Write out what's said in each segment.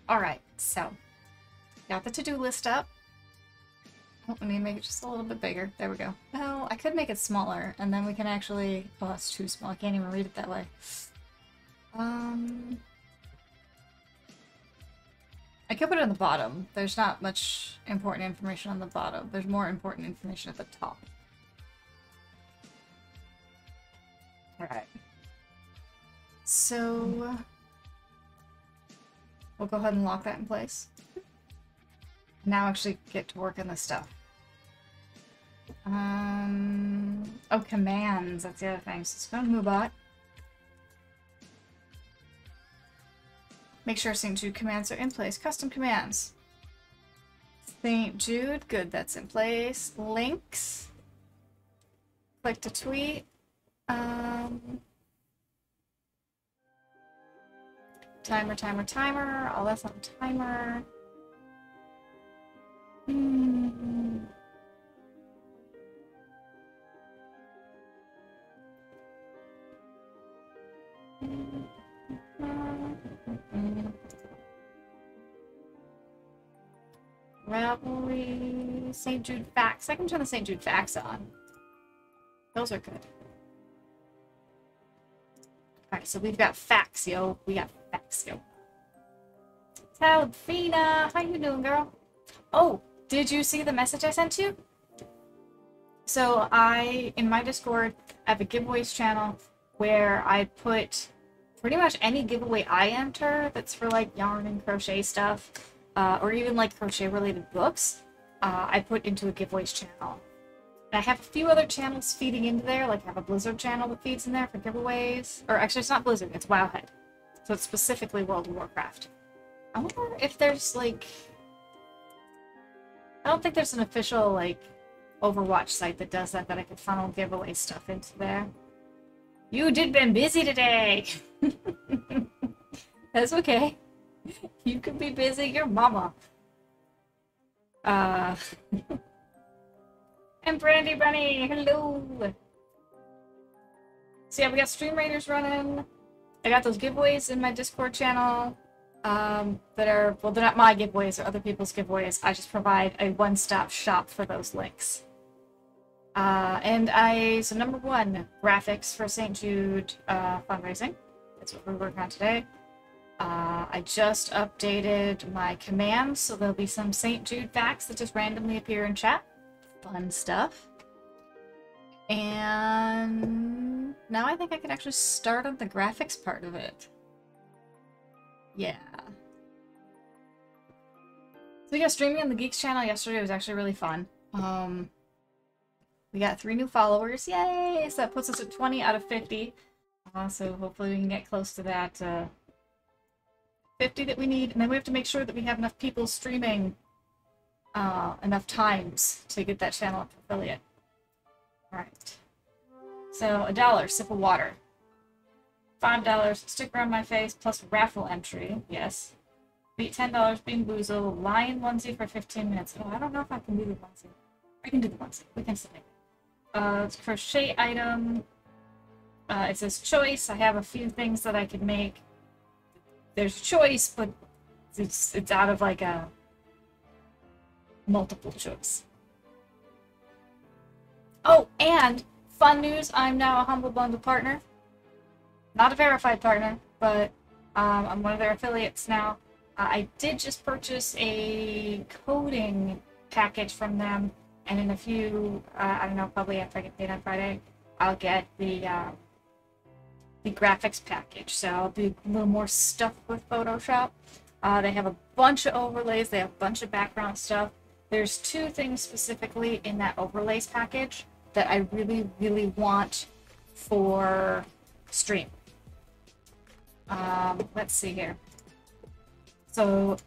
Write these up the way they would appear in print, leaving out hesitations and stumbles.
Alright, so got the to-do list up. Oh, let me make it just a little bit bigger. There we go. Oh, I could make it smaller, and then we can actually... Oh, it's too small. I can't even read it that way. I could put it on the bottom. There's not much important information on the bottom. There's more important information at the top. Alright. So... we'll go ahead and lock that in place. Now actually get to work on this stuff. Oh, commands. That's the other thing. So let's go to MooBot. Make sure St. Jude commands are in place. Custom commands. St. Jude. Good, that's in place. Links. Click to tweet. Timer, timer, timer. All that's on timer. Ravelry, St. Jude Facts. I can turn the St. Jude Facts on. Those are good. Alright, so we've got Faxio. We got Faxio. Talfina, how you doing, girl? Oh, did you see the message I sent you? So in my Discord, I have a giveaways channel where I put pretty much any giveaway I enter that's for like yarn and crochet stuff, or even like crochet related books, I put into a giveaways channel. And I have a few other channels feeding into there, like I have a Blizzard channel that feeds in there for giveaways. Or actually it's not Blizzard, it's Wowhead. So it's specifically World of Warcraft. I wonder if there's like... I don't think there's an official like Overwatch site that does that I could funnel giveaway stuff into there. You did been busy today! That's okay. You could be busy, your mama. And Brandy Bunny, hello! So yeah, we got Stream Raiders running. I got those giveaways in my Discord channel. That are, well, they're not my giveaways or other people's giveaways. I just provide a one-stop shop for those links. So number one, graphics for St. Jude fundraising. That's what we're working on today. I just updated my commands, so there'll be some St. Jude facts that just randomly appear in chat. Fun stuff. And now I think I can actually start on the graphics part of it. Yeah. So we got streaming on the Geeks channel yesterday. It was actually really fun. We got 3 new followers. Yay! So that puts us at 20 out of 50. So hopefully we can get close to that 50 that we need. And then we have to make sure that we have enough people streaming enough times to get that channel up for affiliate. Alright. So $1, sip of water. $5, stick around my face, plus raffle entry. Yes. Beat $10, Bean Boozle, Lion onesie for 15 minutes. Oh, I don't know if I can do the onesie. I can do the onesie. We can still make it. It's a crochet item. It says choice. I have a few things that I could make. There's choice, but it's out of like a multiple choice. Oh, and fun news, I'm now a Humble Bundle partner. Not a verified partner, but I'm one of their affiliates now. I did just purchase a coding package from them, and in a few, I don't know, probably after I get paid on Friday, I'll get the graphics package. So I'll do a little more stuff with Photoshop. They have a bunch of overlays, they have a bunch of background stuff. There's 2 things specifically in that overlays package that I really, really want for stream. Let's see here. So,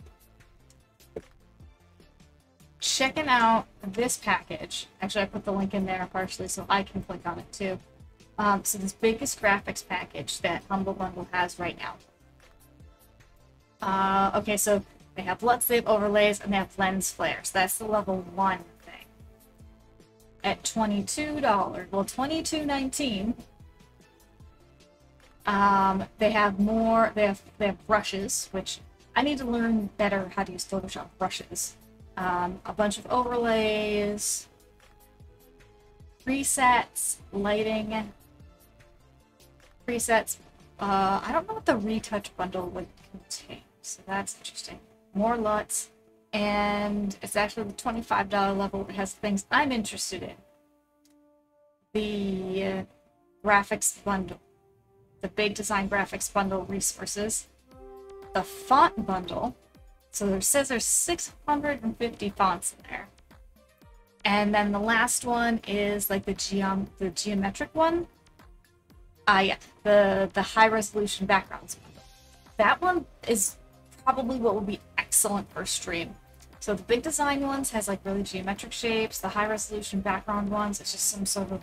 checking out this package. Actually, I put the link in there partially so I can click on it too. So this biggest graphics package that Humble Bundle has right now. Okay, so they have LUTs, overlays, and they have lens flares. That's the level 1 thing. At $22, well, $22.19. They have more. They have brushes, which I need to learn better how to use Photoshop brushes. A bunch of overlays, presets, lighting, presets. I don't know what the retouch bundle would contain, so that's interesting. More LUTs, and it's actually the $25 level. It has things I'm interested in. The graphics bundle, the big design graphics bundle resources, the font bundle. So it says there's 650 fonts in there. And then the last one is like the geometric one. Yeah, the high resolution backgrounds bundle. That one is probably what would be excellent for stream. So the big design ones has like really geometric shapes. The high resolution background ones, it's just some sort of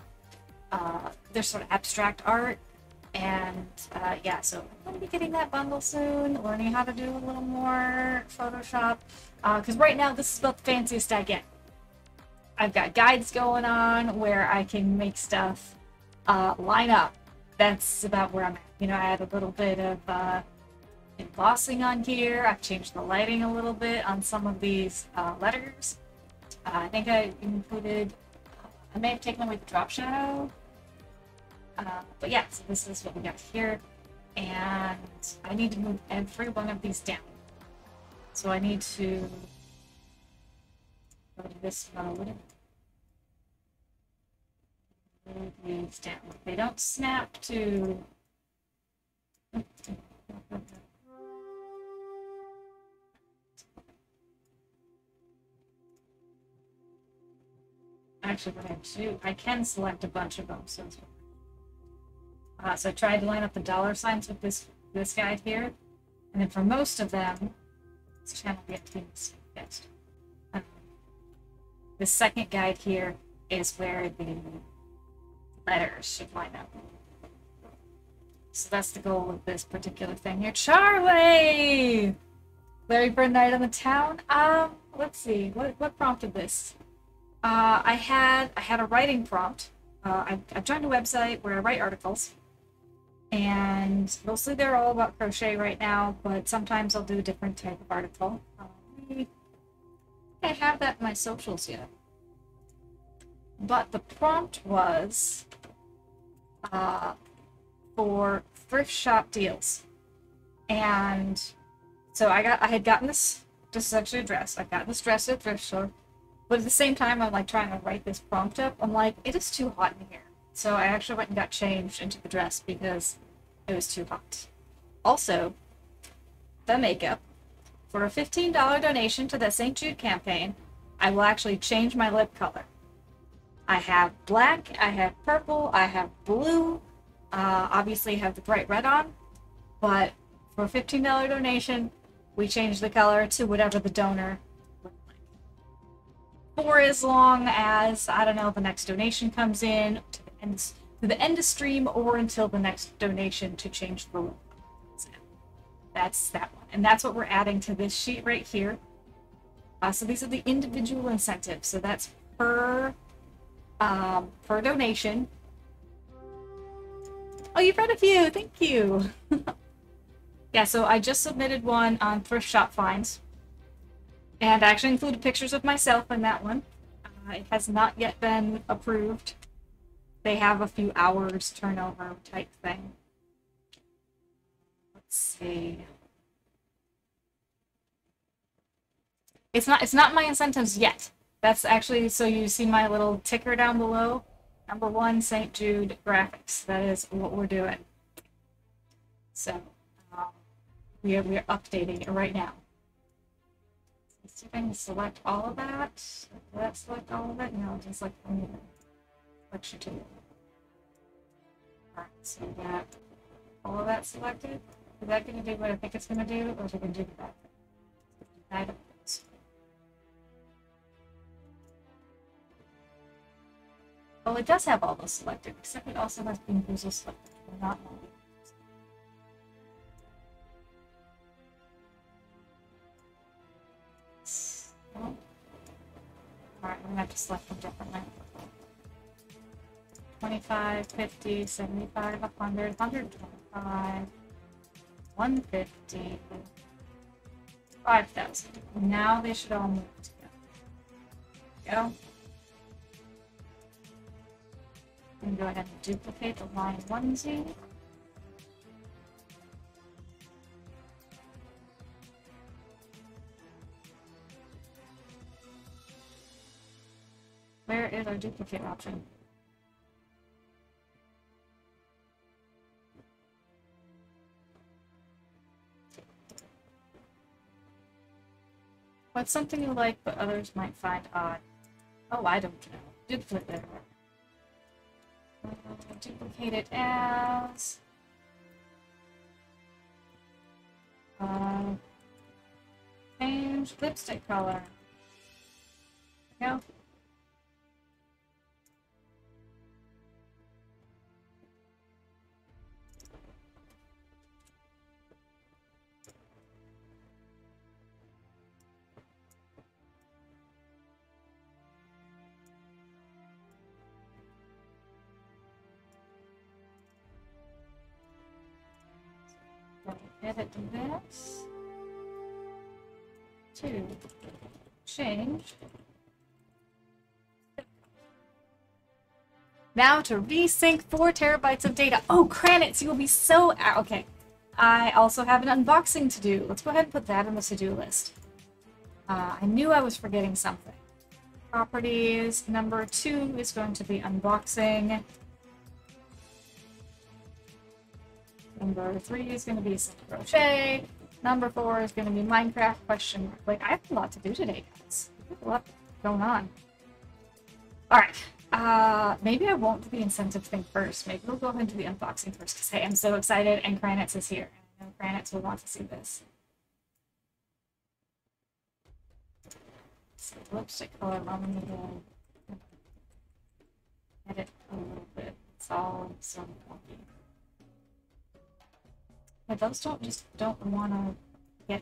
they're sort of abstract art. And yeah, so I'm going to be getting that bundle soon, learning how to do a little more Photoshop. Because right now, this is about the fanciest I get. I've got guides going on where I can make stuff line up. That's about where I'm at. You know, I had a little bit of embossing on here. I've changed the lighting a little bit on some of these letters. I think I included, I may have taken away the drop shadow. But yeah, so this is what we got here. And I need to move every one of these down. So I need to go to this mode. Move these down. They don't snap to... Actually, what I do, I can select a bunch of them. So I tried to line up the dollar signs with this guide here, and then for most of them, this channel gets fixed. The second guide here is where the letters should line up. So that's the goal of this particular thing here. Charlie! Larry Bird Night on the Town. Let's see, what prompted this? I had a writing prompt. I've joined a website where I write articles. And mostly they're all about crochet right now, but sometimes I'll do a different type of article. I have that in my socials yet. But the prompt was for thrift shop deals. And so I had gotten this is actually a dress. I got this dress at a thrift store. But at the same time, I'm like trying to write this prompt up. I'm like, it is too hot in here. So I actually went and got changed into the dress because it was too hot. Also, the makeup. For a $15 donation to the St. Jude campaign, I will actually change my lip color. I have black, I have purple, I have blue. Obviously, I have the bright red on. But for a $15 donation, we change the color to whatever the donor would like. For as long as, I don't know, the next donation comes in, to the end of stream, or until the next donation to change the look. That's that one. And that's what we're adding to this sheet right here. So these are the individual incentives. So that's per donation. Oh, you've read a few. Thank you. Yeah, so I just submitted one on thrift shop finds. And I actually included pictures of myself in that one. It has not yet been approved. They have a few hours turnover type thing. Let's see. It's not my incentives yet. That's actually, so you see my little ticker down below. Number 1, St. Jude Graphics. That is what we're doing. So we are updating it right now. Let's see if I can select all of that. Did that select all of it? No, just like selection 2. Alright, so we got all of that selected. Is that going to do what I think it's going to do, or is it going to do that? Well, it does have all those selected, except it also has Bamboozle selected. We're not all. Alright, we're going to have to select them differently. 25, 50, 75, 100, 125, 150, 5,000. Now they should all move together. Go. And go ahead and duplicate the line onesie. Where is our duplicate option? What's something you like but others might find odd? Oh, I don't know. Duplicate there. Duplicate it as... change lipstick color. There we go. Edit this to change. Now to resync 4 terabytes of data. Oh, Kranitz, you will be so... Okay. I also have an unboxing to do. Let's go ahead and put that on the to-do list. I knew I was forgetting something. Properties. Number 2 is going to be unboxing. Number 3 is going to be Cindy Crochet. Number 4 is going to be Minecraft question mark. Like, I have a lot to do today, guys. I have a lot going on. Alright. Maybe I won't do the incentive thing first. Maybe we'll go ahead and do the unboxing first, because hey, I'm so excited, and Kranitz is here. I know Kranitz will want to see this. So, lipstick color, I'm going to edit a little bit. It's all so funky. But those don't want to get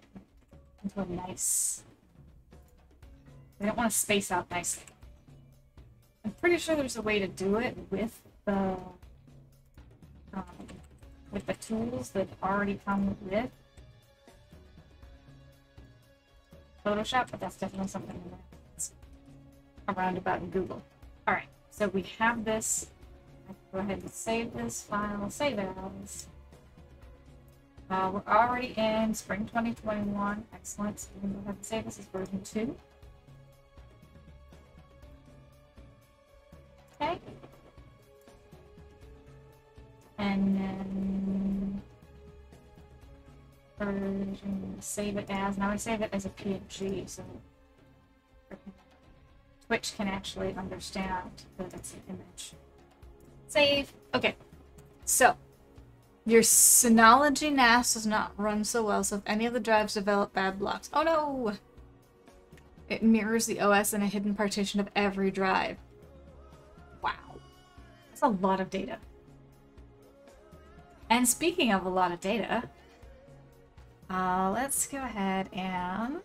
into a nice... They don't want to space out nicely. I'm pretty sure there's a way to do it with the tools that already come with Photoshop, but that's definitely something that's around about in Google. Alright, so we have this. I can go ahead and save this file, save as. We're already in spring 2021. Excellent. So we can go ahead and save this as version 2. Okay. And then version, save it as. Now I save it as a PNG, so Twitch can actually understand that it's an image. Save. Okay. So. Your Synology NAS does not run so well, so if any of the drives develop bad blocks... Oh no! It mirrors the OS in a hidden partition of every drive. Wow. That's a lot of data. And speaking of a lot of data, let's go ahead and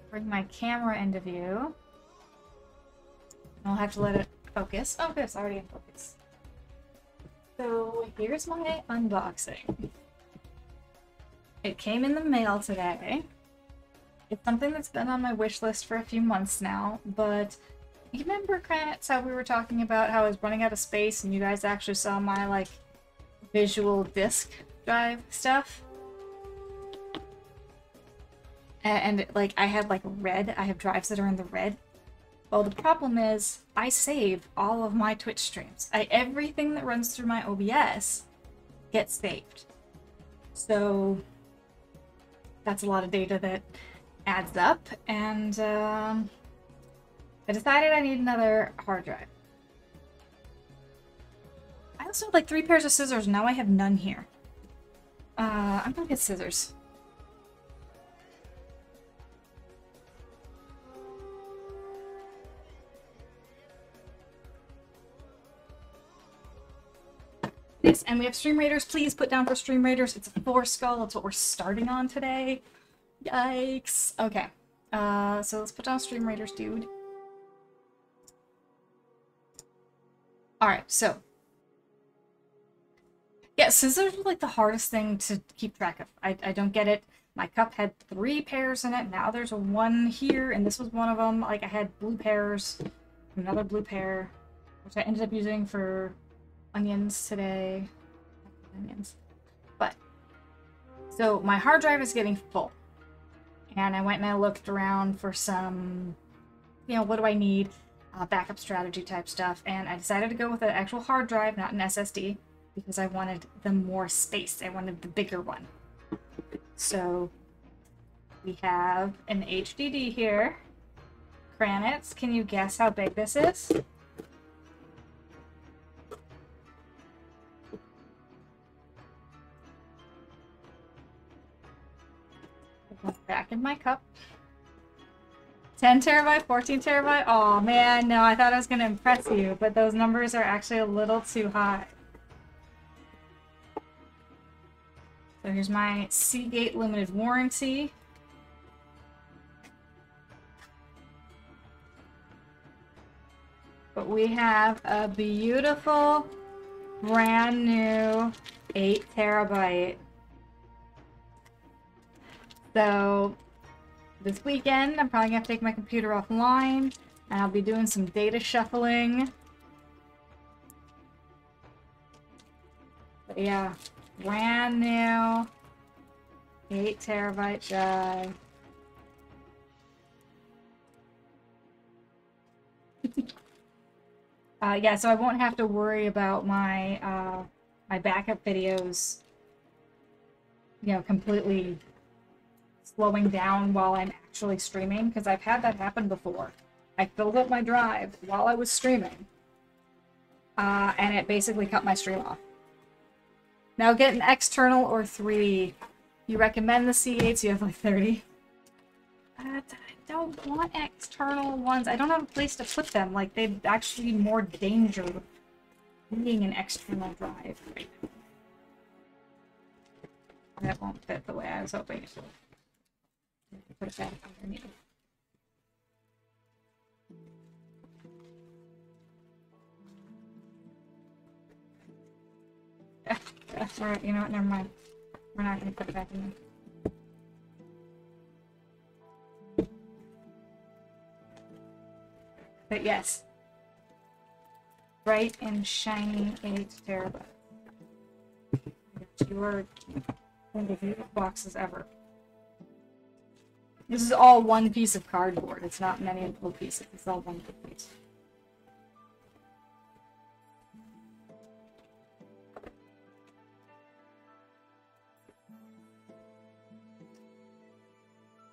bring my camera into view. I'll have to let it focus. Oh, good, it's already in focus. So here's my unboxing. It came in the mail today. It's something that's been on my wish list for a few months now, but you remember, Kranitz, how we were talking about how I was running out of space and you guys actually saw my, like, visual disk drive stuff? And like, I had, like, red. I have drives that are in the red. Well, the problem is, I save all of my Twitch streams. Everything that runs through my OBS gets saved. So, that's a lot of data that adds up, and I decided I need another hard drive. I also have like 3 pairs of scissors, now I have none here. I'm gonna get scissors. Yes, and we have Stream Raiders. Please put down for Stream Raiders. It's a 4 skull. That's what we're starting on today. Yikes. Okay. So let's put down Stream Raiders, dude. Alright, so. Yeah, scissors are like the hardest thing to keep track of. I don't get it. My cup had 3 pairs in it. Now there's one here, and this was one of them. Like, I had blue pears, another blue pear, which I ended up using for onions today. Onions. But, so my hard drive is getting full. And I went and I looked around for some, you know, what do I need? Backup strategy type stuff. And I decided to go with an actual hard drive, not an SSD, because I wanted the more space. I wanted the bigger one. So we have an HDD here. Kranitz, can you guess how big this is? Back in my cup. 10 terabyte, 14 terabyte. Oh man, no, I thought I was going to impress you, but those numbers are actually a little too high. So here's my Seagate limited warranty. But we have a beautiful, brand new 8 terabyte. So this weekend, I'm probably going to take my computer offline, and I'll be doing some data shuffling. But yeah, brand new 8 terabyte drive. Yeah, so I won't have to worry about my my backup videos, you know, completely slowing down while I'm actually streaming, because I've had that happen before. I filled up my drive while I was streaming, and it basically cut my stream off. Now get an external or 3. You recommend the C8s, you have like 30. I don't want external ones. I don't have a place to put them. Like, they'd actually be more danger being an external drive right now. That won't fit the way I was hoping it would. Put it back underneath. Alright, you know what? Never mind. We're not going to put it back in there. But yes, bright and shiny 8 terabyte. Your one of the favorite boxes ever. This is all one piece of cardboard. It's not many little pieces. It's all one big piece.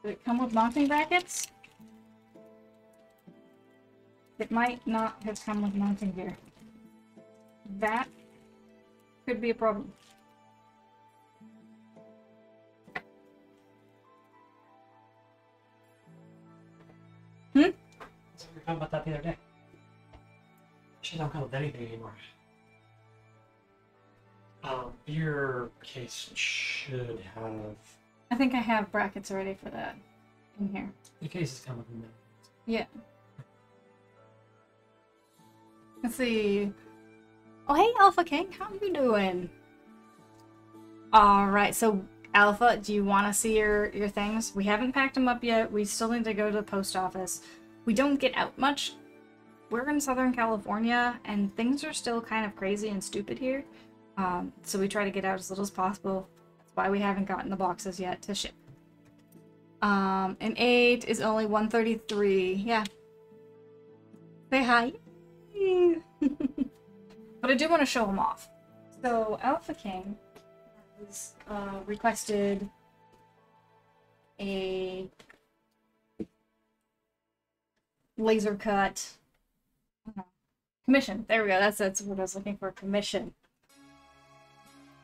Did it come with mounting brackets? It might not have come with mounting gear. That could be a problem. So we were talking about that the other day. She don't come with anything anymore. Your case should have. I think I have brackets already for that in here. The cases come with them. Yeah. Let's see. Oh, hey, Alpha King. How you doing? Alright, so Alpha, do you want to see your things? We haven't packed them up yet. We still need to go to the post office. We don't get out much. We're in Southern California, and things are still kind of crazy and stupid here. So we try to get out as little as possible. That's why we haven't gotten the boxes yet to ship. An 8 is only 133. Yeah. Say hi. But I do want to show them off. So Alpha King has requested a laser cut commission. There we go. That's what I was looking for. Commission.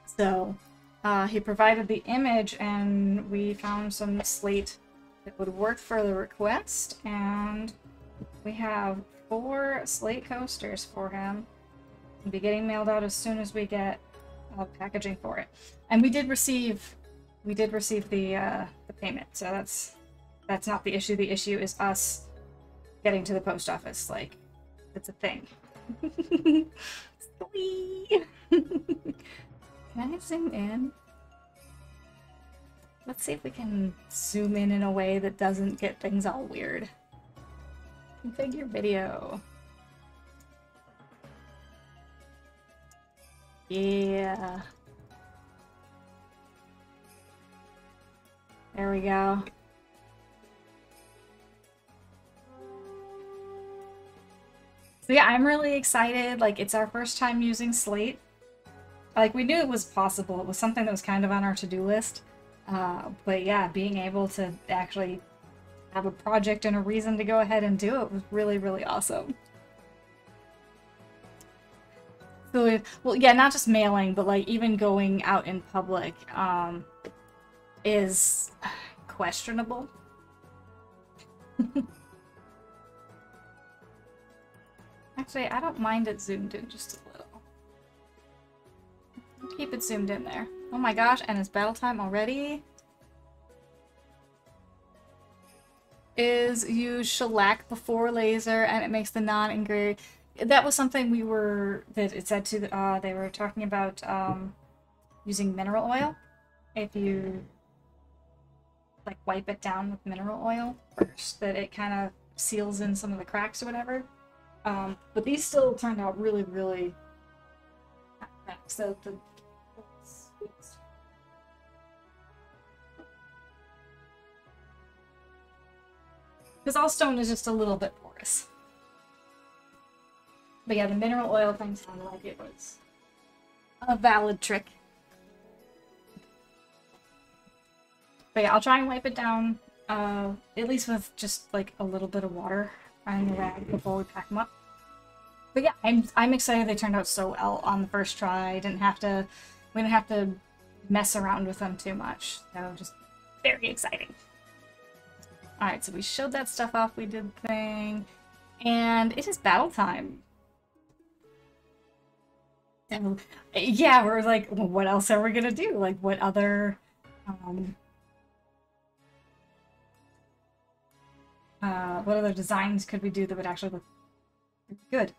So he provided the image, and we found some slate that would work for the request, and we have 4 slate coasters for him. It'll be getting mailed out as soon as we get packaging for it. And we did receive the payment, so that's not the issue. The issue is us getting to the post office. Like, it's a thing. Can I zoom in? Let's see if we can zoom in a way that doesn't get things all weird. Configure video. Yeah. There we go. So yeah, I'm really excited. Like, it's our first time using Slate. Like, we knew it was possible. It was something that was kind of on our to-do list. But yeah, being able to actually have a project and a reason to go ahead and do it was really, really awesome. So, well, yeah, not just mailing, but like even going out in public is questionable. Actually, I don't mind it zoomed in just a little. Keep it zoomed in there. Oh my gosh, and it's battle time already? Is use shellac before laser and it makes the non-engraved. That was something that it said to, they were talking about using mineral oil. If you like wipe it down with mineral oil first, that it kind of seals in some of the cracks or whatever. But these still turned out really, really so the because all stone is just a little bit porous. But yeah, the mineral oil thing sounded like it was a valid trick. But yeah, I'll try and wipe it down, at least with just like a little bit of water on the rag before we pack them up. But yeah, I'm excited they turned out so well on the first try. We didn't have to mess around with them too much. So just very exciting. Alright, so we showed that stuff off, we did the thing, and it is battle time. And yeah, we're like, well, what else are we gonna do? Like, what other, what other designs could we do that would actually look good?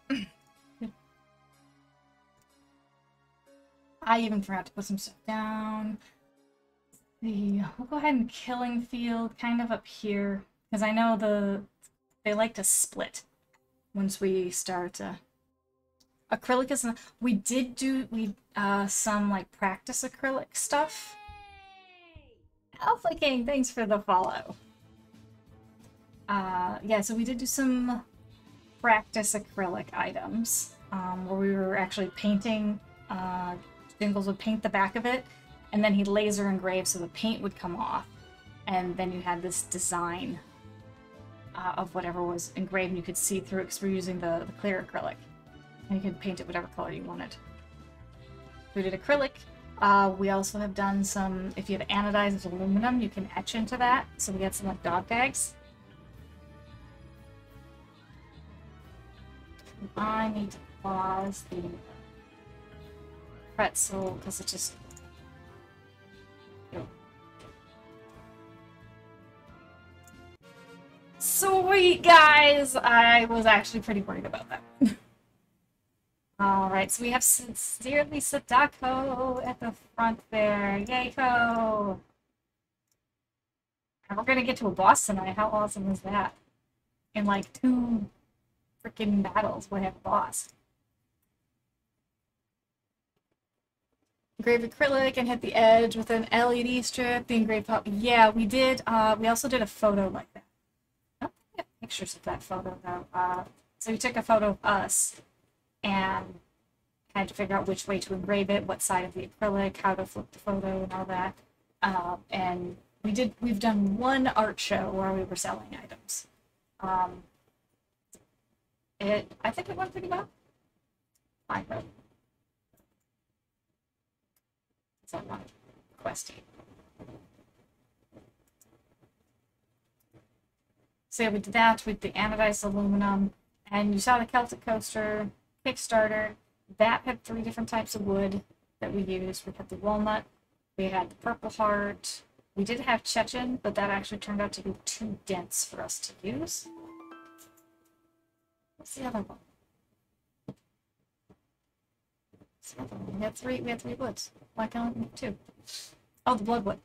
I even forgot to put some stuff down. We'll go ahead and killing field kind of up here, because I know they like to split once we start. Acrylic is we did do some like practice acrylic stuff. Alpha King, thanks for the follow. Yeah, so we did do some practice acrylic items where we were actually painting. Jingles would paint the back of it, and then he'd laser engrave so the paint would come off, and then you had this design of whatever was engraved, and you could see through it because we're using the clear acrylic, and you could paint it whatever color you wanted. We did acrylic. We also have done some, if you have anodized aluminum, you can etch into that, so we got some like dog tags. I need to pause the pretzel because it just... Sweet, guys! I was actually pretty worried about that. Alright, so we have Sincerely Sadako at the front there. Yayko! And we're gonna get to a boss tonight. How awesome is that? In like 2 freaking battles, we'll have a boss. Engrave acrylic and hit the edge with an LED strip. The engraved pop. Yeah, we did. We also did a photo like that. I don't think we have pictures of that photo though. So we took a photo of us and had to figure out which way to engrave it, what side of the acrylic, how to flip the photo, and all that. And we've done one art show where we were selling items. I think it went pretty well. Fine, bro. So I'm not questing. So yeah, we did that with the anodized aluminum, and you saw the Celtic Coaster Kickstarter. That had 3 different types of wood that we used. We had the walnut, we had the purple heart, we did have Chechen, but that actually turned out to be too dense for us to use. What's the other one? What's the other one? We had three woods. Why can't we have 2? Oh, the bloodwood.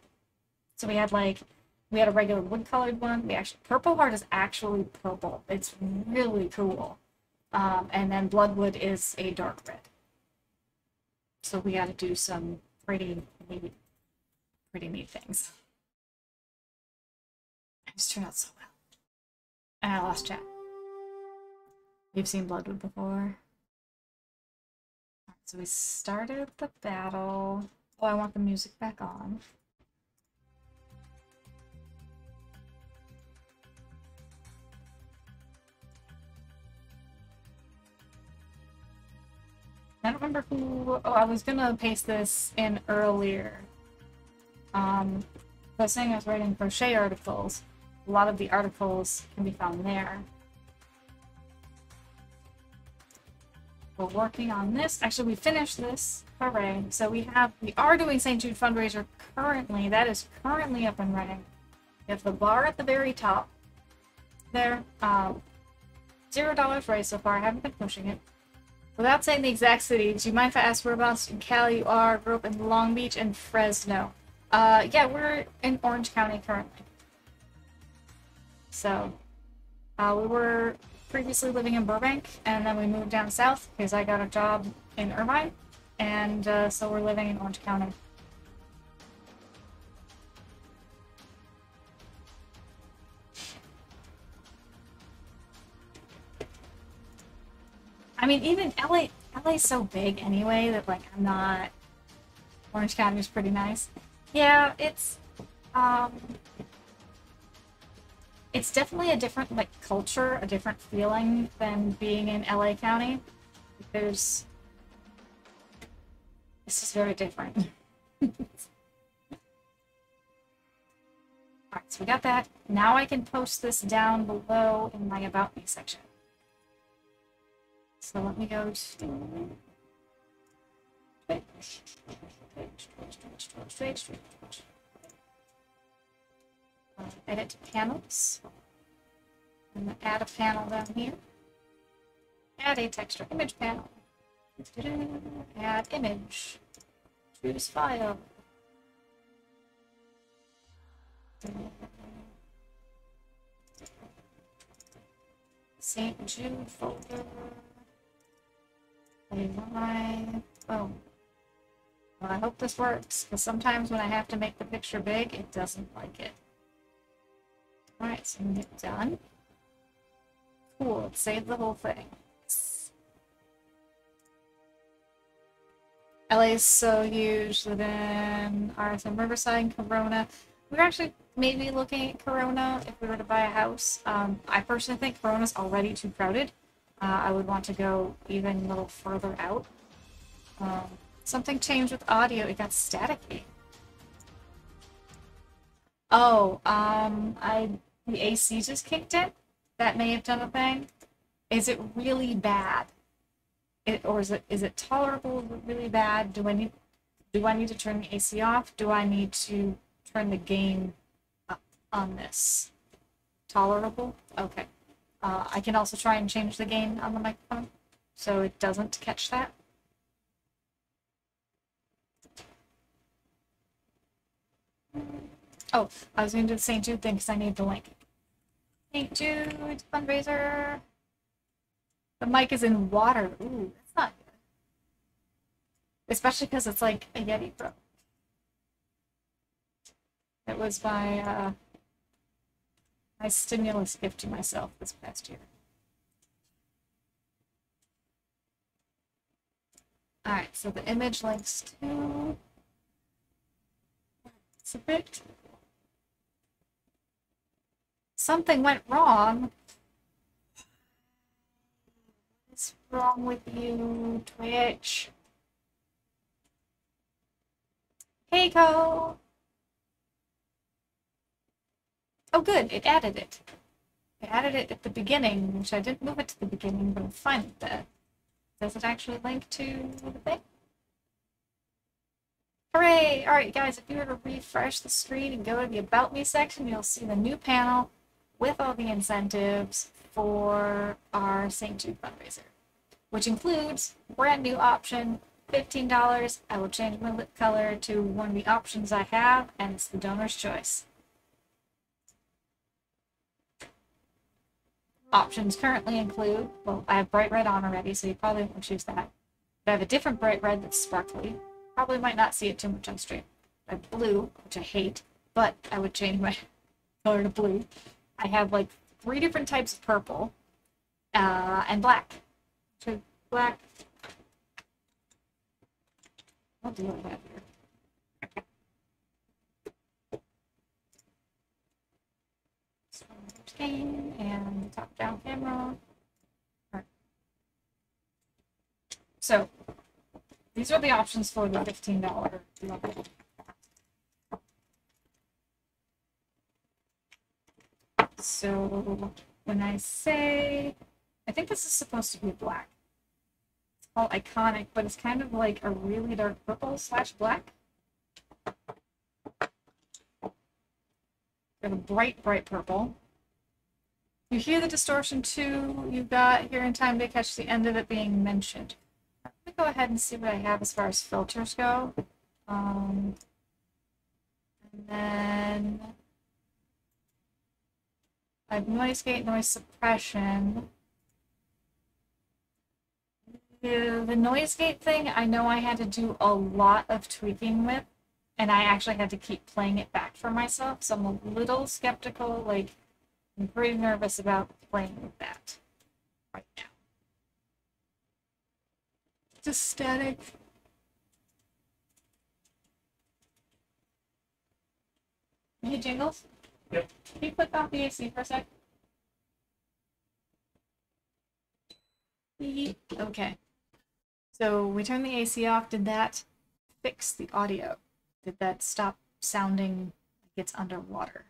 So we had a regular wood-colored one. Purple Heart is actually purple. It's really cool. And then Bloodwood is a dark red. So we got to do some pretty neat things. It's turned out so well. And I lost chat. You've seen Bloodwood before. So we started the battle. Oh, I want the music back on. I don't remember who... Oh, I was gonna paste this in earlier. I was saying I was writing crochet articles. A lot of the articles can be found there. We're working on this. Actually, we finished this. Hooray. So we are doing St. Jude fundraiser currently. That is currently up and running. We have the bar at the very top there. $0 raised so far. I haven't been pushing it. Without saying the exact city, do you mind if I ask whereabouts in Cali you are? Grew up in Long Beach and Fresno. Yeah, we're in Orange County currently. So, we were previously living in Burbank, and then we moved down south because I got a job in Irvine, and so we're living in Orange County. I mean, even LA's so big anyway that, like, I'm not... Orange County is pretty nice. Yeah, it's definitely a different, like, culture, a different feeling than being in LA County. This is very different. Alright, so we got that. Now I can post this down below in my About Me section. So let me go to Twitch. Edit panels. I'm going to add a panel down here. Add a text or image panel. Add image. Choose file. St. Jude folder. Oh. Well, I hope this works, because sometimes when I have to make the picture big, it doesn't like it. Alright, so I'm hit done. Cool, it saved the whole thing. LA is so huge, live in RSM Riverside and Corona. We're actually maybe looking at Corona if we were to buy a house. I personally think Corona's already too crowded. I would want to go even a little further out. Something changed with audio. It got staticky. Oh, the AC just kicked in? That may have done a thing. Is it really bad? Or is it tolerable? Is it really bad? Do I need to turn the AC off? Do I need to turn the gain up on this? Tolerable? Okay. I can also try and change the gain on the microphone so it doesn't catch that. Oh, I was going to do the St. Jude thing because I need the link. St. Jude fundraiser. The mic is in water. Ooh, that's not good. Especially because it's like a Yeti Pro. It was my stimulus gift to myself this past year. Alright, so the image links to... It's a bit... Something went wrong. What's wrong with you, Twitch? Keiko! Oh good, it added it. It added it at the beginning, which I didn't move it to the beginning, but I'm fine with that. Does it actually link to the thing? Hooray! Alright guys, if you were to refresh the screen and go to the About Me section, you'll see the new panel with all the incentives for our St. Jude fundraiser, which includes a brand new option $15, I will change my lip color to one of the options I have, and it's the donor's choice. Options currently include, well, I have bright red on already, so you probably won't choose that. But I have a different bright red that's sparkly. Probably might not see it too much on stream. I have blue, which I hate, but I would change my color to blue. I have like 3 different types of purple, and black. So black. What do I have here? Scan and top-down camera. Right. So these are the options for the $15 level. So when I say, I think this is supposed to be black. It's called Iconic, but it's kind of like a really dark purple / black. We have a bright, bright purple. You hear the distortion too. You got here in time to catch the end of it being mentioned. Let me go ahead and see what I have as far as filters go. And then I have noise gate, noise suppression. The noise gate thing, I know I had to do a lot of tweaking with, and I actually had to keep playing it back for myself, so I'm a little skeptical, like, I'm pretty nervous about playing with that right now. Just static. Hey, Jingles? Yep. Can you click off the AC for a sec? Okay. So we turned the AC off. Did that fix the audio? Did that stop sounding like it's underwater?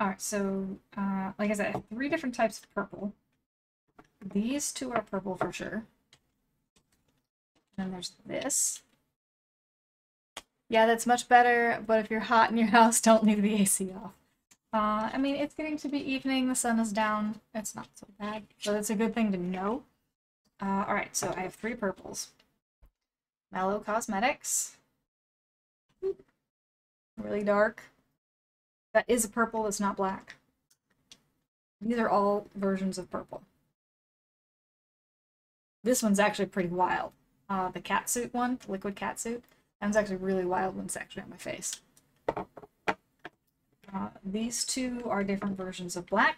Alright, so like I said, I have 3 different types of purple. These 2 are purple for sure. And then there's this. Yeah, that's much better, but if you're hot in your house, don't leave the AC off. I mean, it's getting to be evening, the sun is down, it's not so bad, so that's a good thing to know. Alright, so I have 3 purples. Mellow Cosmetics. Really dark. That is a purple, it's not black. These are all versions of purple. This one's actually pretty wild. The catsuit one, the liquid catsuit, that one's actually really wild when it's actually on my face. These 2 are different versions of black.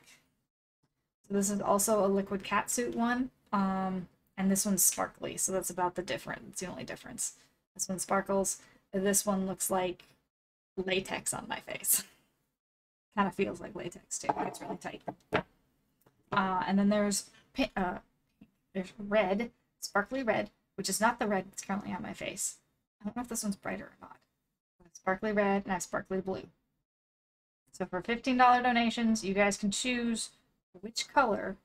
So this is also a liquid catsuit one, and this one's sparkly, so that's about the difference. It's the only difference. This one sparkles. This one looks like latex on my face. Kind of feels like latex too. It's really tight. And then there's red, sparkly red, which is not the red that's currently on my face. I don't know if this one's brighter or not. Sparkly red and I have sparkly blue. So for $15 donations, you guys can choose which color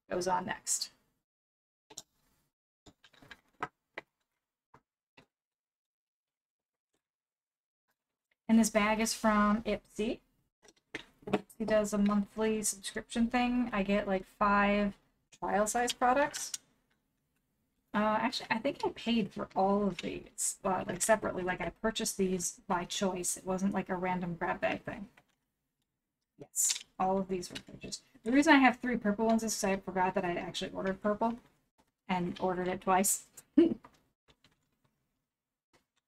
goes on next. And this bag is from Ipsy. Ipsy does a monthly subscription thing. I get like 5 trial size products. Actually, I think I paid for all of these, like separately. Like I purchased these by choice. It wasn't like a random grab bag thing. Yes, all of these were purchased. The reason I have 3 purple ones is because I forgot that I actually ordered purple and ordered it twice. You're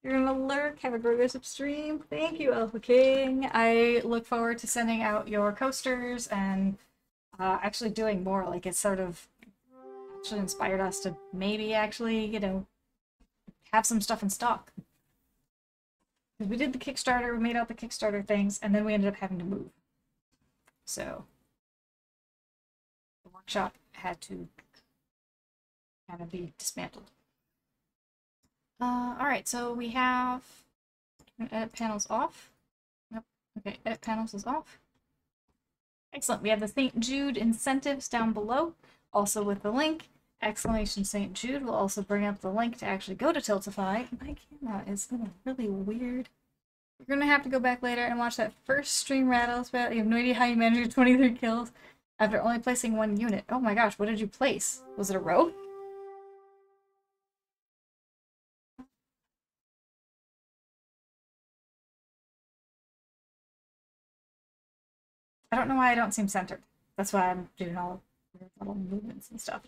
gonna lurk. Have a progressive stream. Thank you, Alpha King. I look forward to sending out your coasters and actually doing more. Like it's sort of actually inspired us to maybe actually, you know, have some stuff in stock. Because we did the Kickstarter, we made out the Kickstarter things, and then we ended up having to move. So the workshop had to kind of be dismantled. Alright, so we have edit panels off. Nope. Okay, edit panels is off. Excellent. We have the St. Jude incentives down below, also with the link. Exclamation St. Jude will also bring up the link to actually go to Tiltify. My camera is in a really weird You're gonna have to go back later and watch that first stream rattles, but you have no idea how you managed your 23 kills after only placing one unit. Oh my gosh, what did you place? Was it a rogue? I don't know why I don't seem centered. That's why I'm doing all weird little movements and stuff.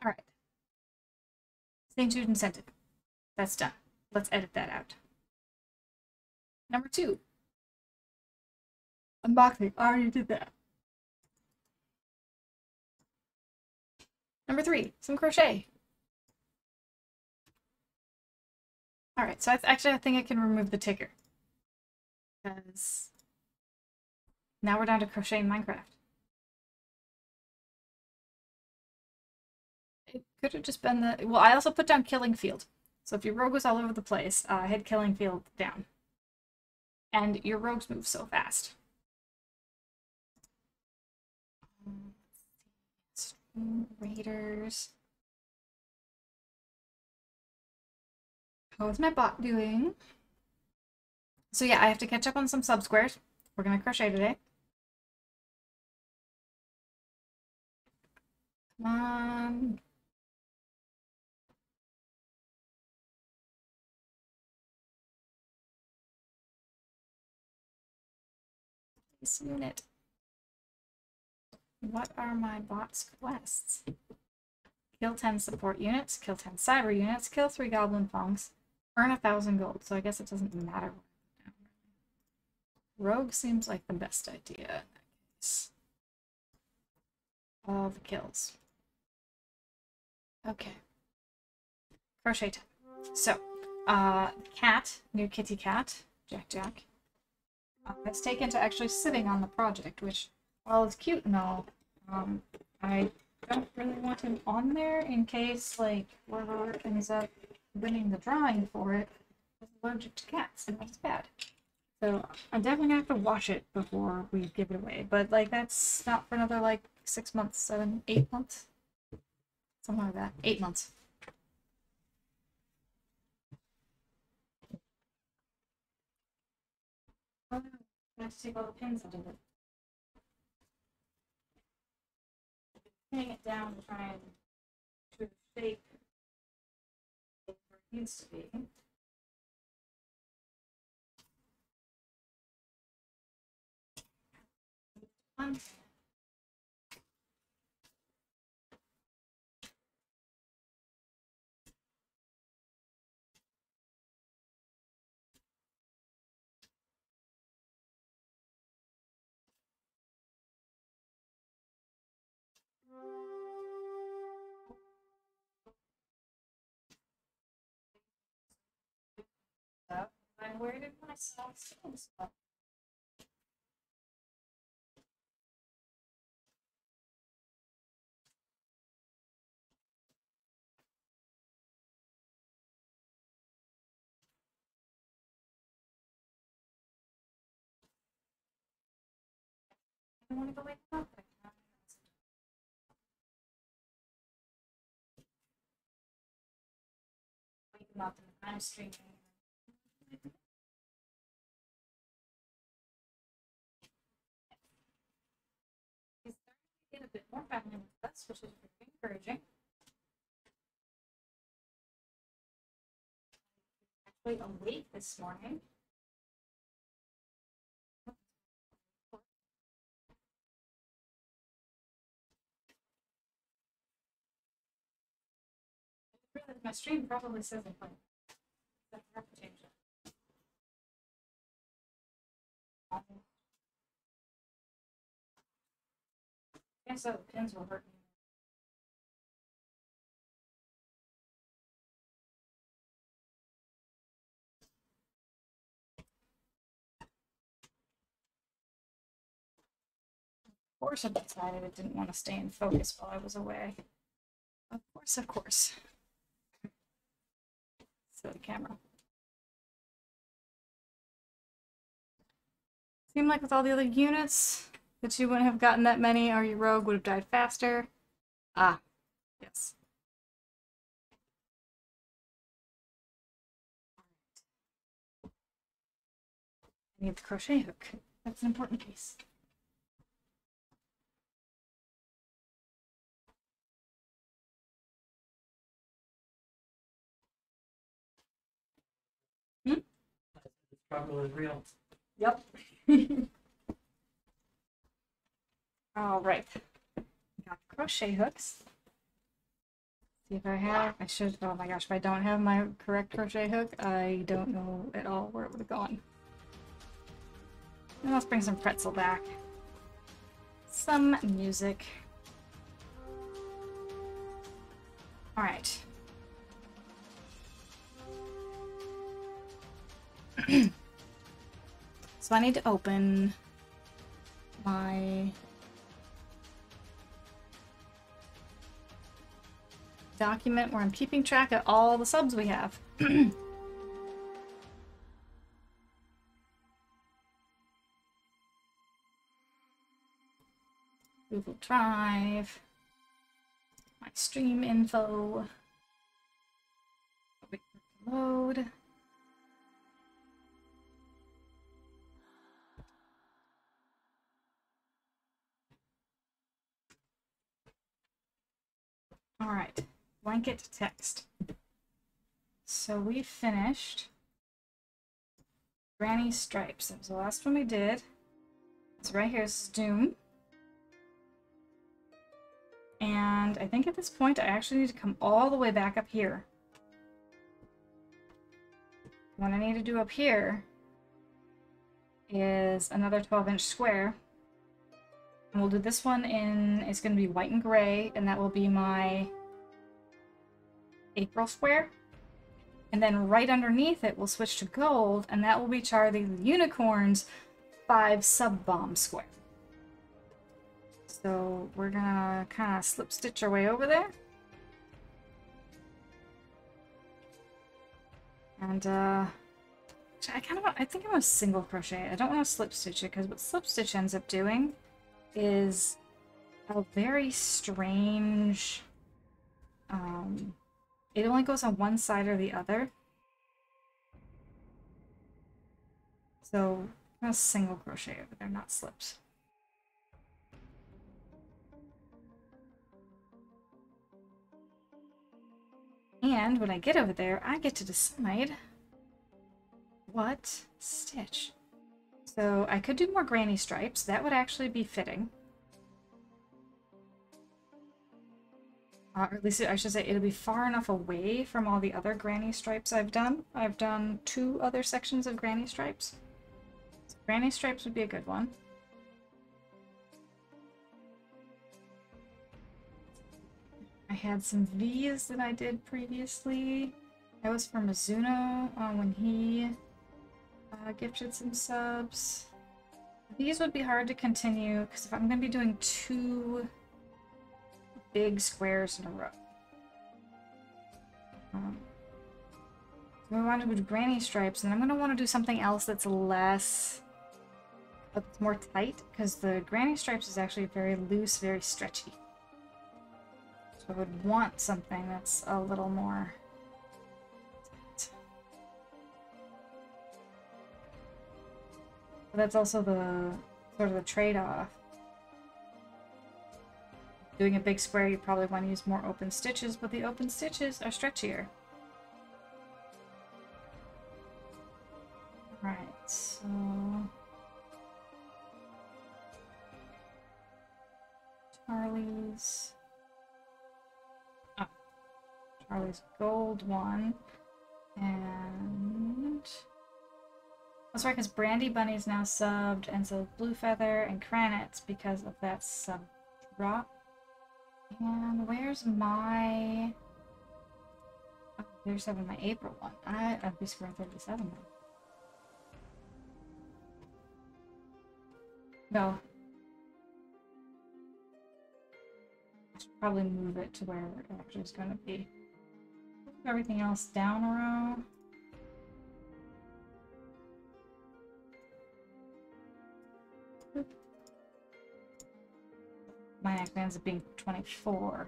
Alright. Staying tuned and centered. That's done. Let's edit that out. Number 2. Unboxing. I already did that. Number 3. Some crochet. Alright, so I think I can remove the ticker. Because now we're down to crochet in Minecraft. It could have just been the... Well, I also put down Killing Field. So if your rogue was all over the place, hit Killing Field down. And your rogues move so fast. Raiders. How is my bot doing? So yeah, I have to catch up on some sub squares. We're gonna crochet today. Come on. This unit. What are my bot's quests? Kill 10 support units, kill 10 cyber units, kill 3 goblin punks, earn 1,000 gold, so I guess it doesn't matter. Rogue seems like the best idea in that case. All the kills. Okay. Crochet time. So, cat, new kitty cat, Jack, has taken to actually sitting on the project, which, while it's cute and all, I don't really want him on there in case, like, whoever ends up winning the drawing for it is allergic to cats, and that's bad. So I'm definitely gonna have to wash it before we give it away. But like that's not for another like 6 months, 7, 8 months. Something like that. 8 months. Oh no, I have to take all the pins out of it. Pinning it down to try and to shape where it needs to be. One. Where did my socks go? I want to go wake up. Wake him up and I'm streaming. He's starting to get a bit more family with us, which is very encouraging. Actually awake this morning. My stream probably says I'm playing. I have to change it. I guess the pins will hurt me. Of course I decided it didn't want to stay in focus while I was away. Of course, of course. Silly camera. Seemed like with all the other units, that you wouldn't have gotten that many, or your rogue would have died faster. Ah, yes. Need the crochet hook. That's an important piece. The struggle is real. Yep. All right. Got the crochet hooks. See if I have. I should. Oh my gosh! If I don't have my correct crochet hook, I don't know at all where it would have gone. And let's bring some pretzel back. Some music. All right. So I need to open my document where I'm keeping track of all the subs we have. Google Drive, my stream info, wait for it to load. All right, blanket text. So we finished Granny Stripes. That was the last one we did. It's right here. This is Doom. And I think at this point I actually need to come all the way back up here. What I need to do up here is another 12-inch square. And we'll do this one in, it's going to be white and gray, and that will be my April square. And then right underneath it, we'll switch to gold, and that will be Charlie the Unicorn's 5 sub-bomb square. So we're gonna kind of slip stitch our way over there. And I think I'm gonna single crochet. I don't want to slip stitch it, because what slip stitch ends up doing is a very strange, it only goes on one side or the other. So I'm gonna single crochet over there, not slips. And when I get over there, I get to decide what stitch. So I could do more granny stripes. That would actually be fitting. Or at least I should say it'll be far enough away from all the other granny stripes I've done. I've done 2 other sections of granny stripes. So granny stripes would be a good one. I had some V's that I did previously. That was for Mizuno when he gifted some subs. These would be hard to continue because if I'm going to be doing 2 big squares in a row. So I want to do granny stripes, and I'm going to want to do something else that's less, that's more tight, because the granny stripes is actually very loose, very stretchy. So I would want something that's a little more tight. But that's also the sort of the trade-off. Doing a big square, you probably want to use more open stitches, but the open stitches are stretchier. Right, so Charlie's gold one, and that's right, because Brandy Bunny's now subbed, and so Blue Feather and Kranitz because of that sub drop. And where's my... Oh, there's my April one. I'd be square 37 then. No. I should probably move it to where it actually is going to be. Move everything else down a row. Mine actually ends up being 24.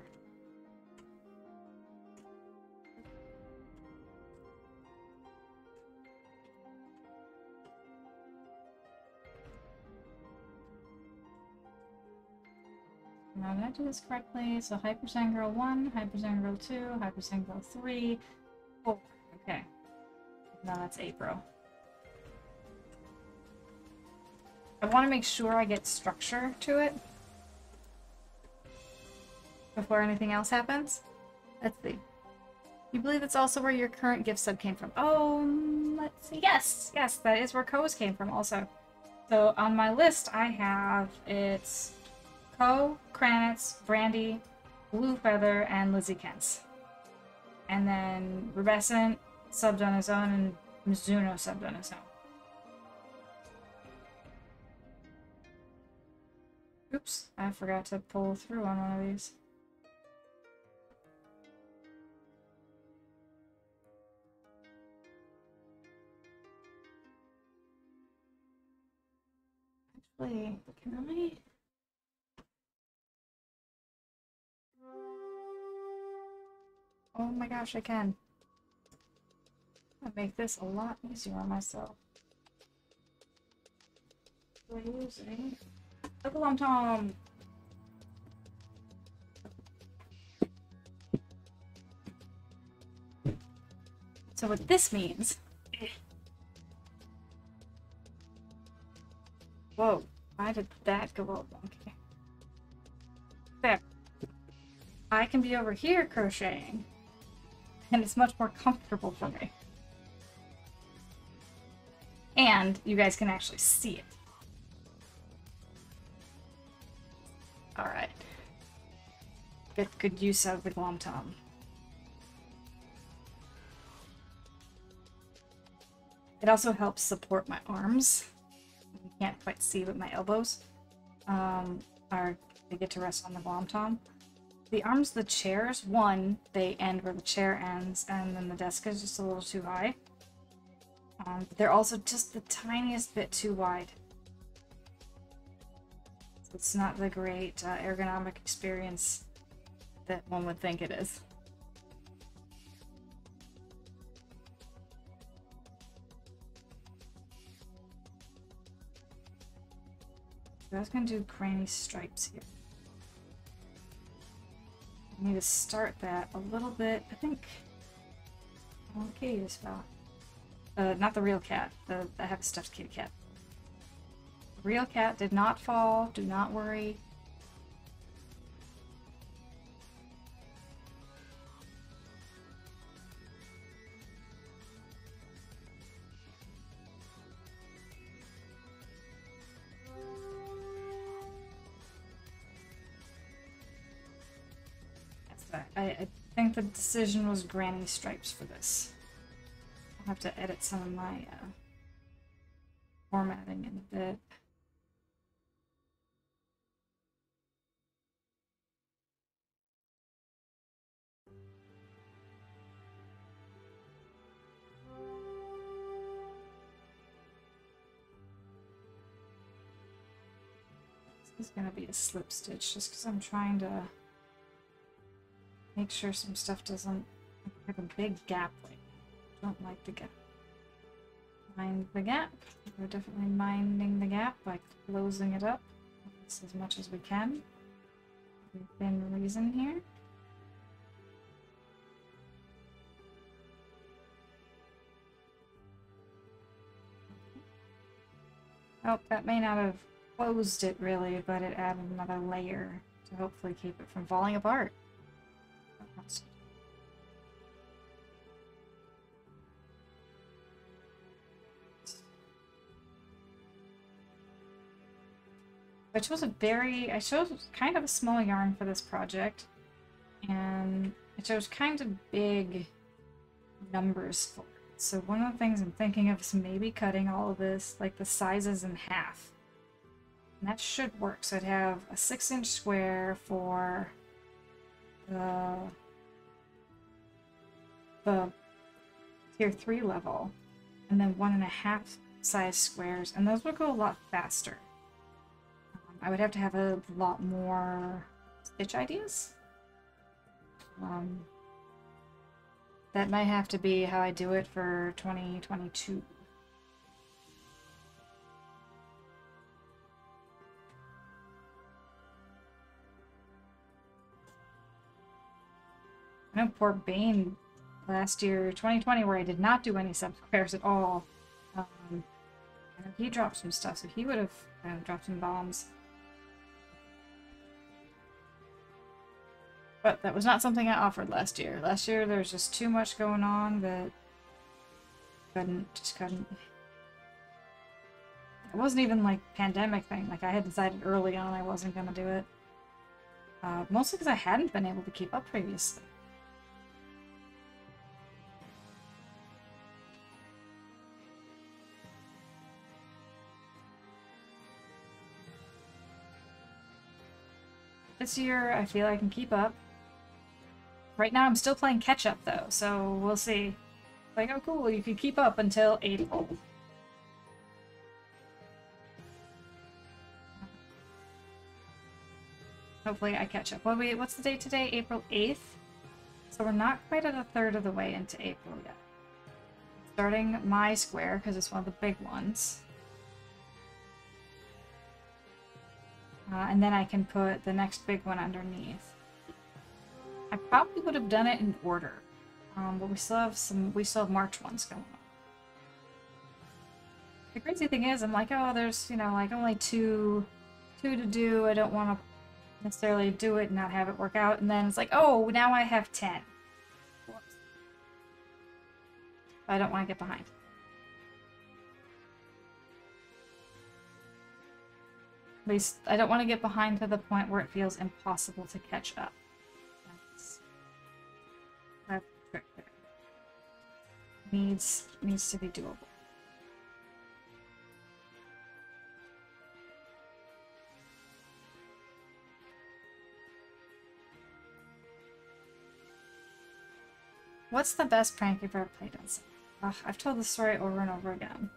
Now, did I do this correctly? So Hyper Saiyan Girl 1, Hyper Saiyan Girl 2, Hyper Saiyan Girl 3, 4. Okay. Now that's April. I want to make sure I get structure to it before anything else happens. Let's see. You believe that's also where your current gift sub came from? Oh, let's see. Yes, yes, that is where Ko's came from also. So on my list, I have it's Ko, Kranitz, Brandy, Blue Feather, and Lizzie Kent's. And then Rubescent subbed on his own, and Mizuno subbed on his own. Oops, I forgot to pull through on one of these. Actually, can I? Oh my gosh, I can. I'll make this a lot easier on myself. We're using the Glum Tom. So what this means... Whoa, why did that go all wonky? There. I can be over here crocheting, and it's much more comfortable for me. And you guys can actually see it. Alright. Get good use of the Glum Tom. It also helps support my arms. You can't quite see, but my elbows they get to rest on the Glum Tom. The arms of the chairs, one, they end where the chair ends, and then the desk is just a little too high. But they're also just the tiniest bit too wide. So it's not the great ergonomic experience that one would think it is. I was going to do granny stripes here. I need to start that a little bit. I think... Oh, Kitty just fell. Not the real cat. I have a stuffed kitty cat. The real cat did not fall. Do not worry. I think the decision was granny stripes for this. I'll have to edit some of my formatting in a bit. This is going to be a slip stitch just because I'm trying to make sure some stuff doesn't have a big gap like that. Don't like the gap. Mind the gap. We're definitely minding the gap by closing it up as much as we can. Within reason here. Oh, that may not have closed it really, but it added another layer to hopefully keep it from falling apart. I chose kind of a small yarn for this project, and I chose kind of big numbers for it. So one of the things I'm thinking of is maybe cutting all of this, like the sizes in half. And that should work. So I'd have a 6-inch square for the tier 3 level, and then 1.5 size squares, and those would go a lot faster. I would have to have a lot more stitch ideas. That might have to be how I do it for 2022. poor Bane last year, 2020, where I did not do any sub repairs at all. And he dropped some stuff, so he would have dropped some bombs. But that was not something I offered last year. Last year there was just too much going on that just couldn't. It wasn't even like pandemic thing. Like I had decided early on I wasn't gonna do it. Mostly because I hadn't been able to keep up previously. This year I feel I can keep up. Right now I'm still playing catch up though, so we'll see. Like, oh cool, you can keep up until April. Hopefully I catch up. What's the date today? April 8th? So we're not quite at a third of the way into April yet. Starting my square, because it's one of the big ones. And then I can put the next big one underneath. I probably would have done it in order. But we still have March ones going on. The crazy thing is, I'm like, oh, there's, you know, like only two to do. I don't want to necessarily do it and not have it work out, and then it's like, oh, now I have 10. Whoops. I don't want to get behind. At least I don't want to get behind to the point where it feels impossible to catch up. That's the trick there. Needs to be doable. What's the best prank you've ever played on? Ugh, I've told this story over and over again.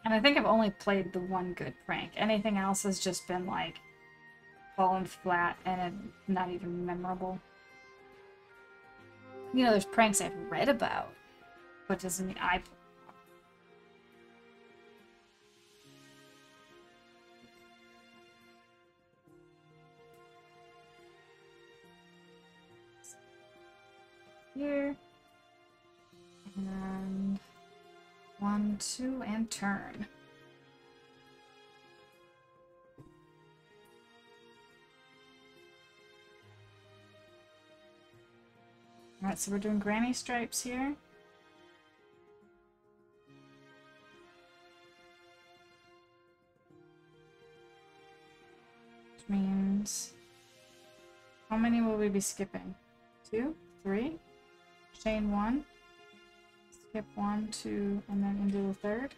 And I think I've only played the one good prank. Anything else has just been like fallen flat and not even memorable. You know, there's pranks I've read about, but doesn't mean I. Here. And 1, 2, and turn. Alright, so we're doing granny stripes here. Which means, how many will we be skipping? 2, 3? Chain 1, skip 1, 2, and then into the third.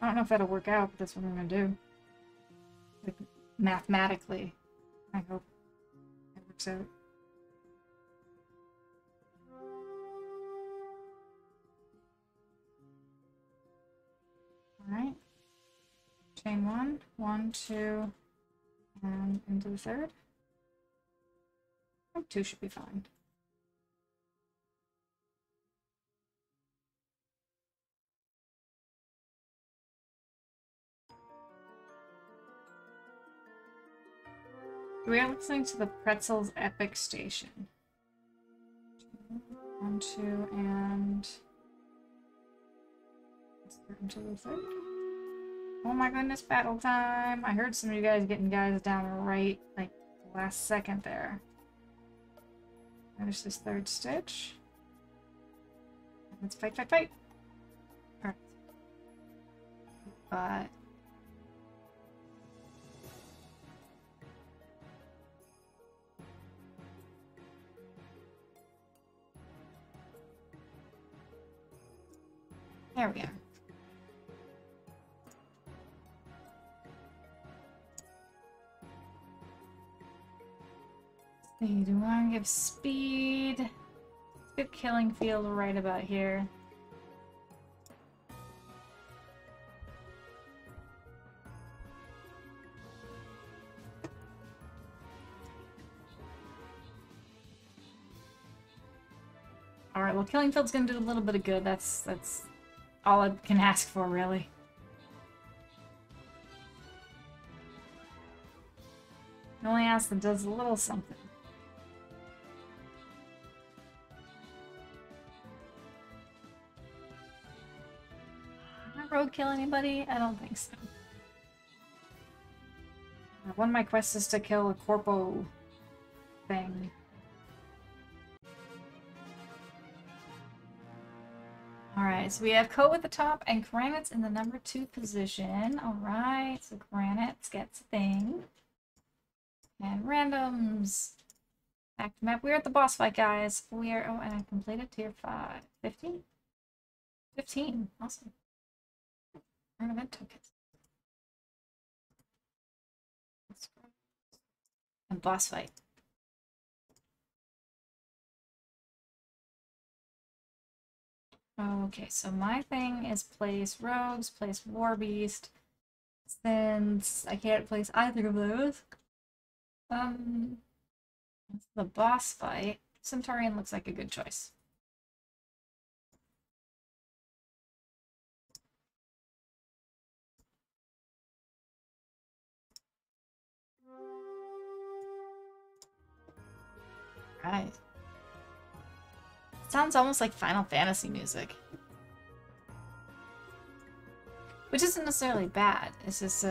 I don't know if that'll work out, but that's what I'm gonna do. Like, mathematically, I hope it works out. Alright. Chain 1, 1, 2, and into the third. I think 2 should be fine. We are listening to the Pretzel's Epic Station. 1, 2, and into the third. Oh my goodness, battle time! I heard some of you guys getting guys down right, like, last second there. Finish this third stitch. Let's fight, fight, fight! Alright. But... there we are. Do I want to give speed? Good killing field right about here. Alright, well, killing field's gonna do a little bit of good. That's all I can ask for, really. It only asks that does a little something. Did my rogue kill anybody? I don't think so. One of my quests is to kill a corpo thing. Alright, so we have Coat at the top and Granite's in the number 2 position. Alright, so Granite gets a thing. And randoms. Back to map. We're at the boss fight, guys. We are, oh, and I completed tier 5. 15? 15. Awesome. Earn event tokens. And boss fight. Okay, so my thing is place rogues, place war beast. Since I can't place either of those, the boss fight. Centaurian looks like a good choice. Right. Sounds almost like Final Fantasy music. Which isn't necessarily bad. It's just,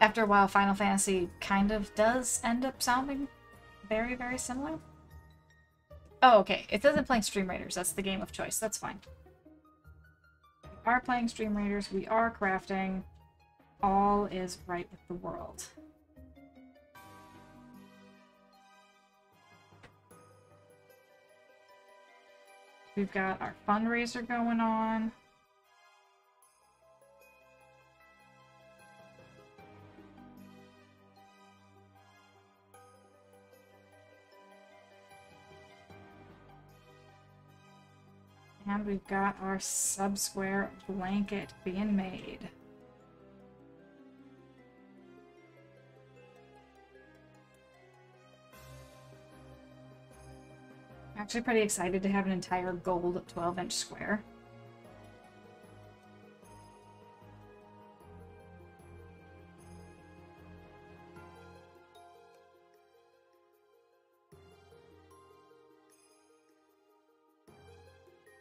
after a while, Final Fantasy kind of does end up sounding very, very similar. Oh, okay. It doesn't play Stream Raiders. That's the game of choice. That's fine. We are playing Stream Raiders. We are crafting. All is right with the world. We've got our fundraiser going on. And we've got our sub-square blanket being made. I'm actually pretty excited to have an entire gold 12-inch square.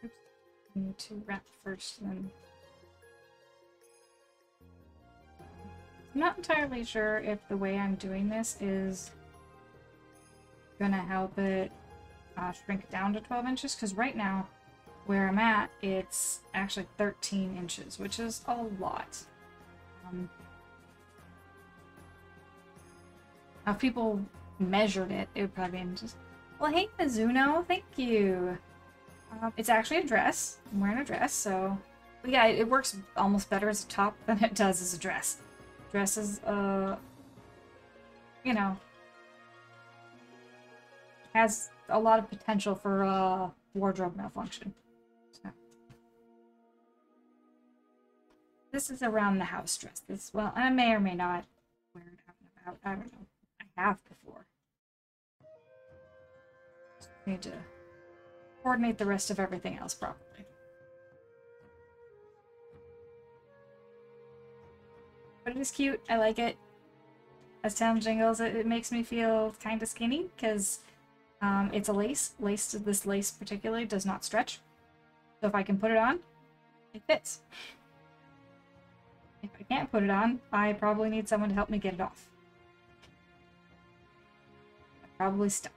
Oops. I need to wrap first, then. I'm not entirely sure if the way I'm doing this is gonna help it shrink down to 12 inches, because right now where I'm at, it's actually 13 inches, which is a lot. If people measured it, it would probably be just, well, hey Mizuno, thank you. It's actually a dress. I'm wearing a dress, so but yeah, it works almost better as a top than it does as a dress. Dress is, you know, has a lot of potential for wardrobe malfunction. So. This is around the house dress. This, well, I may or may not wear it out and about. I don't know. I have before. Just need to coordinate the rest of everything else properly. But it is cute. I like it. As time jingles, it makes me feel kind of skinny because it's a lace. This lace particularly does not stretch. So if I can put it on, it fits. If I can't put it on, I probably need someone to help me get it off. I'm probably stuck.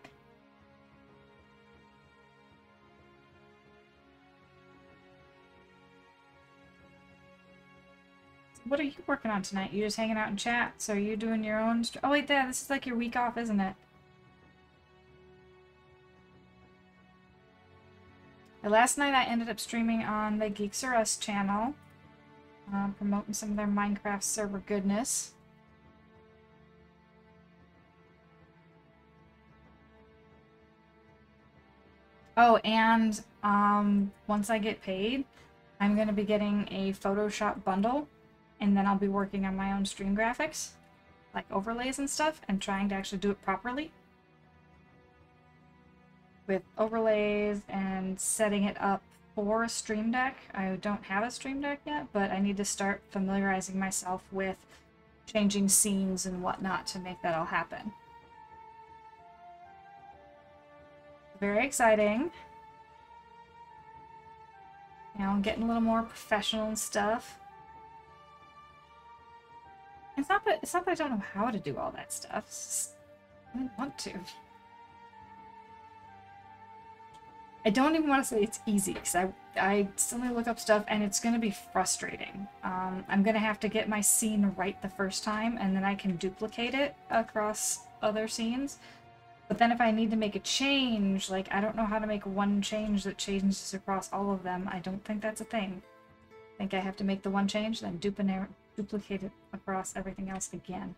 What are you working on tonight? You just hanging out in chat? So are you doing your own... Oh wait, this is like your week off, isn't it? Last night I ended up streaming on the Geeks R Us channel, promoting some of their Minecraft server goodness. Oh, and once I get paid, I'm going to be getting a Photoshop bundle, and then I'll be working on my own stream graphics, like overlays and stuff, and trying to actually do it properly. With overlays and setting it up for a Stream Deck. I don't have a Stream Deck yet, but I need to start familiarizing myself with changing scenes and whatnot to make that all happen. Very exciting. Now I'm getting a little more professional and stuff. It's not that I don't know how to do all that stuff. It's just, I don't want to. I don't even want to say it's easy, because I still need to look up stuff, and it's going to be frustrating. I'm going to have to get my scene right the first time, and then I can duplicate it across other scenes. But then if I need to make a change, like, I don't know how to make one change that changes across all of them. I don't think that's a thing. I think I have to make the one change, then duplicate it across everything else again.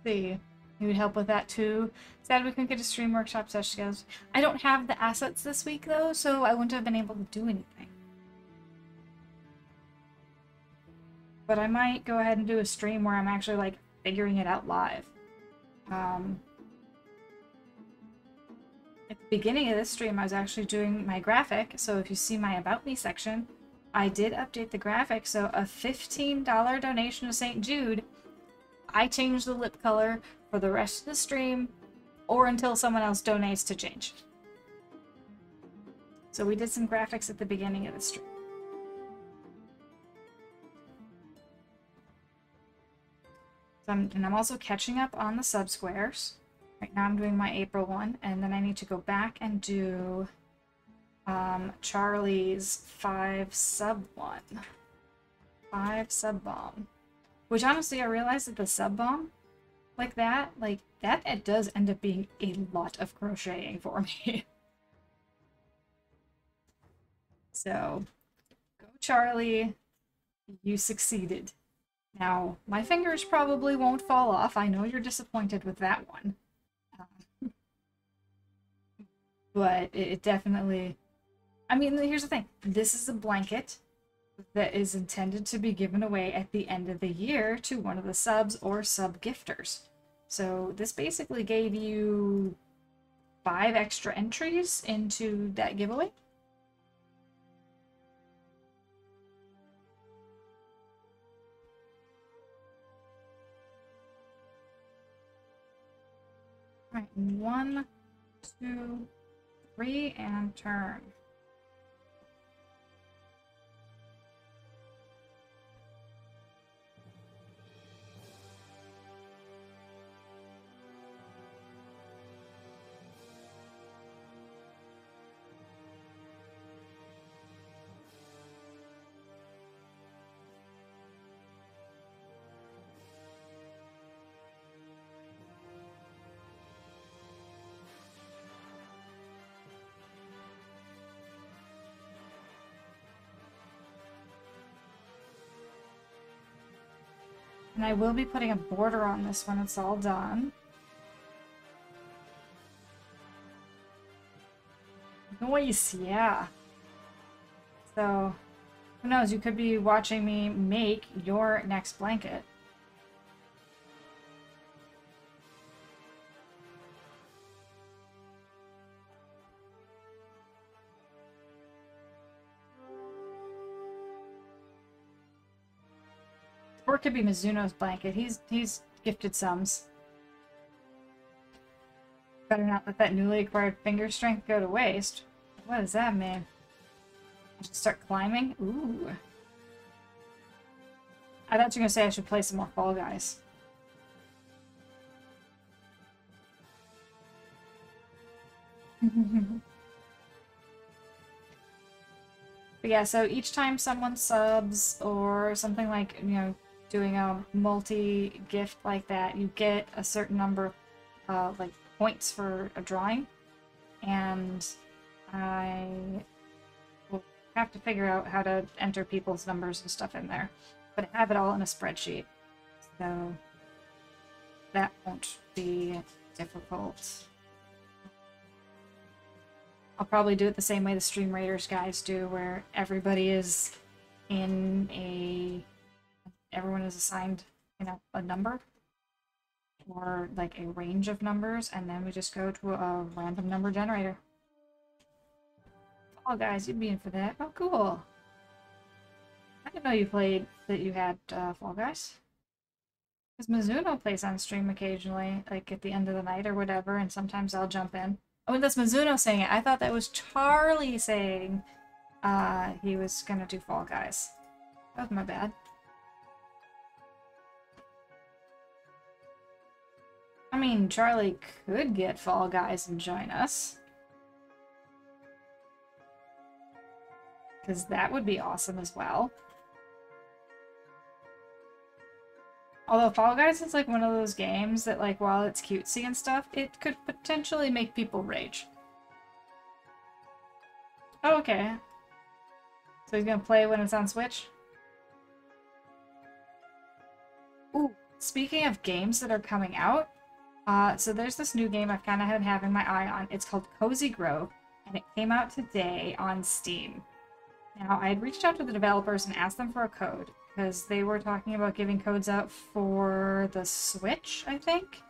See, you would help with that too. Sad we couldn't get a stream workshop session. I don't have the assets this week though, so I wouldn't have been able to do anything. But I might go ahead and do a stream where I'm actually like figuring it out live. At the beginning of this stream, I was actually doing my graphic, so if you see my About Me section, I did update the graphic, so a $15 donation to St. Jude, I changed the lip color for the rest of the stream, or until someone else donates to change. So we did some graphics at the beginning of the stream. So I'm also catching up on the sub-squares. Right now I'm doing my April one, and then I need to go back and do Charlie's 5 sub one. 5 sub bomb. Which honestly, I realized that the sub bomb, like that, it does end up being a lot of crocheting for me. So, go Charlie, you succeeded. Now, my fingers probably won't fall off. I know you're disappointed with that one. But it definitely... I mean, here's the thing. This is a blanket that is intended to be given away at the end of the year to one of the subs or sub-gifters. So this basically gave you 5 extra entries into that giveaway. All right, 1, 2, 3, and turn. And I will be putting a border on this when it's all done. Nice, yeah. So, who knows, you could be watching me make your next blanket. Or it could be Mizuno's blanket. He's gifted sums. Better not let that newly acquired finger strength go to waste. What does that mean? I should start climbing? Ooh. I thought you were gonna say I should play some more Fall Guys. But yeah, so each time someone subs or something like, you know, doing a multi-gift like that, you get a certain number of like points for a drawing, and I will have to figure out how to enter people's numbers and stuff in there, but I have it all in a spreadsheet, so that won't be difficult. I'll probably do it the same way the Stream Raiders guys do, where everybody is in a... everyone is assigned, you know, a number, or like a range of numbers, and then we just go to a random number generator. Oh, guys, you'd be in for that. Oh, cool. I didn't know that you had Fall Guys. Because Mizuno plays on stream occasionally, like at the end of the night or whatever, and sometimes I'll jump in. Oh, and that's Mizuno saying it. I thought that was Charlie saying he was gonna do Fall Guys. That was my bad. I mean, Charlie could get Fall Guys and join us. Because that would be awesome as well. Although Fall Guys is like one of those games that, like, while it's cutesy and stuff, it could potentially make people rage. Oh, okay. So he's gonna play when it's on Switch? Ooh, speaking of games that are coming out, so there's this new game I've kind of been having my eye on. It's called Cozy Grove, and it came out today on Steam. Now, I had reached out to the developers and asked them for a code, because they were talking about giving codes out for the Switch, I think.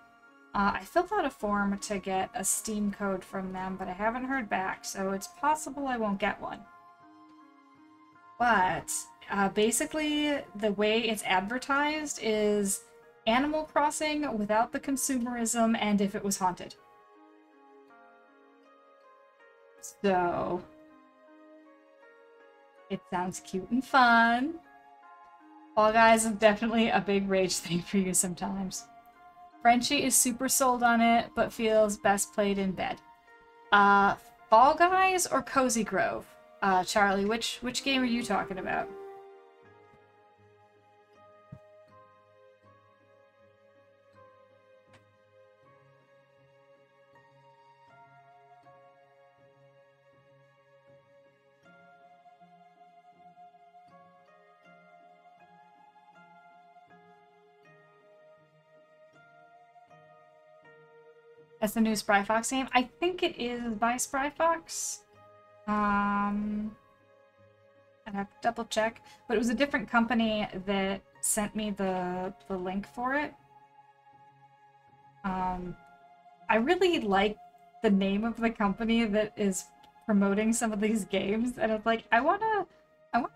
I filled out a form to get a Steam code from them, but I haven't heard back, so it's possible I won't get one. But basically, the way it's advertised is Animal Crossing without the consumerism and if it was haunted. So, it sounds cute and fun. Fall Guys is definitely a big rage thing for you sometimes. Frenchie is super sold on it, but feels best played in bed. Fall Guys or Cozy Grove? Charlie, which game are you talking about? That's the new Spry Fox game? I think it is by Spry Fox. I'd have to double check. But it was a different company that sent me the link for it. I really like the name of the company that is promoting some of these games, and it's like, I wanna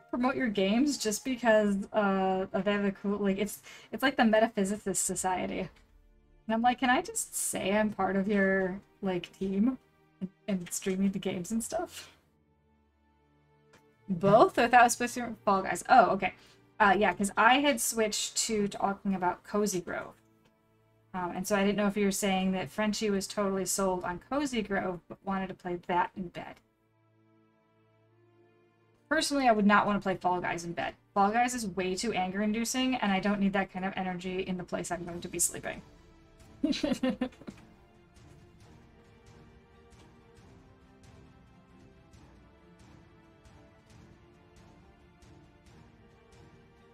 promote your games just because they have a cool, like, it's like the Metaphysicist Society. And I'm like, can I just say I'm part of your, like, team and streaming the games and stuff? Both without specific Fall Guys. Oh, okay. Yeah, because I had switched to talking about Cozy Grove. And so I didn't know if you were saying that Frenchie was totally sold on Cozy Grove, but wanted to play that in bed. Personally, I would not want to play Fall Guys in bed. Fall Guys is way too anger-inducing, and I don't need that kind of energy in the place I'm going to be sleeping.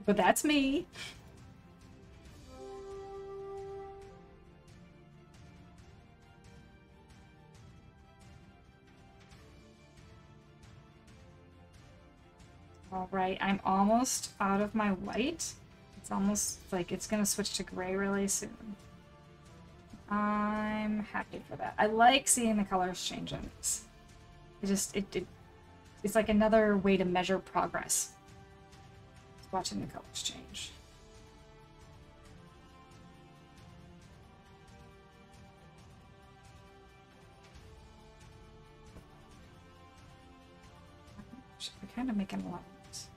But that's me. Alright, I'm almost out of my white. It's almost like it's gonna switch to gray really soon. I'm happy for that. I like seeing the colors change in this. It's like another way to measure progress. Just watching the colors change. They're kind of making a lot of noise.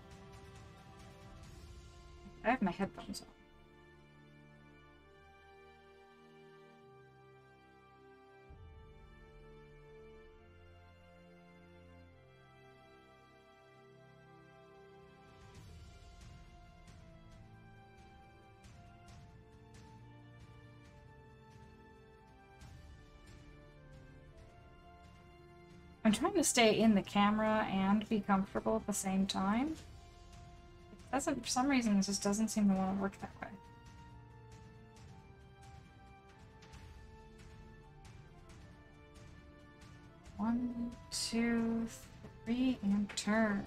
I have my headphones on. I'm trying to stay in the camera and be comfortable at the same time. It doesn't, for some reason, it just doesn't seem to want to work that way. One, two, three, and turn.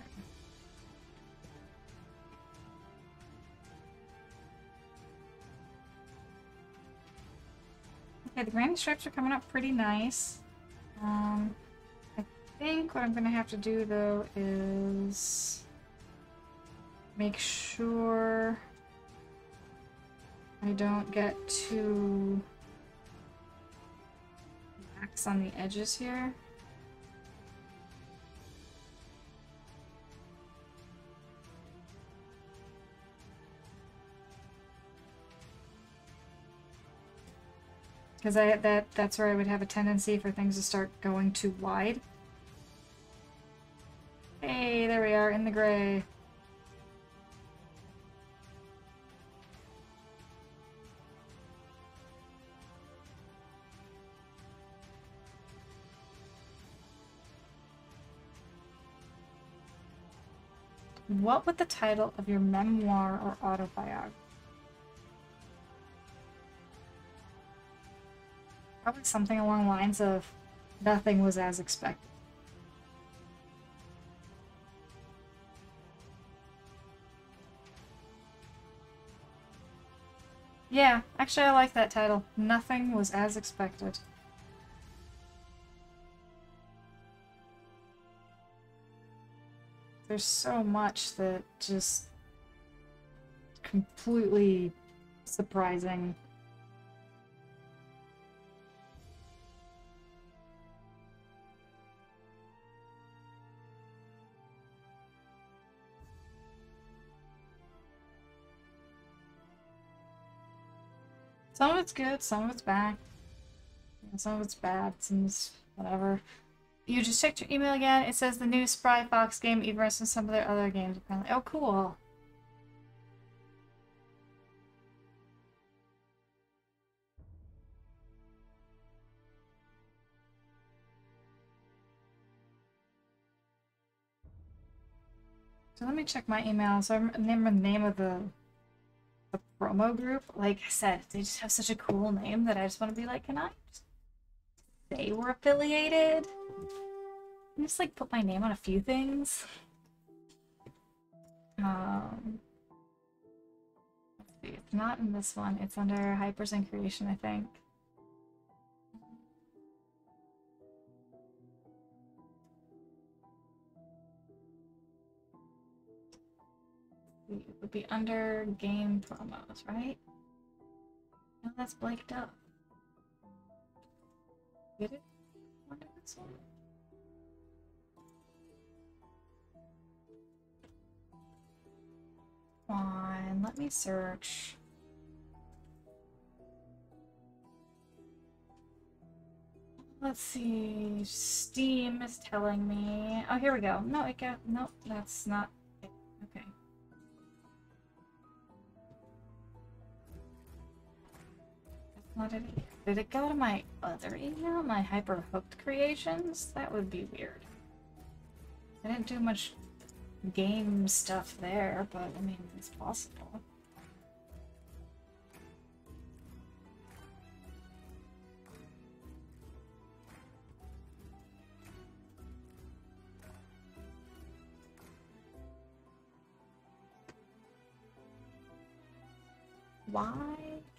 Okay, the granny stripes are coming up pretty nice. I think what I'm gonna have to do though is make sure I don't get too lax on the edges here. Because that's where I would have a tendency for things to start going too wide. Hey, there we are in the gray. What would the title of your memoir or autobiography? Probably something along the lines of nothing was as expected. Yeah, actually I like that title. Nothing was as expected. There's so much that just completely surprising. Some of it's good, some of it's bad. Some of it's bad, some is whatever. You just checked your email again. It says the new Spry Fox game even in some of their other games apparently. Oh, cool. So let me check my email. So I remember the name of the promo group. Like I said, they just have such a cool name that I just want to be like, can I just say we're affiliated? I just like put my name on a few things. Let's see, it's not in this one. It's under Hyperzen Creation, I think. It would be under game promos, right? No, that's Blake Duff. Did it? Under this one? On, let me search. Let's see. Steam is telling me. Oh, here we go. No, it got. Nope, that's not it. Okay. That's not it. Did it go to my other email? My Hyperhooked Creations? That would be weird. I didn't do much game stuff there, but I mean, it's possible. Why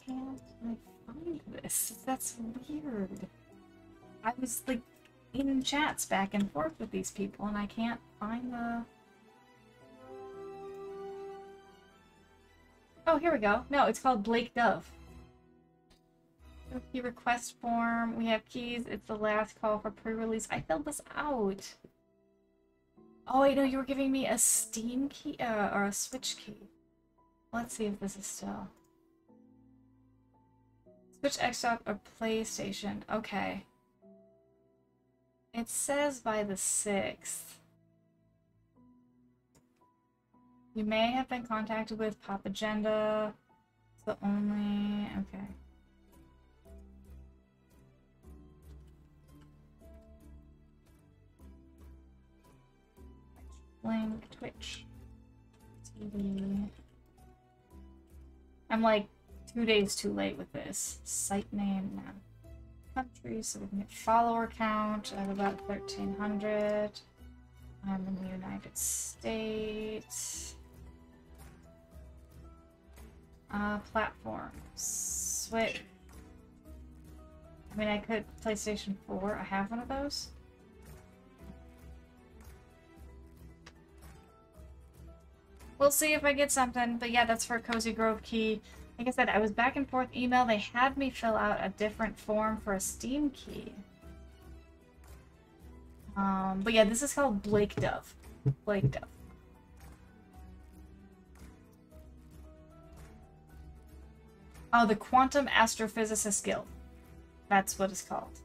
can't I find this? That's weird. I was like in chats back and forth with these people and I can't find the... Oh, here we go. No, it's called Blake Dove. Key request form. We have keys. It's the last call for pre-release. I filled this out. Oh, wait, no, you were giving me a Steam key or a Switch key. Let's see if this is still... Switch, Xbox, or PlayStation. Okay. It says by the 6th. You may have been contacted with Pop Agenda. It's the only... Okay. Link, Twitch. TV. I'm like 2 days too late with this. Site name now. Country, so we can get follower count. I have about 1,300. I'm in the United States. Platforms. Switch. I mean, I could PlayStation 4. I have one of those. We'll see if I get something, but yeah, that's for Cozy Grove key. Like I said, I was back and forth email. They had me fill out a different form for a Steam key. But yeah, this is called Blake Dove. Blake Dove. Oh, the Quantum Astrophysicist Guild. That's what it's called.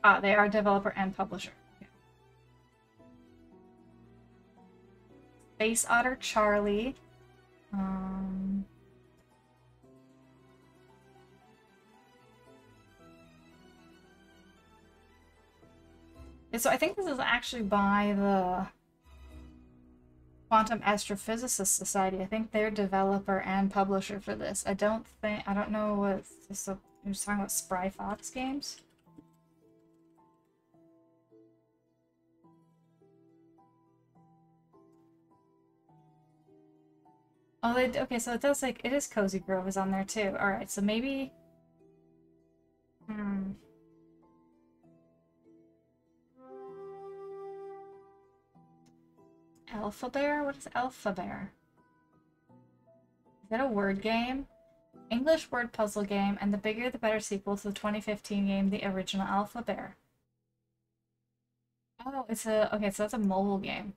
Ah, they are developer and publisher. Okay. Space Otter Charlie. So I think this is actually by the Quantum Astrophysicist Society. I think they're developer and publisher for this. I don't know what this. I'm just talking about Spry Fox games. Oh, okay, so it does like it is Cozy Grove is on there too. All right, so maybe. Alpha Bear? What is Alpha Bear? Is that a word game? English word puzzle game, and the bigger the better sequel to the 2015 game, the original Alpha Bear. Oh, it's a okay, so that's a mobile game.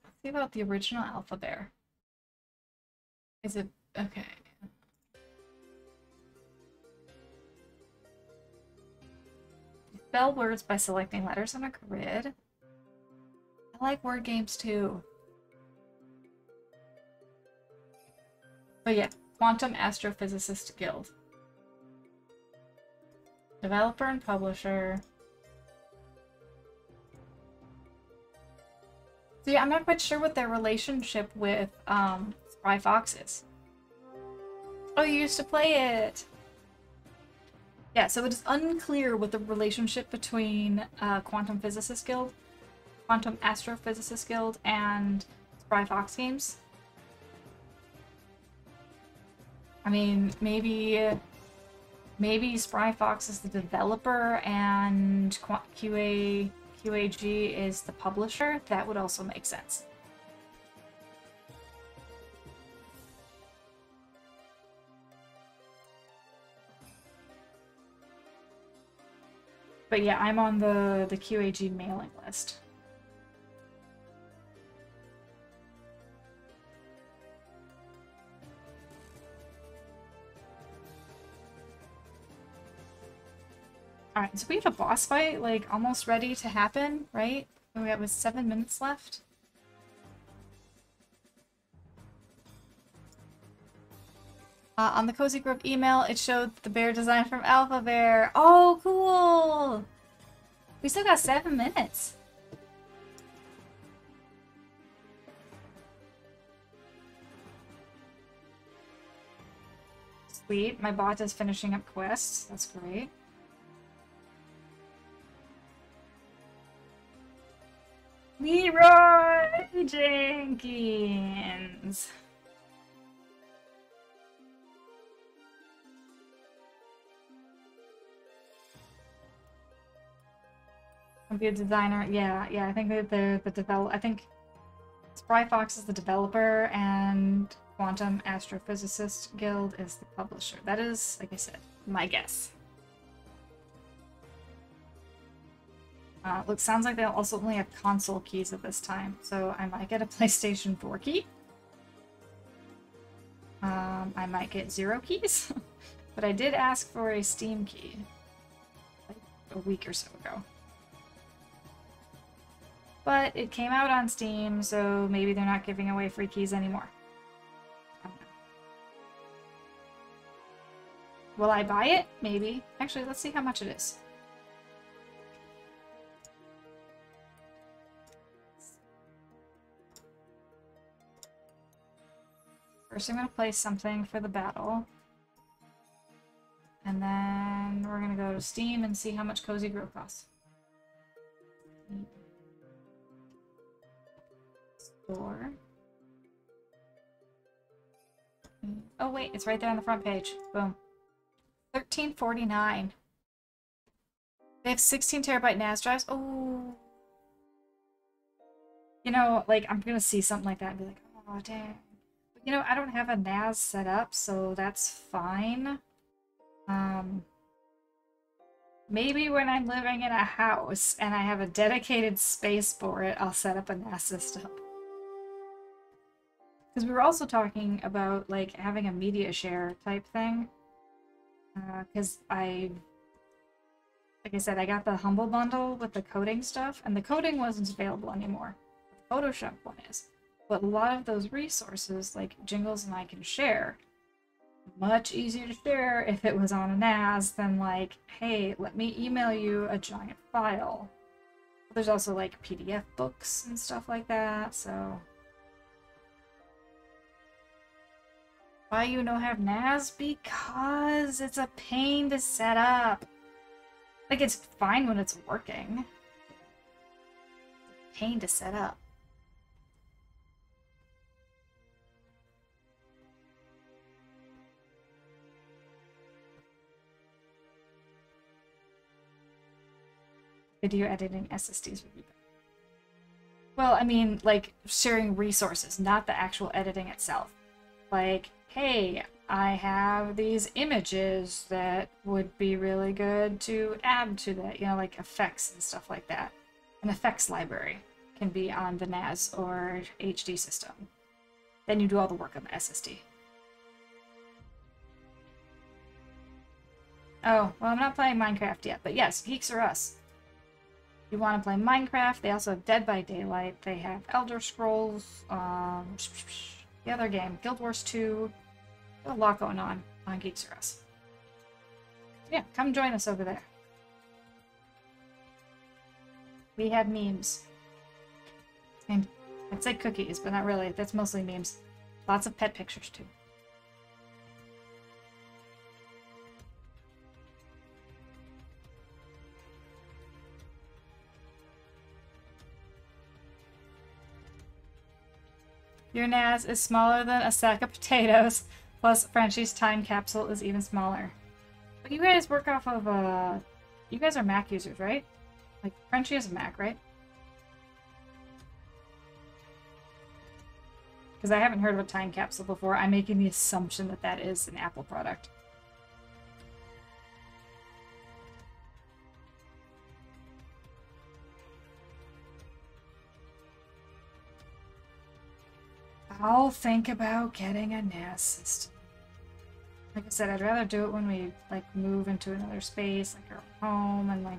Let's see about the original Alpha Bear. Is it okay? Spell words by selecting letters on a grid. I like word games too. But yeah, Quantum Astrophysicist Guild. Developer and publisher. So yeah, I'm not quite sure what their relationship with Spry Fox is. Oh, you used to play it! Yeah, so it is unclear what the relationship between Quantum Physicist Guild, Quantum Astrophysicist Guild, and Spry Fox games. I mean, maybe Spry Fox is the developer and QAG is the publisher. That would also make sense. But yeah, I'm on the QAG mailing list. Alright, so we have a boss fight, like, almost ready to happen, right? We have 7 minutes left. On the Cozy Grove email, it showed the bear design from Alpha Bear. Oh, cool! We still got 7 minutes. Sweet, my bot is finishing up quests. That's great. Leroy Jenkins! Computer designer, yeah, I think that I think Spry Fox is the developer and Quantum Astrophysicist Guild is the publisher. That is, like I said, my guess. Look, sounds like they'll also only have console keys at this time, so I might get a PlayStation 4 key. I might get 0 keys, but I did ask for a Steam key like a week or so ago. But it came out on Steam, so maybe they're not giving away free keys anymore. I don't know. Will I buy it? Maybe. Actually, let's see how much it is. First, I'm going to place something for the battle. And then we're going to go to Steam and see how much Cozy Grove costs. for... Oh wait, it's right there on the front page. Boom. $13.49. They have 16 terabyte NAS drives. Oh. You know, like, I'm gonna see something like that and be like, oh, dang. But, you know, I don't have a NAS set up, so that's fine. Maybe when I'm living in a house and I have a dedicated space for it, I'll set up a NAS system. Because we were also talking about, like, having a media share type thing. Because like I said, I got the Humble Bundle with the coding stuff, and the coding wasn't available anymore. The Photoshop one is. But a lot of those resources, like Jingles and I can share, much easier to share if it was on a NAS than like, hey, let me email you a giant file. There's also like PDF books and stuff like that, so... Why you no have NAS? Because it's a pain to set up. Like, it's fine when it's working. It's a pain to set up. Video editing SSDs would be better. Well, I mean, like, sharing resources, not the actual editing itself. Like, hey, I have these images that would be really good to add to that, you know, like effects and stuff like that. An effects library can be on the NAS or HD system. Then you do all the work on the SSD. Oh, well, I'm not playing Minecraft yet, but yes, Geeks R Us. If you want to play Minecraft, they also have Dead by Daylight, they have Elder Scrolls, the other game, Guild Wars 2. A lot going on Geeks R Us. Yeah, come join us over there. We have memes. And I'd say cookies, but not really. That's mostly memes. Lots of pet pictures, too. Your NAS is smaller than a sack of potatoes, plus Frenchie's time capsule is even smaller. But you guys work off of, you guys are Mac users, right? Like, Frenchie is a Mac, right? Because I haven't heard of a time capsule before. I'm making the assumption that that is an Apple product. I'll think about getting a NAS system. Like I said, I'd rather do it when we, like, move into another space, like our home, and, like...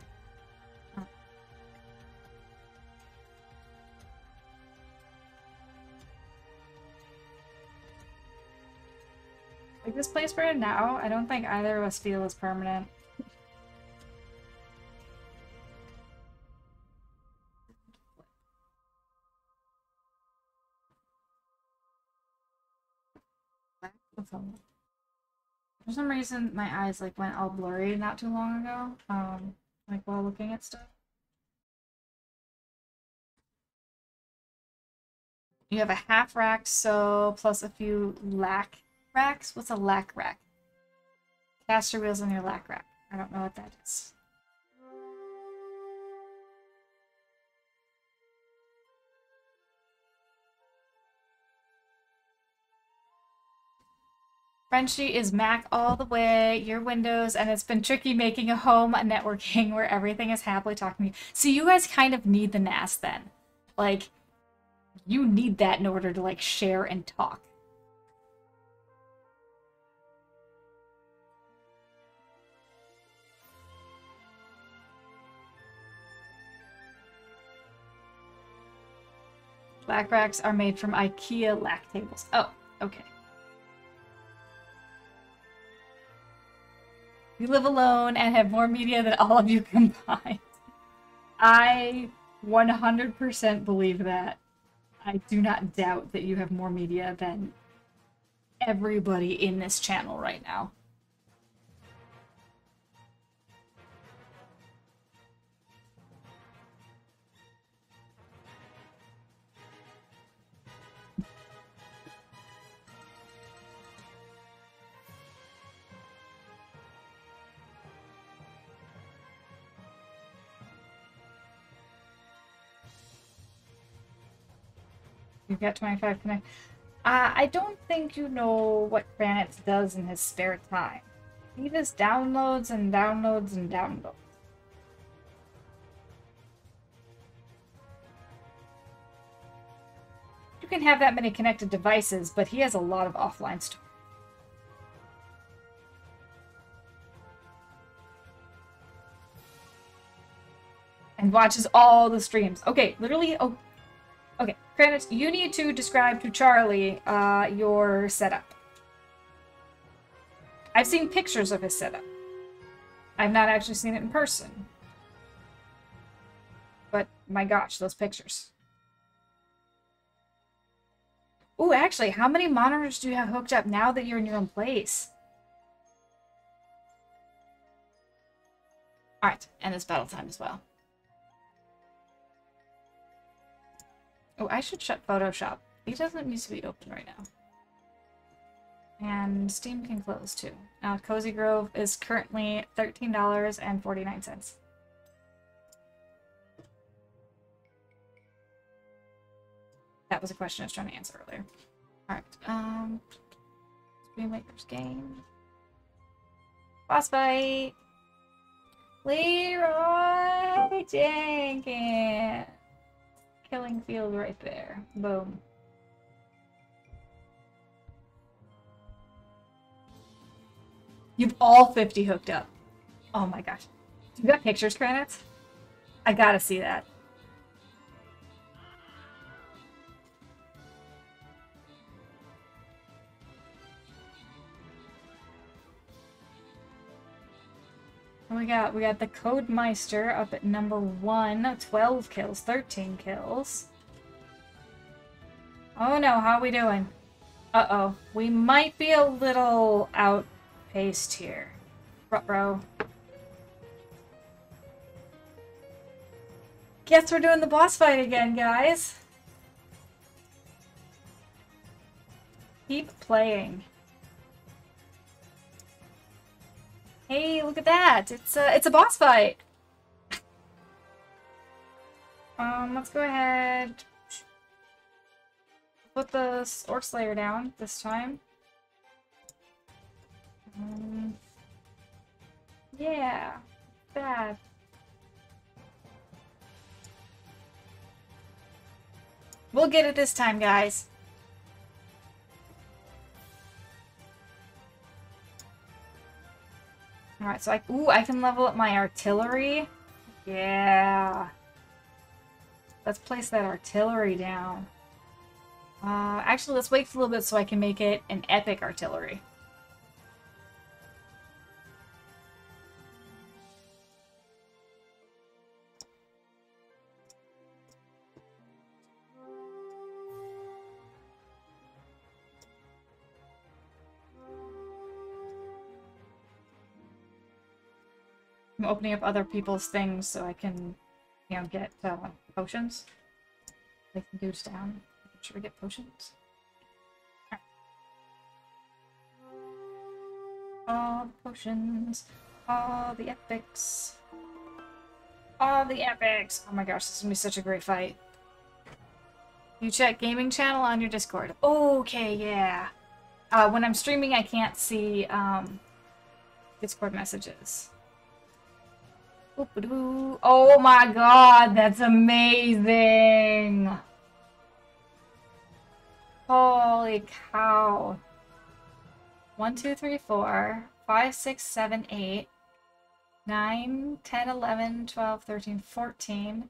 Like, this place we're in now, I don't think either of us feel is permanent. For some reason, my eyes like went all blurry not too long ago, like while looking at stuff. You have a half rack, so plus a few lack racks. What's a lack rack? Caster wheels on your lack rack. I don't know what that is. Frenchie is Mac all the way, your Windows, and it's been tricky making a home networking where everything is happily talking to you. So you guys kind of need the NAS then. Like, you need that in order to, like, share and talk. Lack racks are made from IKEA lack tables. Oh, okay. You live alone and have more media than all of you combined. I 100% believe that. I do not doubt that you have more media than everybody in this channel right now. You've got 25 connect. I don't think you know what Granite does in his spare time. He just downloads and downloads and downloads. You can have that many connected devices, but he has a lot of offline storage. And watches all the streams. Okay, literally, oh, okay. Granite, you need to describe to Charlie your setup. I've seen pictures of his setup. I've not actually seen it in person. But, my gosh, those pictures. Ooh, actually, how many monitors do you have hooked up now that you're in your own place? Alright, and it's battle time as well. Oh, I should shut Photoshop. It doesn't need to be open right now. And Steam can close too. Now, Cozy Grove is currently $13.49. That was a question I was trying to answer earlier. Alright, Streammakers game. Boss fight! Leroy Jenkins! Killing field right there. Boom. You've all 50 hooked up. Oh my gosh. You got pictures, Granite? I gotta see that. We got the Codemeister up at number 1, 12 kills, 13 kills. Oh no, how are we doing? Uh-oh. We might be a little outpaced here. Ruh-roh. Guess we're doing the boss fight again, guys. Keep playing. Hey, look at that! It's a boss fight. Let's go ahead. Put the Orc Slayer down this time. Yeah, bad. We'll get it this time, guys. Alright, so I can level up my artillery. Yeah. Let's place that artillery down. Actually, let's wait for a little bit so I can make it an epic artillery. I'm opening up other people's things so I can, you know, get potions. Take the dudes down. Should we get potions? Right. All the potions. All the epics. All the epics! Oh my gosh, this is gonna be such a great fight. You check gaming channel on your Discord. Okay, yeah. When I'm streaming, I can't see Discord messages. Oh my god, that's amazing! Holy cow. 1, 2, 3, 4, 5, 6, 7, 8, 9, 10, 11, 12, 13, 14,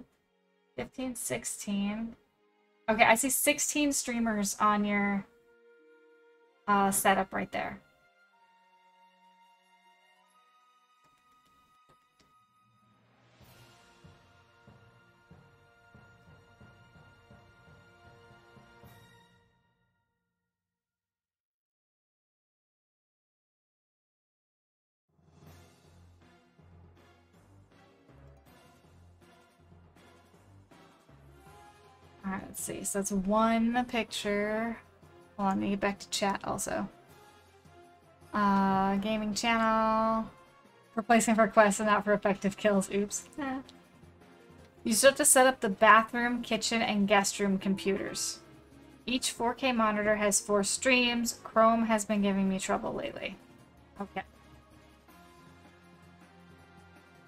15, 16. Okay, I see 16 streamers on your setup right there. Alright, let's see. So that's one picture. Hold on, let me get back to chat also. Gaming channel. Replacing for quests and not for effective kills. Oops. You still have to set up the bathroom, kitchen, and guest room computers. Each 4K monitor has 4 streams. Chrome has been giving me trouble lately. Okay.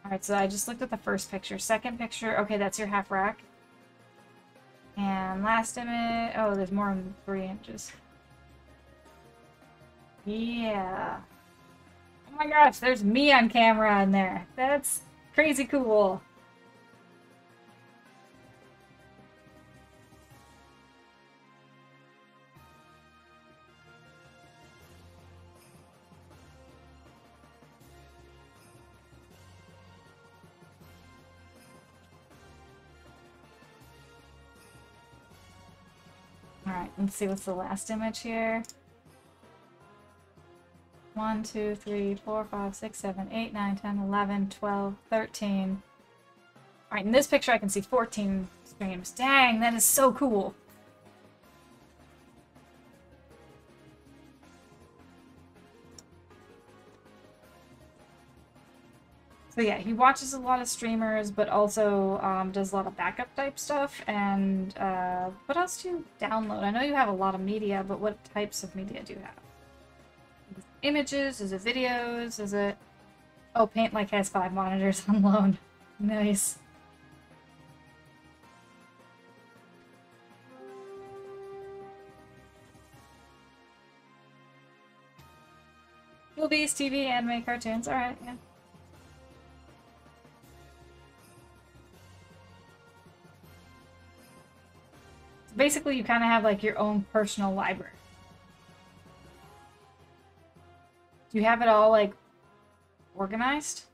Alright, so I just looked at the first picture. Second picture, okay, that's your half rack. And last image, oh, there's more than 3 images. Yeah. Oh my gosh, there's me on camera in there. That's crazy cool. Alright, let's see what's the last image here. 1, 2, 3, 4, 5, 6, 7, 8, 9, 10, 11, 12, 13. Alright, in this picture I can see 14 streams. Dang, that is so cool. So yeah, he watches a lot of streamers, but also does a lot of backup type stuff. And what else do you download? I know you have a lot of media, but what types of media do you have? Is it images? Is it videos? Is it... Oh, Paint like has 5 monitors on loan. Nice. Movies, TV, anime, cartoons. Alright, yeah. Basically, you kind of have like your own personal library. Do you have it all like organized?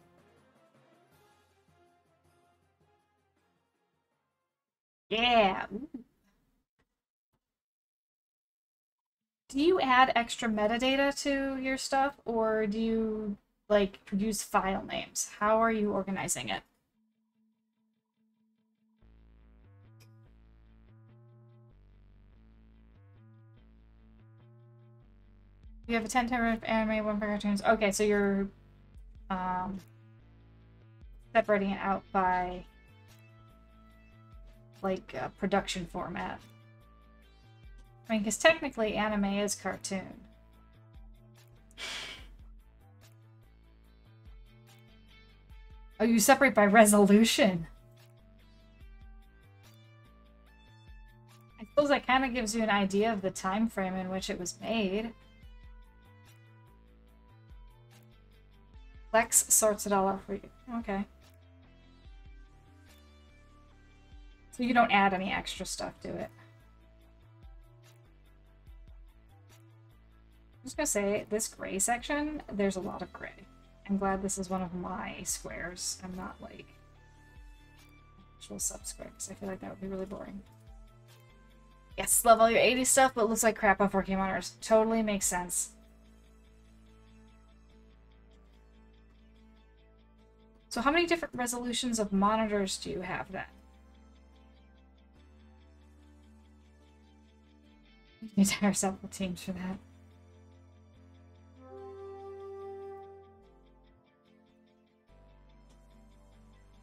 Yeah. Ooh. Do you add extra metadata to your stuff, or do you like use file names? How are you organizing it? You have a 10 terabyte anime, 1 for cartoons. Okay, so you're separating it out by like production format. I mean, because technically anime is cartoon. Oh, you separate by resolution. I suppose that kind of gives you an idea of the time frame in which it was made. Lex sorts it all out for you. Okay. So you don't add any extra stuff to it. I'm just gonna say, this gray section, there's a lot of gray. I'm glad this is one of my squares. I'm not like actual sub-square, because I feel like that would be really boring. Yes, love all your 80s stuff, but looks like crap on 4K monitors. Totally makes sense. So how many different resolutions of monitors do you have then? You need to hire several teams for that.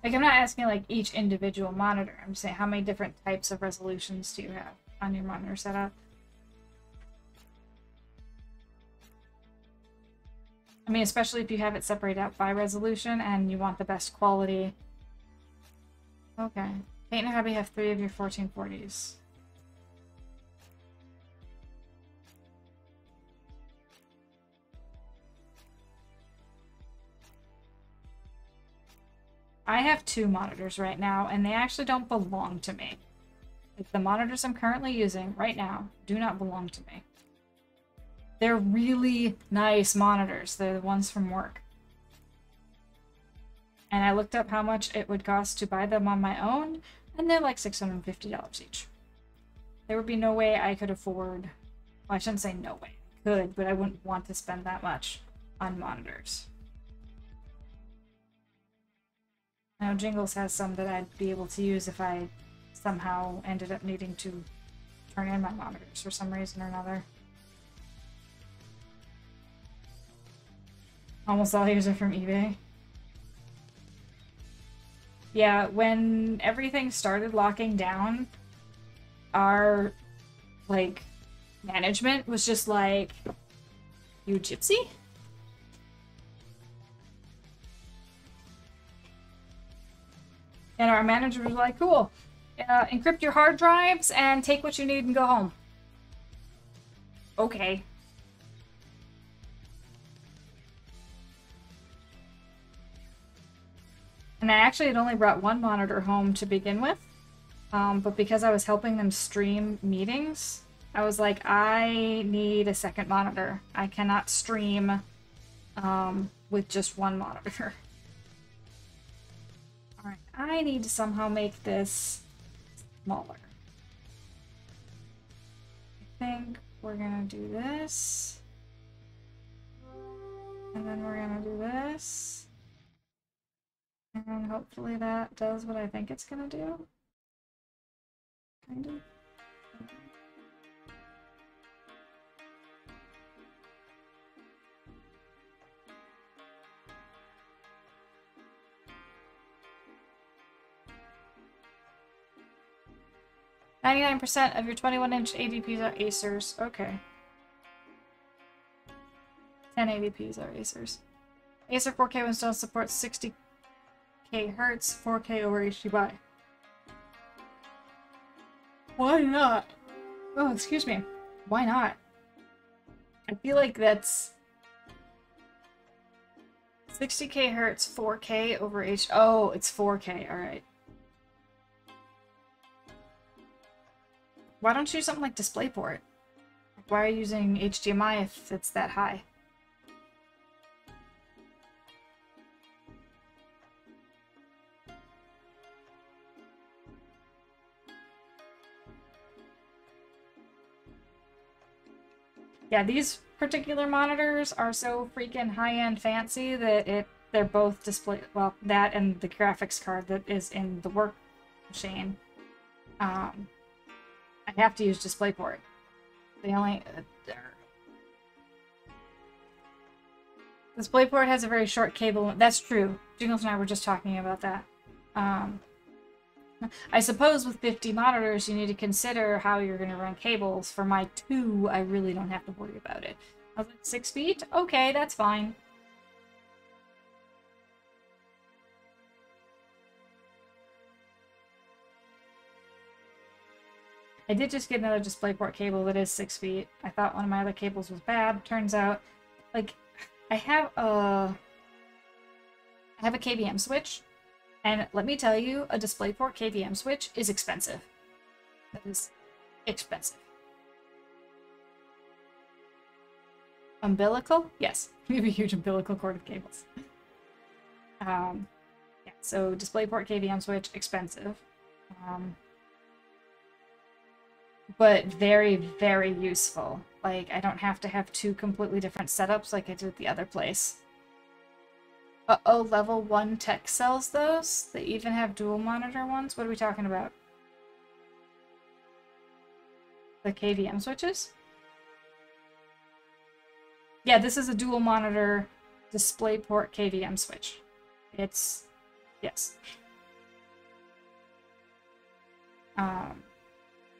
Like, I'm not asking like each individual monitor. I'm saying how many different types of resolutions do you have on your monitor setup? I mean, especially if you have it separated out by resolution and you want the best quality. Okay. Paint and Hobby have 3 of your 1440s. I have 2 monitors right now, and they actually don't belong to me. Like, the monitors I'm currently using right now do not belong to me. They're really nice monitors. They're the ones from work. And I looked up how much it would cost to buy them on my own, and they're like $650 each. There would be no way I could afford... Well, I shouldn't say no way. I could, but I wouldn't want to spend that much on monitors. Now, Jingles has some that I'd be able to use if I somehow ended up needing to turn in my monitors for some reason or another. Almost all yours are from eBay. Yeah, when everything started locking down, our like, management was just like, you gypsy? And our manager was like, cool, encrypt your hard drives and take what you need and go home. Okay. And I actually had only brought one monitor home to begin with, but because I was helping them stream meetings, I was like, I need a second monitor. I cannot stream with just one monitor. Alright, I need to somehow make this smaller. I think we're gonna do this. And then we're gonna do this. And hopefully that does what I think it's gonna do. Kind of. 99% of your 21-inch ADPs are Acers. Okay. 10 ADPs are Acers. Acer 4K ones don't support 60k hertz, 4K over HDMI. Why not? Oh, excuse me. Why not? I feel like that's 60k hertz, 4K over H. Oh, it's 4K. All right. Why don't you use something like DisplayPort? Why are you using HDMI if it's that high? Yeah, these particular monitors are so freaking high-end fancy that they're both display, well, that and the graphics card that is in the work machine. I have to use DisplayPort. They only DisplayPort has a very short cable. That's true. Jingles and I were just talking about that. I suppose with 50 monitors, you need to consider how you're going to run cables. For my 2, I really don't have to worry about it. I was like, 6 feet? Okay, that's fine. I did just get another DisplayPort cable that is 6 feet. I thought one of my other cables was bad. Turns out, like, I have a KVM switch. And let me tell you, a DisplayPort KVM switch is expensive. That is expensive. Umbilical? Yes. We have a huge umbilical cord of cables. Yeah, so DisplayPort KVM switch, expensive. But very, very useful. Like, I don't have to have 2 completely different setups like I did at the other place. Uh-oh, level 1 tech sells those? They even have dual monitor ones? What are we talking about? The KVM switches? Yeah, this is a dual monitor DisplayPort KVM switch. It's... yes.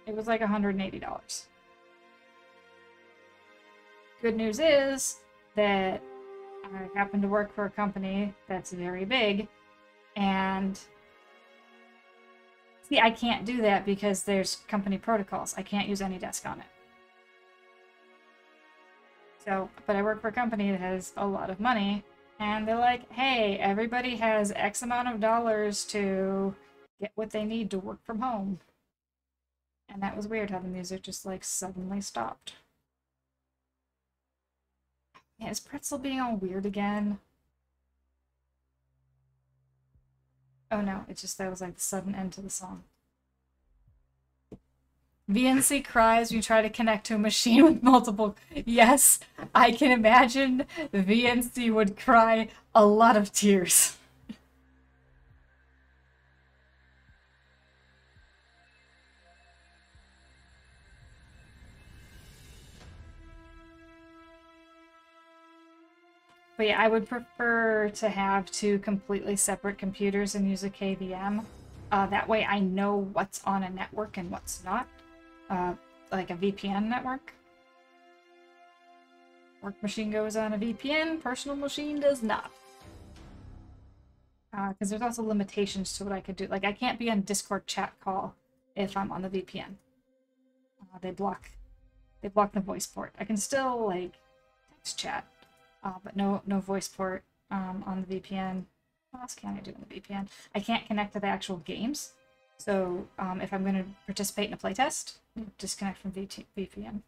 It was like $180. Good news is that I happen to work for a company that's very big, and see, I can't do that because there's company protocols. I can't use AnyDesk on it. So, but I work for a company that has a lot of money, and they're like, hey, everybody has X amount of dollars to get what they need to work from home. And that was weird how the music just, like, suddenly stopped. Yeah, is Pretzel being all weird again? Oh no, it's just that was like the sudden end to the song. VNC cries when you try to connect to a machine with multiple... Yes, I can imagine VNC would cry a lot of tears. But yeah, I would prefer to have 2 completely separate computers and use a KVM. That way I know what's on a network and what's not. like a VPN network. Work machine goes on a VPN, personal machine does not. Because there's also limitations to what I could do. Like, I can't be on Discord chat call if I'm on the VPN. They block the voice port. I can still, like, text chat, but no voice port on the VPN. What else can I do on the VPN? I can't connect to the actual games. So if I'm going to participate in a playtest, disconnect from VPN.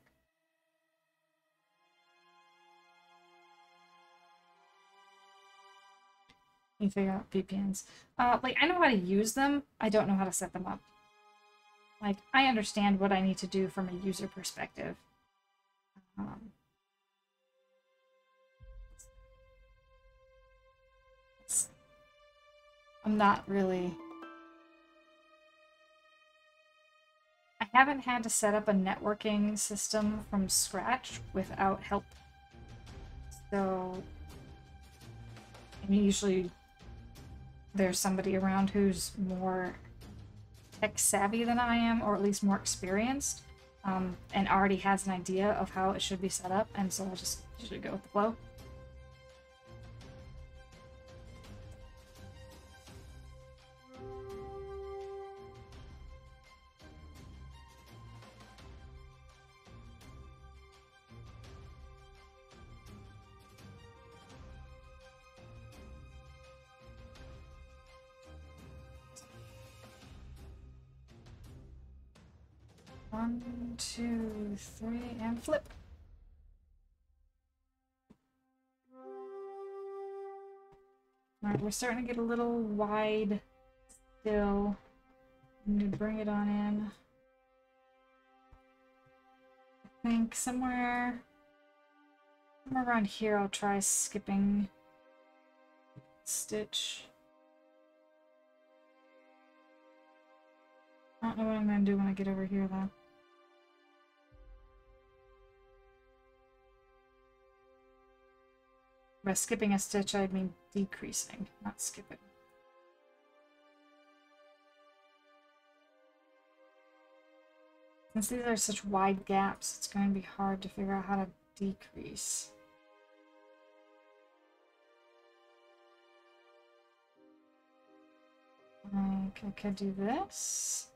You figure out VPNs. Like, I know how to use them. I don't know how to set them up. Like, I understand what I need to do from a user perspective. I'm not really... I haven't had to set up a networking system from scratch without help. So... I mean, usually there's somebody around who's more tech savvy than I am, or at least more experienced, and already has an idea of how it should be set up, and so I just usually go with the flow. One, two, three, and flip. Alright, we're starting to get a little wide still. I need to bring it on in. I think somewhere around here I'll try skipping stitch. I don't know what I'm going to do when I get over here though. By skipping a stitch, I mean decreasing, not skipping. Since these are such wide gaps, it's going to be hard to figure out how to decrease. Like, I could do this.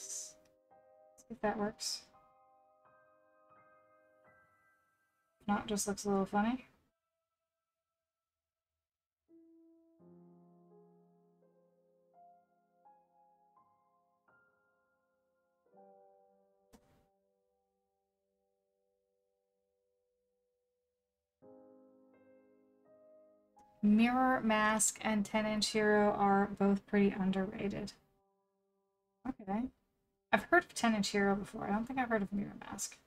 Let's see if that works. If not, just looks a little funny. Mirror Mask and 10-inch Hero are both pretty underrated. Okay. I've heard of 10-inch Hero before. I don't think I've heard of Mirror Mask.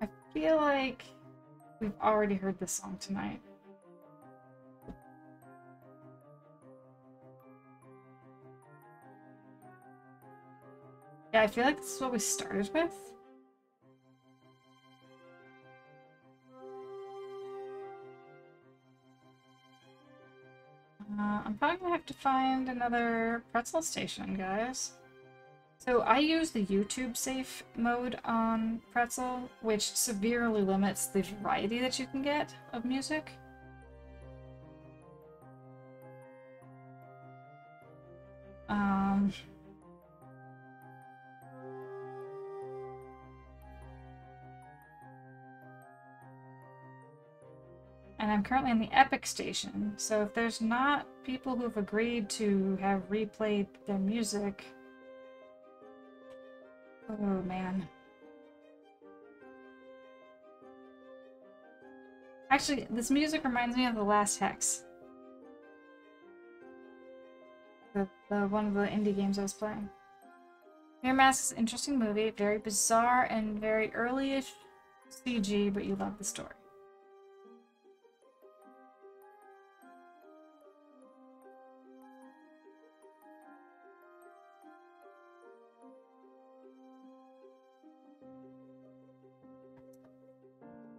I feel like we've already heard this song tonight. Yeah, I feel like this is what we started with. I'm probably gonna have to find another pretzel station, guys. So I use the YouTube safe mode on Pretzel, which severely limits the variety that you can get of music. And I'm currently in the Epic station, so if there's not people who've agreed to have replayed their music... Oh, man. Actually, this music reminds me of The Last Hex. The one of the indie games I was playing. Mirror Mask is an interesting movie, very bizarre and very early-ish CG, but you love the story.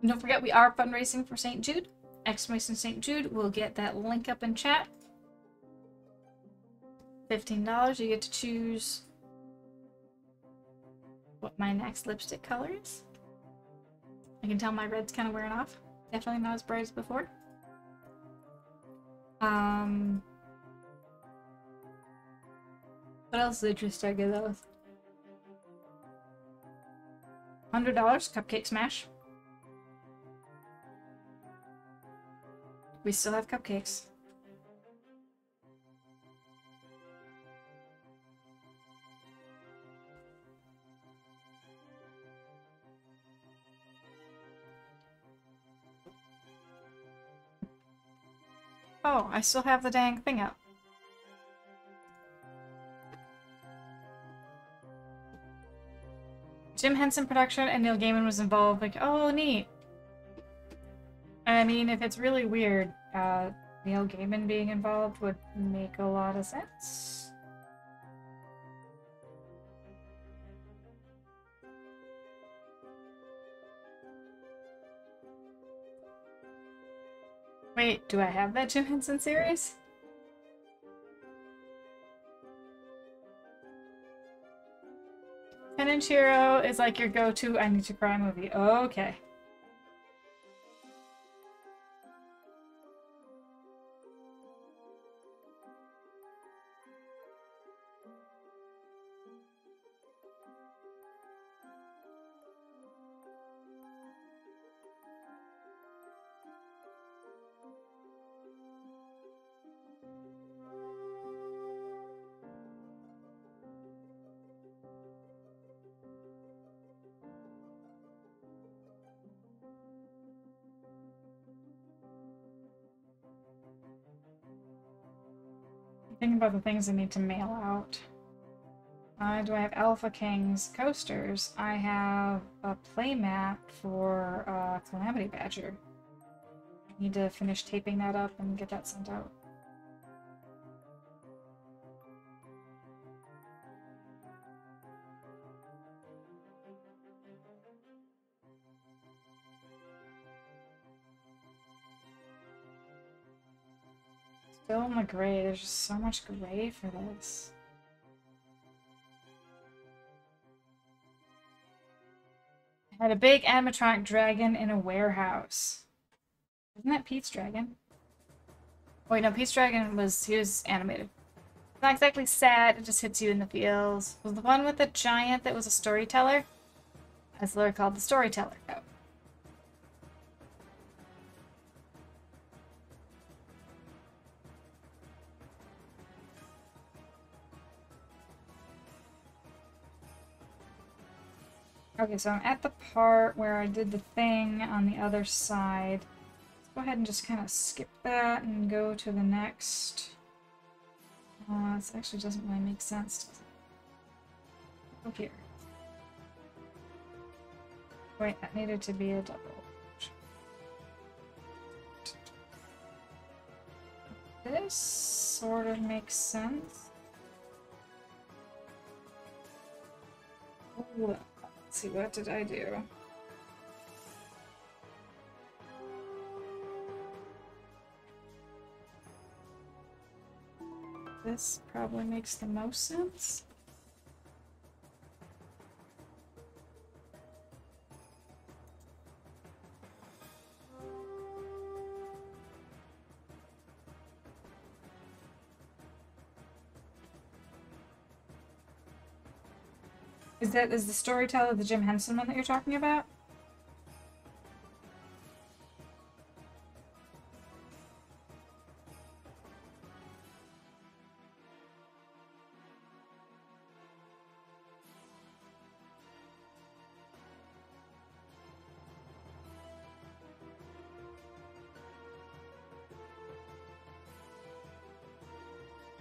And don't forget, we are fundraising for St. Jude. Exclamation St. Jude. We'll get that link up in chat. $15. You get to choose what my next lipstick color is. I can tell my red's kind of wearing off. Definitely not as bright as before. What else is interesting in those? $100 Cupcake Smash. We still have cupcakes. Oh, I still have the dang thing up. Jim Henson production and Neil Gaiman was involved. Like, oh, neat. I mean, if it's really weird, Neil Gaiman being involved would make a lot of sense. Wait, do I have that Jim Henson series? Penance Hero is like your go-to I need to cry movie. Okay. Thinking about the things I need to mail out. Do I have Alpha King's coasters? I have a playmat for Calamity Badger. I need to finish taping that up and get that sent out. Still in the gray. There's just so much gray for this. I had a big animatronic dragon in a warehouse. Isn't that Pete's dragon? Oh, wait, no, Pete's dragon he was animated. It's not exactly sad, it just hits you in the feels. Was the one with the giant that was a storyteller? That's literally called the storyteller. Oh. Okay, so I'm at the part where I did the thing on the other side. Let's go ahead and just kind of skip that and go to the next. This actually doesn't really make sense, does it? Go here. Wait, that needed to be a double. This sort of makes sense. Let's see, what did I do? This probably makes the most sense. Is the storyteller the Jim Henson one that you're talking about?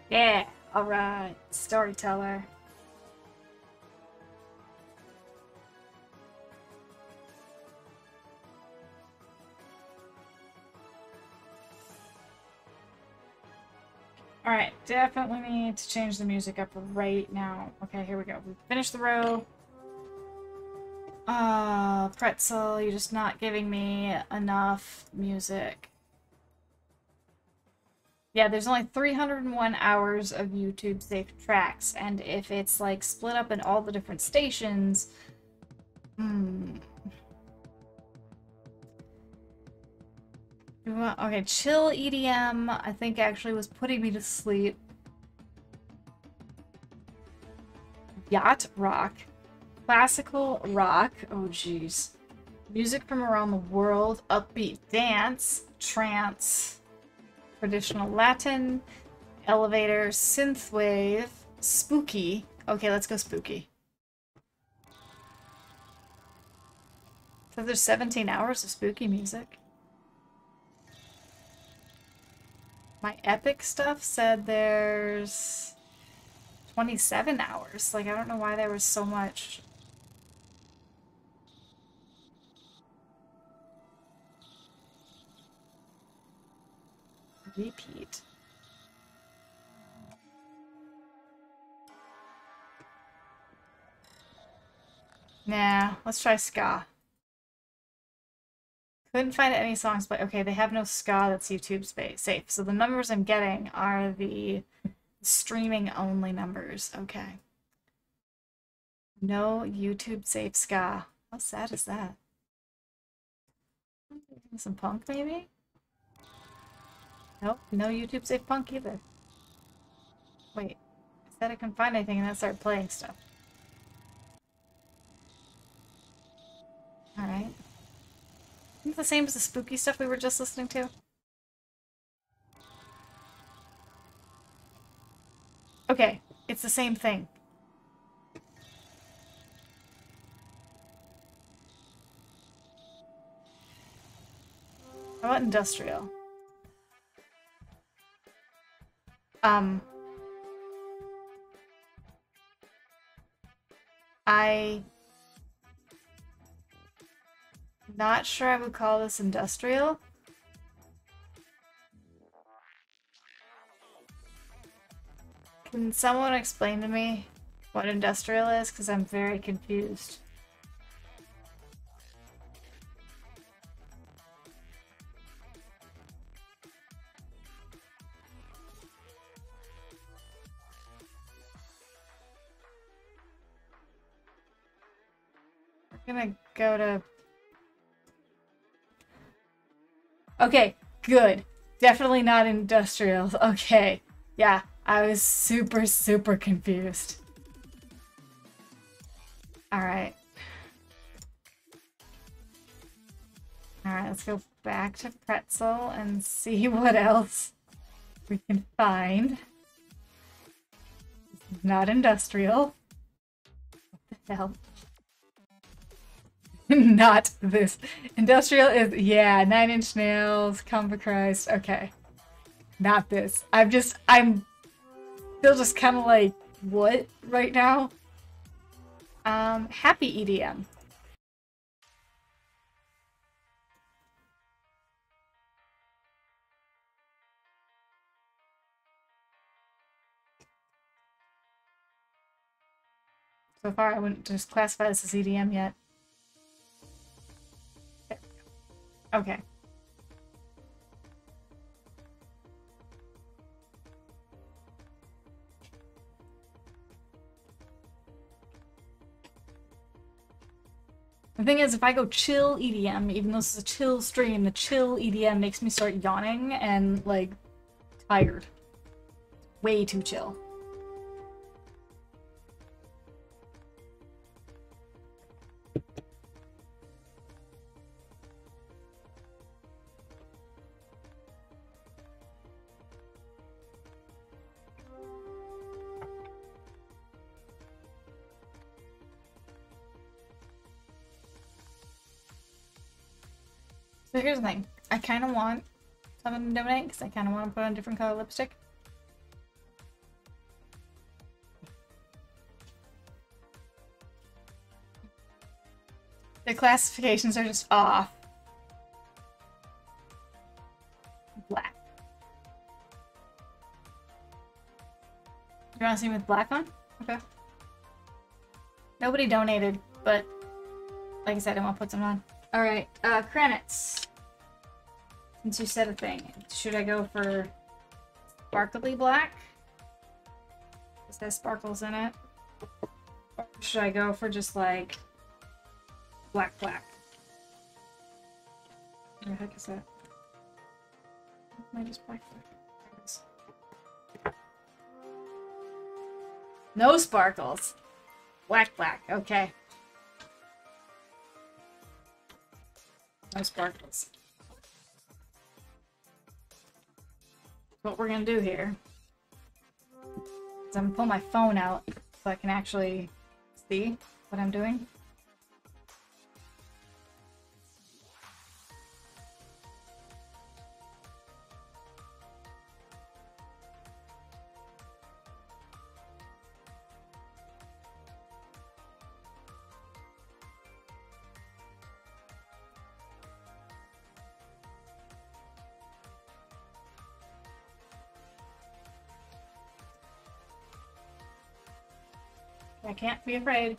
Yeah, alright, storyteller. Alright, definitely need to change the music up right now. Okay, here we go. We finished the row. Pretzel, you're just not giving me enough music. Yeah, there's only 301 hours of YouTube safe tracks, and if it's like split up in all the different stations, okay, chill EDM, I think actually was putting me to sleep. Yacht rock. Classical rock. Oh, jeez. Music from around the world. Upbeat dance. Trance. Traditional Latin. Elevator. Synthwave. Spooky. Okay, let's go spooky. So there's 17 hours of spooky music. My epic stuff said there's 27 hours. Like, I don't know why there was so much. Repeat. Nah, let's try ska. Couldn't find any songs, but okay, they have no ska that's YouTube safe. So the numbers I'm getting are the streaming only numbers. Okay. No YouTube safe ska. How sad is that? Some punk maybe? Nope, no YouTube safe punk either. Wait, I said I couldn't find anything and then started playing stuff. Alright. Isn't it the same as the spooky stuff we were just listening to? Okay, it's the same thing. How about industrial? Not sure I would call this industrial. Can someone explain to me what industrial is? Because I'm very confused. We're gonna go to... Okay, good. Definitely not industrial. Okay. Yeah, I was super, super confused. Alright. Alright, let's go back to Pretzel and see what else we can find. Not industrial. What the hell? Not this. Industrial is, yeah, 9 Inch Nails, Come for Christ. Okay. Not this. I'm still just kind of like, what right now? Happy EDM. So far, I wouldn't just classify this as EDM yet. Okay. The thing is, if I go chill EDM, even though this is a chill stream, the chill EDM makes me start yawning and, like, tired. Way too chill. So here's the thing. I kind of want someone to donate because I kind of want to put on a different color lipstick. The classifications are just off. Black. You want to see me with black on? Okay. Nobody donated, but like I said, I want to put some on. Alright, Kranitz. Since you said a thing, should I go for sparkly black? This has sparkles in it. Or should I go for just like black black? Where the heck is that? Am I just black black? There it is. No sparkles. Black black, okay. No sparkles. What we're gonna do here is I'm gonna pull my phone out so I can actually see what I'm doing. I can't be afraid.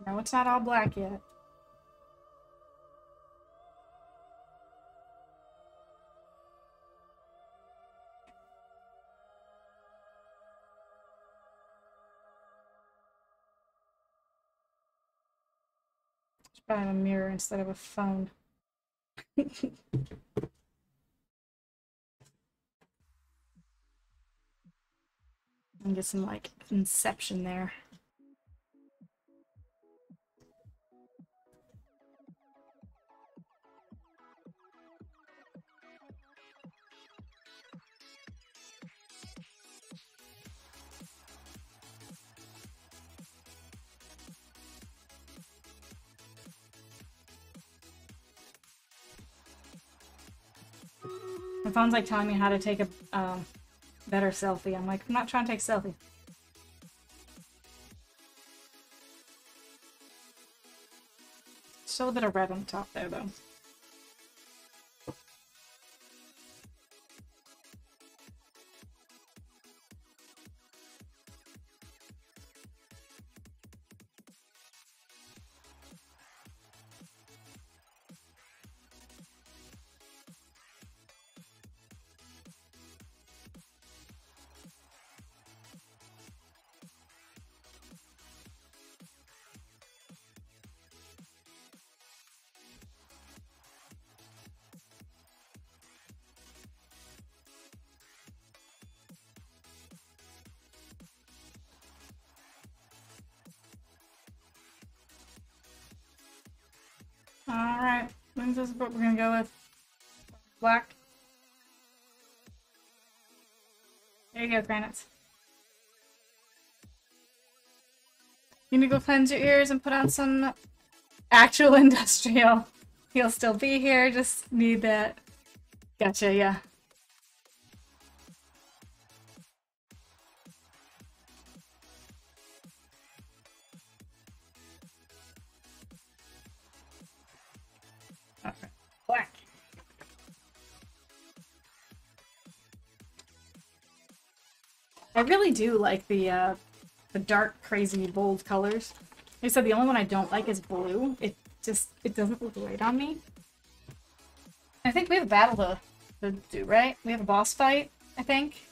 I know it's not all black yet. Should buy a mirror instead of a phone. And get some like inception there. My phone's like telling me how to take a better selfie. I'm like, I'm not trying to take a selfie. Still a bit of red on the top there, though. Alright, I think this is what we're gonna go with. Black. There you go, Kranitz. You need to go cleanse your ears and put on some actual industrial. He'll still be here, just need that. Gotcha, yeah. Okay, black. I really do like the dark, crazy, bold colors. Like I said, the only one I don't like is blue. It doesn't look right on me. I think we have a battle to do, right? We have a boss fight, I think.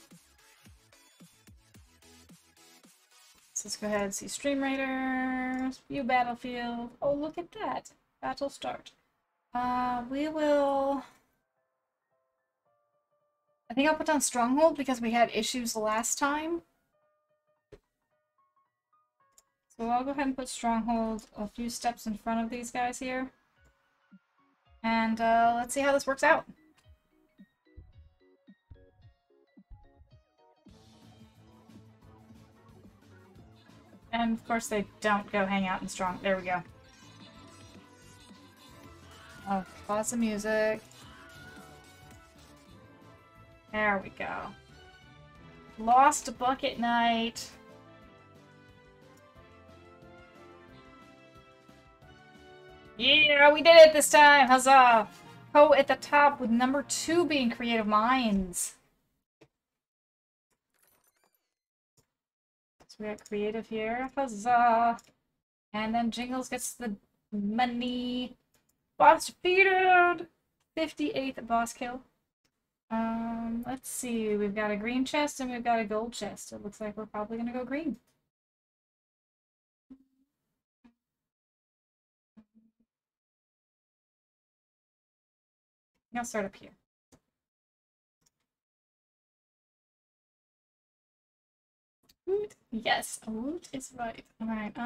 So let's go ahead and see Stream Raiders, view battlefield. Oh, look at that. Battle start. We will... I think I'll put on Stronghold because we had issues last time. So I'll go ahead and put Stronghold a few steps in front of these guys here. And let's see how this works out. And of course they don't go hang out in Strong. There we go. Oh, pause the music. There we go. Lost Bucket Night. Yeah, we did it this time! Huzzah! Co at the top with number 2 being Creative Minds. So we got Creative here. Huzzah! And then Jingles gets the money. Boss defeated! 58th boss kill. Let's see. We've got a green chest and we've got a gold chest. It looks like we're probably gonna go green. I'll start up here. Woot. Yes, woot is right. Alright,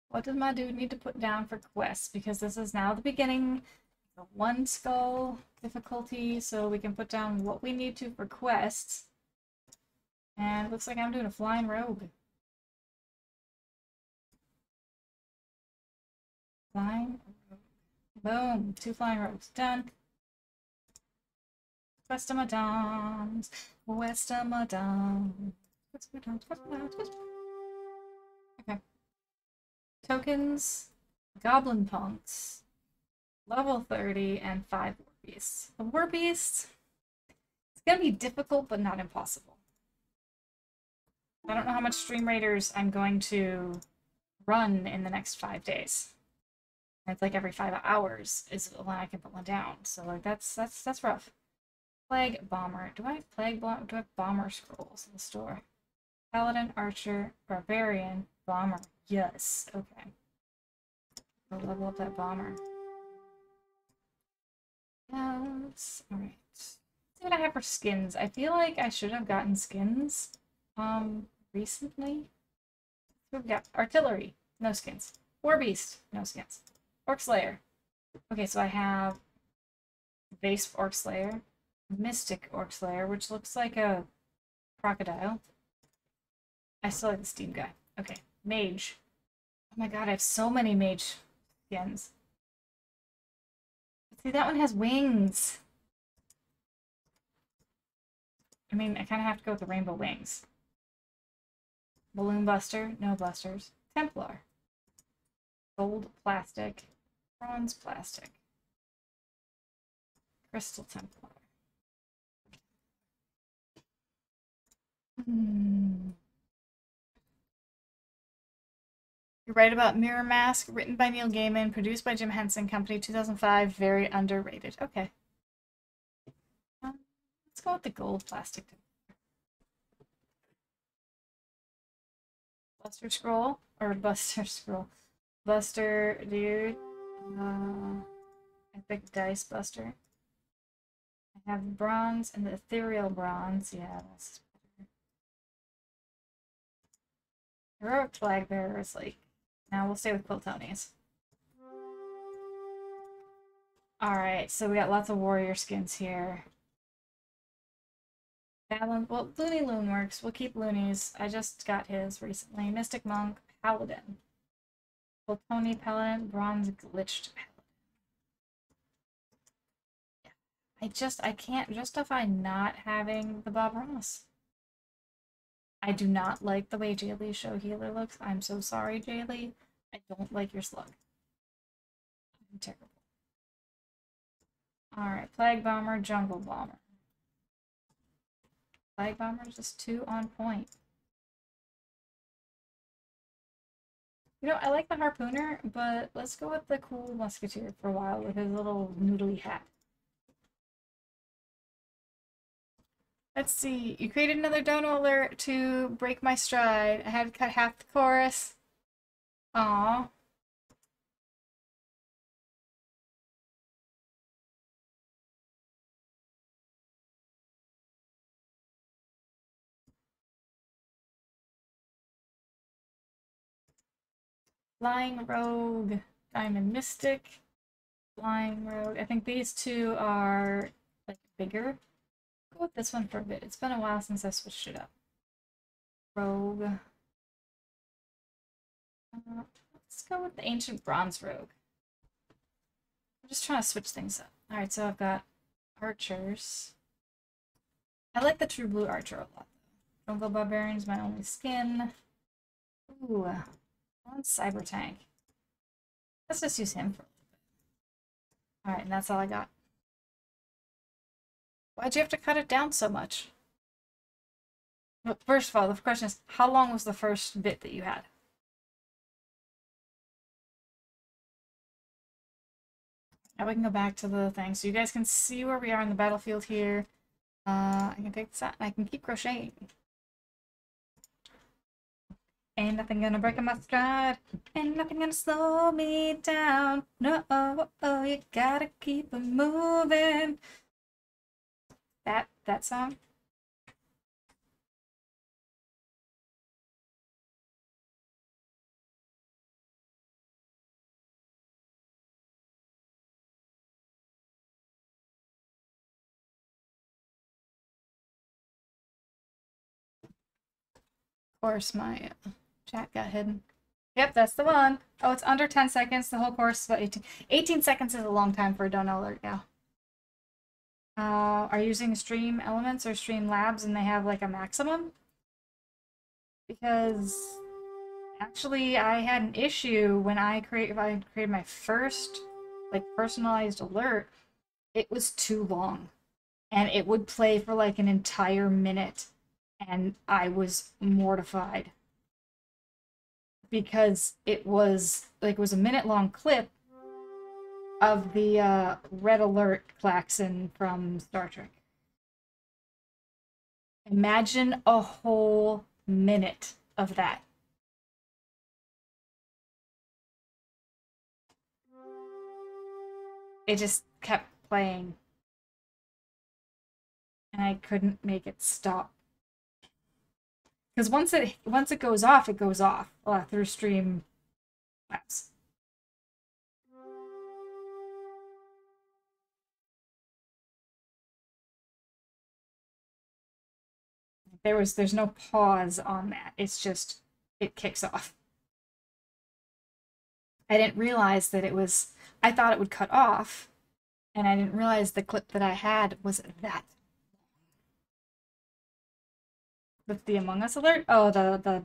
what does my dude need to put down for quests? Because this is now the beginning. The 1 skull difficulty, so we can put down what we need to for quests. And it looks like I'm doing a flying rogue. Flying rogue. Boom. 2 flying rogues. Done. Westamadons. Westamadons. Okay. Tokens. Goblin punks. Level 30 and 5 war beasts. The war beasts, it's gonna be difficult but not impossible. I don't know how much Stream Raiders I'm going to run in the next 5 days. It's like every 5 hours is when I can put one down. So like that's rough. Plague Bomber. Do I have Plague Bomber? Do I have Bomber Scrolls in the store? Paladin, Archer, Barbarian, Bomber. Yes. Okay. I'll level up that Bomber. Yes. Alright. See what I have for skins. I feel like I should have gotten skins recently. We've got Artillery, no skins. War Beast, no skins. Orc Slayer. Okay, so I have base Orc Slayer, Mystic Orc Slayer, which looks like a crocodile. I still like the Steam guy. Okay, Mage. Oh my god, I have so many mage skins. See, that one has wings. I mean, I kind of have to go with the rainbow wings. Balloon Buster, no busters. Templar. Gold plastic. Bronze plastic. Crystal Templar. You're right about Mirror Mask, written by Neil Gaiman, produced by Jim Henson Company, 2005, very underrated. Okay. Let's go with the gold plastic. Buster Scroll, or Buster Scroll. Buster, dude. Epic Dice Buster. I have bronze and the ethereal bronze. Yeah, that's better. Heroic Flag Bearer is like. Now we'll stay with Quiltonies. Alright, so we got lots of warrior skins here. Balance, well, Looney Loon works. We'll keep Loonies. I just got his recently. Mystic Monk, Paladin. Quiltoni Paladin, Bronze Glitched Paladin. I can't justify not having the Bob Ross. I do not like the way Jaylee Show Healer looks. I'm so sorry, Jaylee. I don't like your slug. I'm terrible. Alright, Plague Bomber, Jungle Bomber. Plague Bomber is just 2 on point. You know, I like the Harpooner, but let's go with the cool Musketeer for a while with his little noodly hat. Let's see. You created another dono alert to break my stride. I had to cut half the chorus. Aww. Flying Rogue, Diamond Mystic, Flying Rogue. I think these 2 are like bigger. Go with this one for a bit. It's been a while since I switched it up. Rogue. Let's go with the Ancient Bronze Rogue. I'm just trying to switch things up. Alright, so I've got archers. I like the True Blue Archer a lot. Jungle Barbarian's my only skin. Ooh, on Cyber Tank. Let's just use him for a little bit. Alright, and that's all I got. Why'd you have to cut it down so much? Well, first of all, the question is, how long was the first bit that you had? Now we can go back to the thing. So you guys can see where we are in the battlefield here. I can take this out and I can keep crocheting. Ain't nothing gonna break my stride. Ain't nothing gonna slow me down. No, oh, you gotta keep it moving. That song? Of course, my chat got hidden. Yep, that's the one. Oh, it's under 10 seconds. The whole course is about 18. 18 seconds is a long time for a donut alert now. Are you using Stream Elements or Stream Labs and they have like a maximum? Because actually I had an issue when I created my first like personalized alert. It was too long and it would play for like an entire minute and I was mortified because it was a minute long clip of the red alert klaxon from Star Trek. Imagine a whole minute of that. It just kept playing. And I couldn't make it stop. Because once it goes off, it goes off through Stream Labs. There's no pause on that. It's just it kicks off. I didn't realize that I thought it would cut off, and I didn't realize the clip that I had was that. With the Among Us alert? Oh, the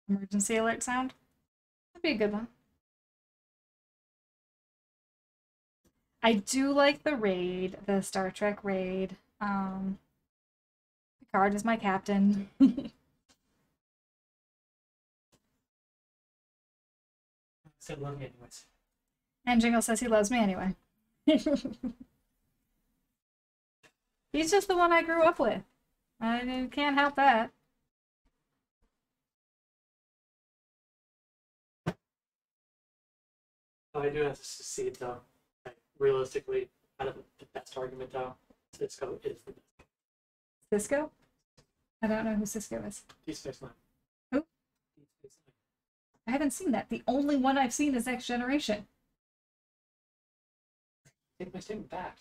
emergency alert sound? That'd be a good one. I do like the raid, the Star Trek raid. Picard is my captain. Said love me anyways. And Jingle says he loves me anyway. He's just the one I grew up with. I can't help that. Oh, I do have to see it though. Like, realistically, out of the best argument though, Cisco is the best. Cisco? I don't know who Cisco is. Deep Space Nine. Who? Deep Space Nine. I haven't seen that. The only one I've seen is Next Generation. Take my statement back.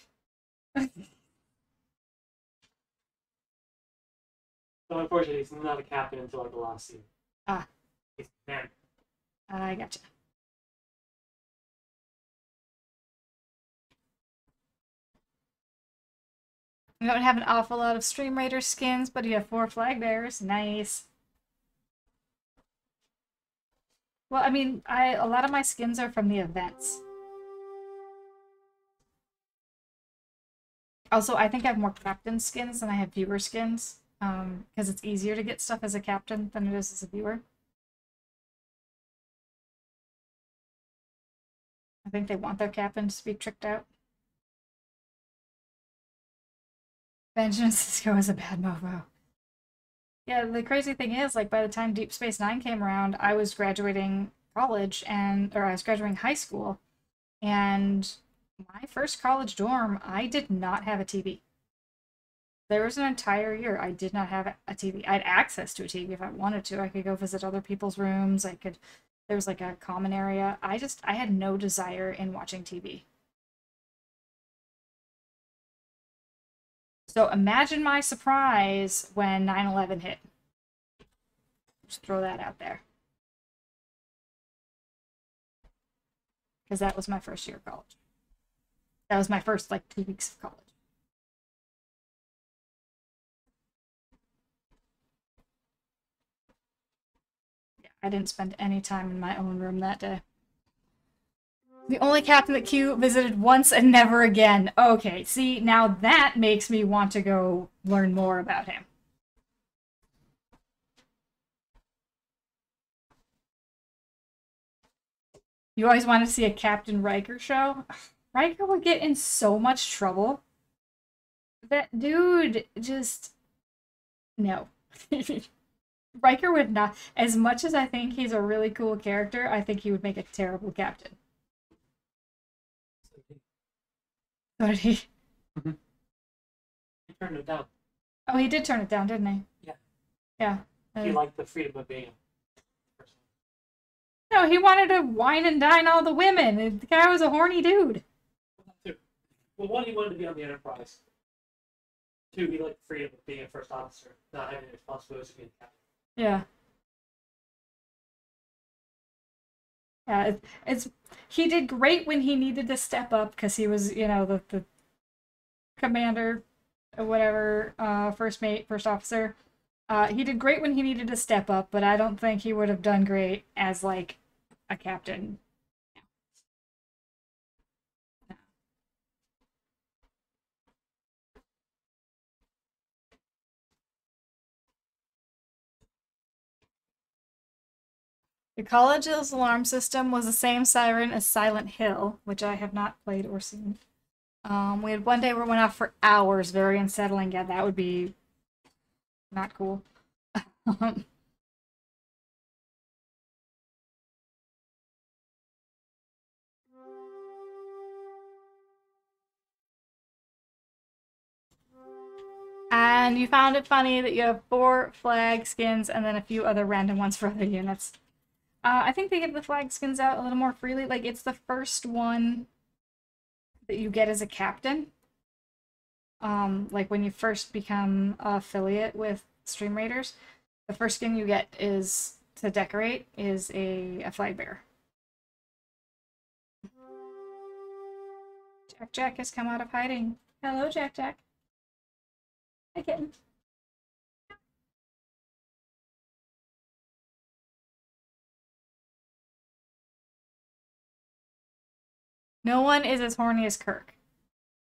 So unfortunately, he's not a captain until like the last scene. Ah. He's man. I gotcha. You don't have an awful lot of Stream Raider skins, but you have 4 flag bearers. Nice. Well, I mean, a lot of my skins are from the events. Also, I think I have more captain skins than I have viewer skins, because it's easier to get stuff as a captain than it is as a viewer. I think they want their captains to be tricked out. Benjamin Sisko is a bad mofo. Yeah, the crazy thing is, like, by the time Deep Space Nine came around, I was graduating college or I was graduating high school, and my first college dorm, I did not have a TV. There was an entire year I did not have a TV. I had access to a TV if I wanted to. I could go visit other people's rooms. There was like a common area. I had no desire in watching TV. So imagine my surprise when 9/11 hit. Just throw that out there. Because that was my first year of college. That was my first, like, 2 weeks of college. Yeah, I didn't spend any time in my own room that day. The only captain that Q visited once and never again. Okay, see, now that makes me want to go learn more about him. You always want to see a Captain Riker show? Riker would get in so much trouble. That dude just... No. Riker would not... As much as I think he's a really cool character, I think he would make a terrible captain. So did he? He turned it down. Oh, he did turn it down, didn't he? Yeah. Yeah. He liked the freedom of being a person. No, he wanted to wine and dine all the women. The guy was a horny dude. Well, one, he wanted to be on the Enterprise. Two, he liked the freedom of being a first officer, not having the responsibilities of being a captain. Yeah. Yeah, it's he did great when he needed to step up because he was, you know, the commander or whatever, first mate, first officer. He did great when he needed to step up, but I don't think he would have done great as like a captain. The college's alarm system was the same siren as Silent Hill, which I have not played or seen. We had one day where it went off for hours, very unsettling. Yeah, that would be not cool. And you found it funny that you have 4 flag skins and then a few other random ones for other units. I think they give the flag skins out a little more freely. Like, it's the first one that you get as a captain. Like, when you first become an affiliate with Stream Raiders, the first skin you get is to decorate is a flag bearer. Jack Jack has come out of hiding. Hello, Jack Jack. Hi, kitten. No one is as horny as Kirk.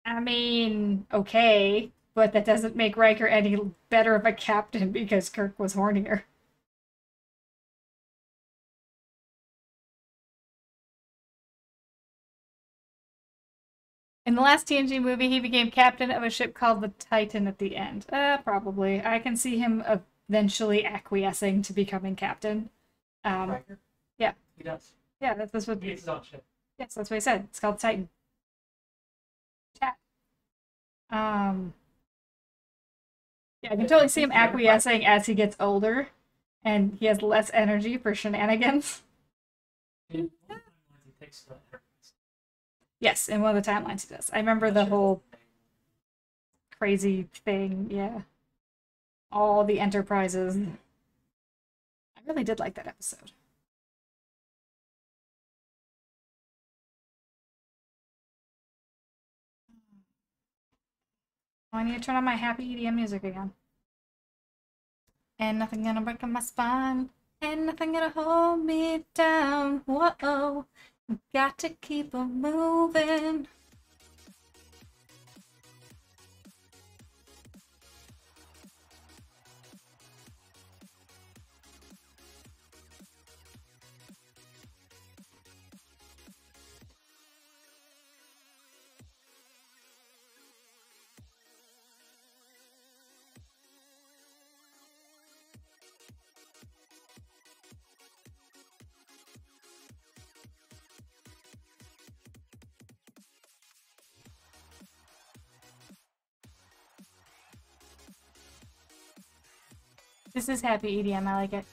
I mean, okay, but that doesn't make Riker any better of a captain because Kirk was hornier. In the last TNG movie, he became captain of a ship called the Titan at the end. Probably. I can see him eventually acquiescing to becoming captain. Riker? Yeah. He does. Yeah, that's what... He gets his own ship. Yes, that's what he said. It's called Titan. Chat. Yeah, I can totally see him acquiescing as he gets older, and he has less energy for shenanigans. He takes the Enterprise. Yes, in one of the timelines he does. I remember the whole crazy thing, yeah. All the Enterprises. I really did like that episode. Oh, I need to turn on my happy EDM music again. And nothing gonna break my spine. And nothing gonna hold me down. Whoa. Got to keep on moving. This is happy EDM, I like it.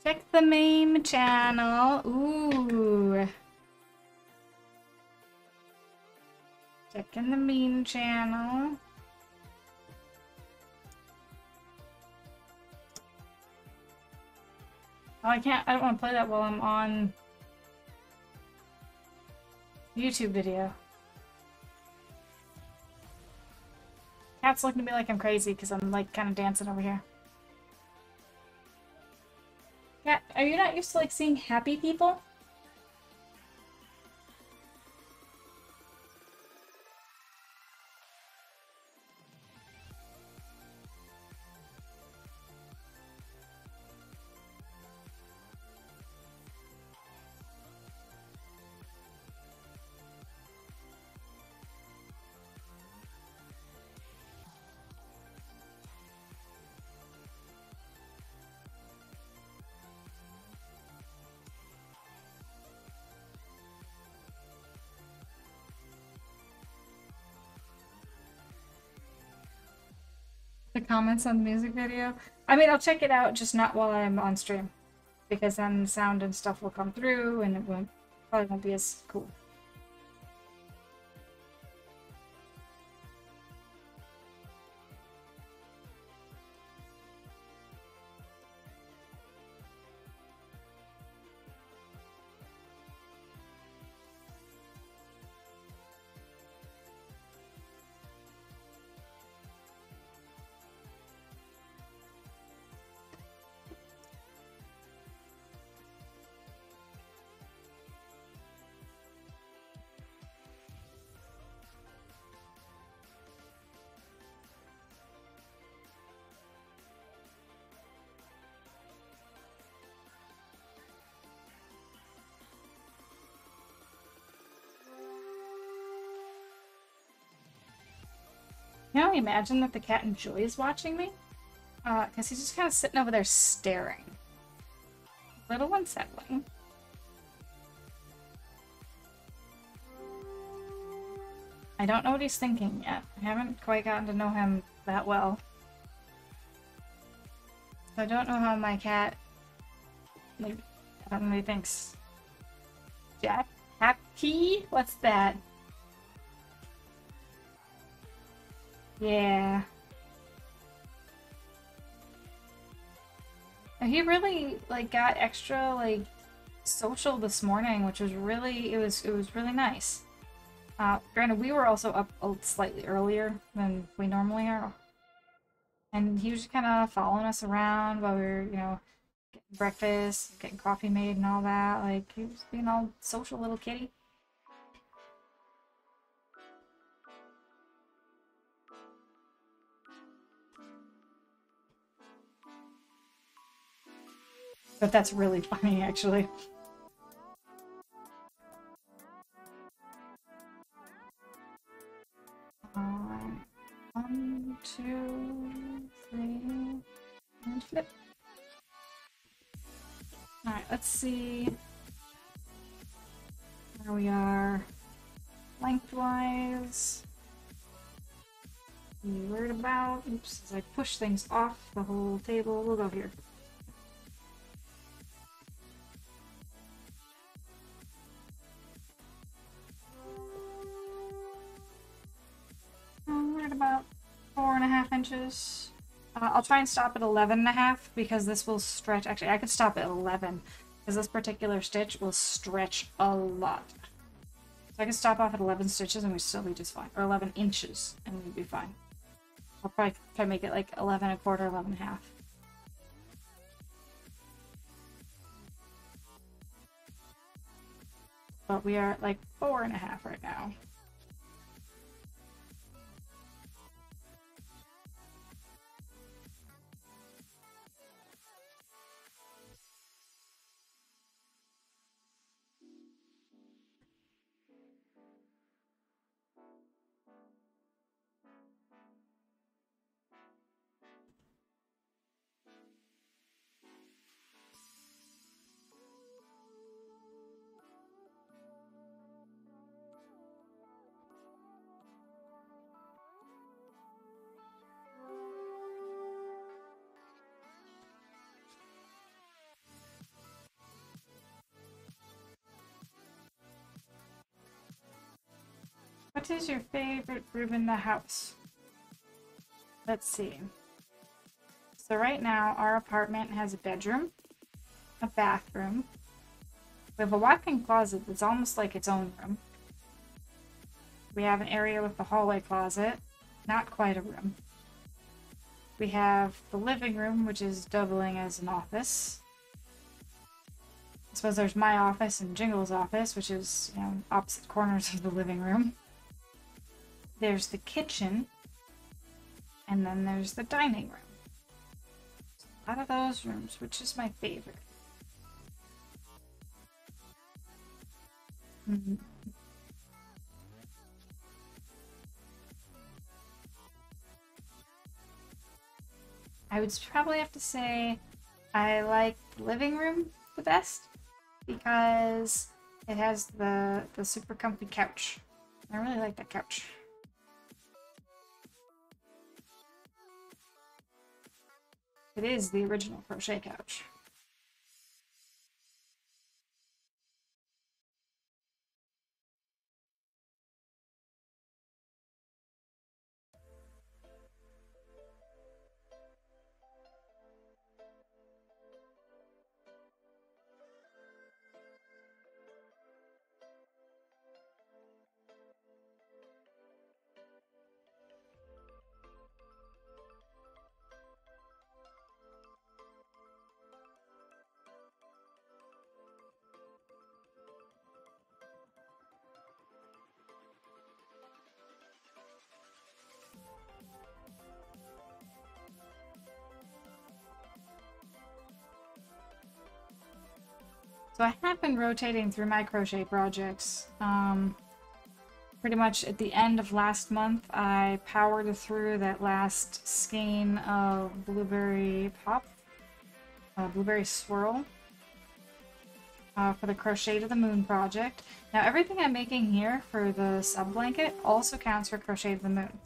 Check the main channel. Ooh. Checking the main channel. Oh, I don't want to play that while I'm on YouTube video. Cat's looking at me like I'm crazy because I'm like kind of dancing over here. Cat, are you not used to like seeing happy people? The comments on the music video? I mean, I'll check it out, just not while I'm on stream. Because then sound and stuff will come through and it probably won't be as cool. Can you imagine that the cat enjoys watching me? Because he's just kind of sitting over there staring. A little unsettling. I don't know what he's thinking yet. I haven't quite gotten to know him that well. So I don't know how my cat, like, I don't know what he thinks. Jack? Happy? What's that? Yeah. And he really like got extra like social this morning, which was really it was really nice. Granted, we were also up slightly earlier than we normally are, and he was just kind of following us around while we were, you know, getting breakfast, getting coffee made, and all that. Like he was being all social little kitty. But that's really funny, actually. One, two, three, and flip. Alright, let's see where we are lengthwise. Worried about. Oops, as I push things off the whole table, we'll go here. We're at about 4.5 inches. I'll try and stop at 11.5 because this will stretch. Actually, I could stop at 11 because this particular stitch will stretch a lot. So I can stop off at 11 stitches and we'd still be just fine. Or 11 inches and we'd be fine. I'll probably try to make it like 11.25, 11.5. But we are at like 4.5 right now. What is your favorite room in the house? Let's see. So right now, our apartment has a bedroom, a bathroom. We have a walk-in closet that's almost like its own room. We have an area with the hallway closet, not quite a room. We have the living room, which is doubling as an office. I suppose there's my office and Jingle's office, which is, you know, opposite corners of the living room. There's the kitchen, and then there's the dining room. Out of those rooms, which is my favorite? I would probably have to say I like the living room the best because it has the super comfy couch. I really like that couch. It is the original crochet couch. So I have been rotating through my crochet projects. Pretty much at the end of last month, I powered through that last skein of Blueberry Pop, Blueberry Swirl, for the Crochet to the Moon project. Now everything I'm making here for the sub blanket also counts for Crochet to the Moon.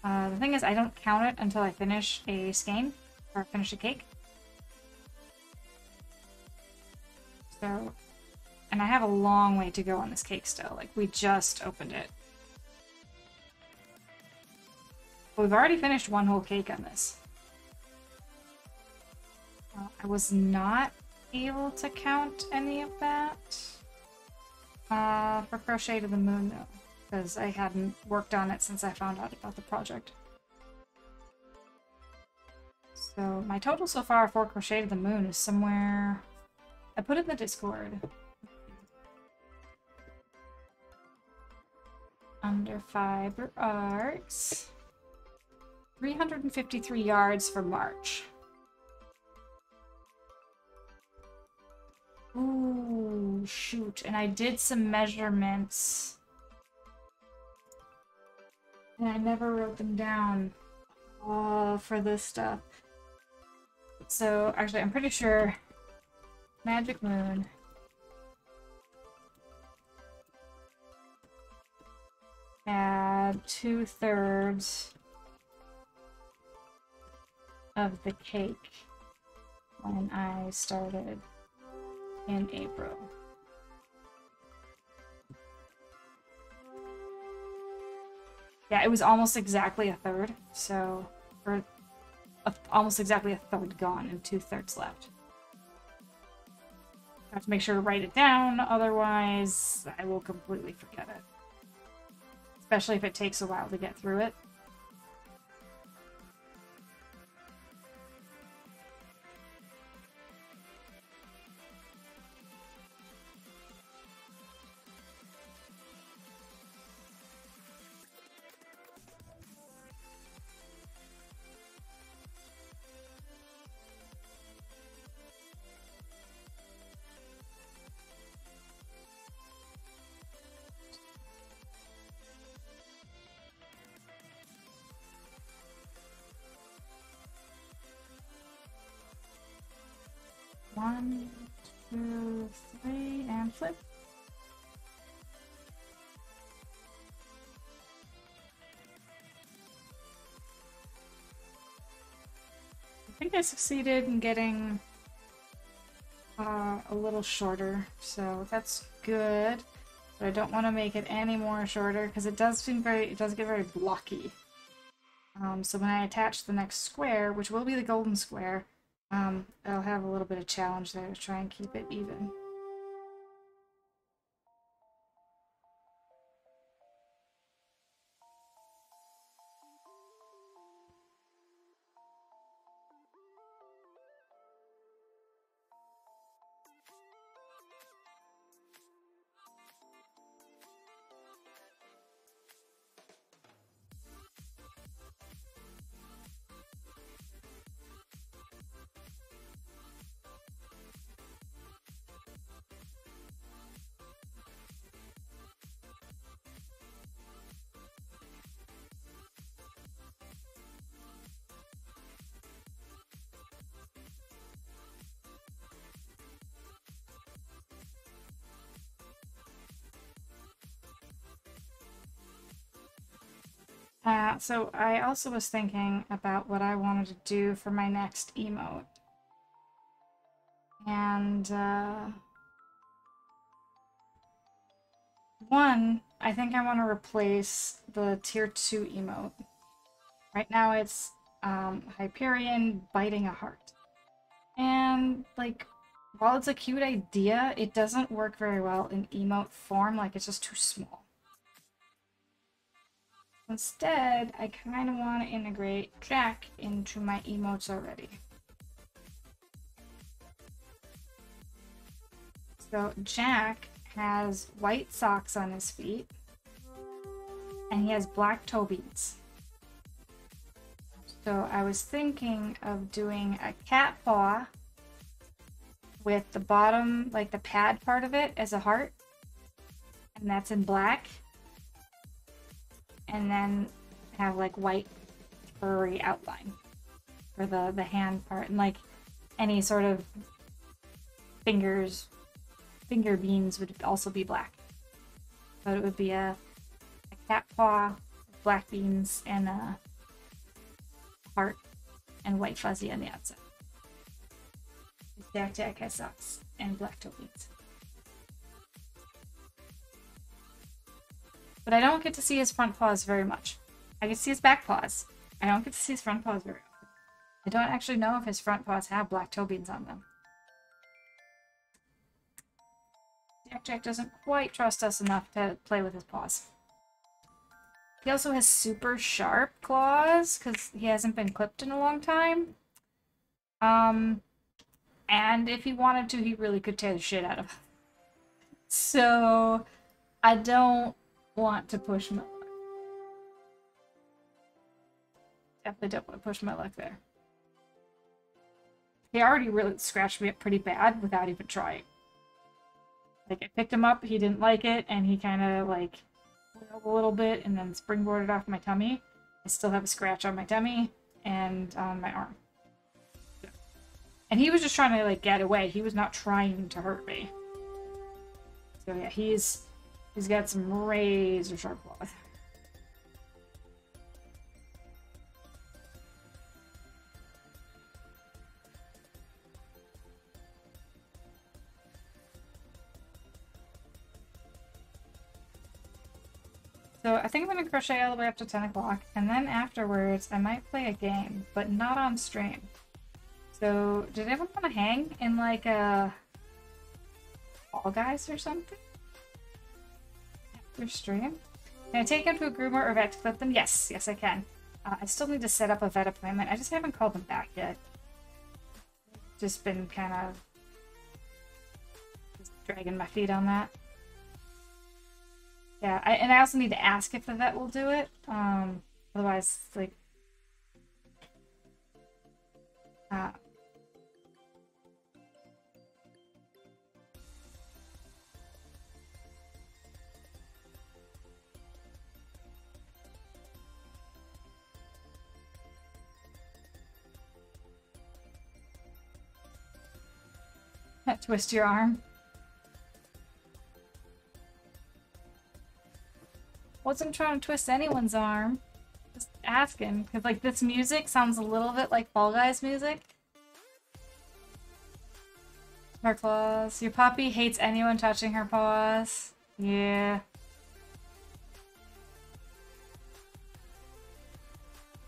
The thing is, I don't count it until I finish a skein, or finish a cake. So, and I have a long way to go on this cake still. Like, we just opened it. But we've already finished one whole cake on this. I was not able to count any of that for Crochet to the Moon, though, because I hadn't worked on it since I found out about the project. So, my total so far for Crochet to the Moon is somewhere... I put it in the Discord. Under Fiber Arts. 353 yards for March. Ooh, shoot. And I did some measurements. And I never wrote them down for this stuff. So, actually, I'm pretty sure Magic Moon had 2/3 of the cake when I started in April. Yeah, it was almost exactly 1/3, so almost exactly 1/3 gone and 2/3 left. I have to make sure to write it down, otherwise I will completely forget it. Especially if it takes a while to get through it. One, two, three, and flip. I think I succeeded in getting a little shorter, so that's good. but I don't want to make it any more shorter because it does get very blocky. So when I attach the next square, which will be the golden square, I'll have a little bit of challenge there to try and keep it even. So I also was thinking about what I wanted to do for my next emote. And, one, I think I want to replace the tier 2 emote. Right now it's, Hyperion biting a heart. And, like, while it's a cute idea, it doesn't work very well in emote form, like it's just too small. Instead, I kind of want to integrate Jack into my emotes already. So Jack has white socks on his feet, and he has black toe beads. So I was thinking of doing a cat paw with the bottom, like the pad part of it, as a heart, and that's in black. And then have like white furry outline for the hand part, and like any sort of finger beans would also be black. But it would be a cat paw, black beans, and a heart and white fuzzy on the outside. Jack has socks and black toe beans. But I don't get to see his front paws very much. I get to see his back paws. I don't get to see his front paws very often. I don't actually know if his front paws have black toe beans on them. Jack doesn't quite trust us enough to play with his paws. He also has super sharp claws, because he hasn't been clipped in a long time. And if he wanted to, he really could tear the shit out of him. So, I don't want to push my luck. Definitely don't want to push my luck there. He already really scratched me up pretty bad without even trying. Like, I picked him up, he didn't like it, and he kind of, like, wailed a little bit and then springboarded off my tummy. I still have a scratch on my tummy and on my arm. And he was just trying to, like, get away. He was not trying to hurt me. So, yeah, he's got some razor sharp claws. So I think I'm going to crochet all the way up to 10 o'clock, and then afterwards I might play a game, but not on stream. So, did anyone want to hang in, like, a Fall Guys or something? After stream? Can I take him to a groomer or vet to clip them? Yes, yes I can. I still need to set up a vet appointment. I just haven't called them back yet. Just been kind of dragging my feet on that. Yeah, and I also need to ask if the vet will do it. Otherwise, like, twist your arm. Wasn't trying to twist anyone's arm. Just asking. Because, like, this music sounds a little bit like Fall Guys music. Her claws. Your puppy hates anyone touching her paws. Yeah.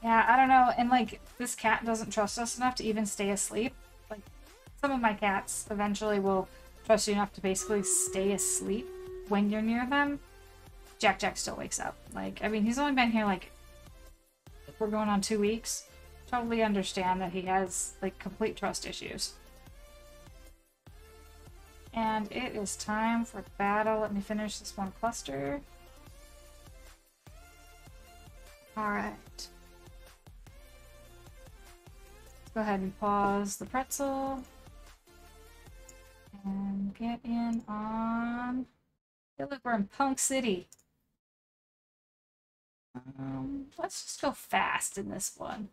Yeah, I don't know. And like, this cat doesn't trust us enough to even stay asleep. Like, some of my cats eventually will trust you enough to basically stay asleep when you're near them. Jack Jack still wakes up. Like, I mean, he's only been here like, we're going on 2 weeks. Totally understand that he has like complete trust issues. And it is time for battle. Let me finish this one cluster. Alright. Let's go ahead and pause the pretzel. And get in on... Feel like we're in Punk City. Let's just go fast in this one.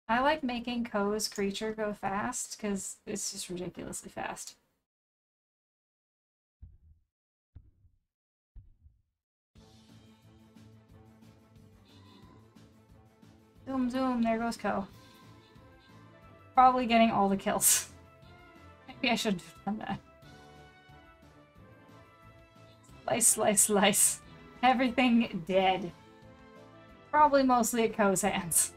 I like making Ko's creature go fast because it's just ridiculously fast. Zoom, zoom, there goes Ko. Probably getting all the kills. Maybe I should have done that. Slice, slice, slice. Everything dead. Probably mostly at Ko's hands.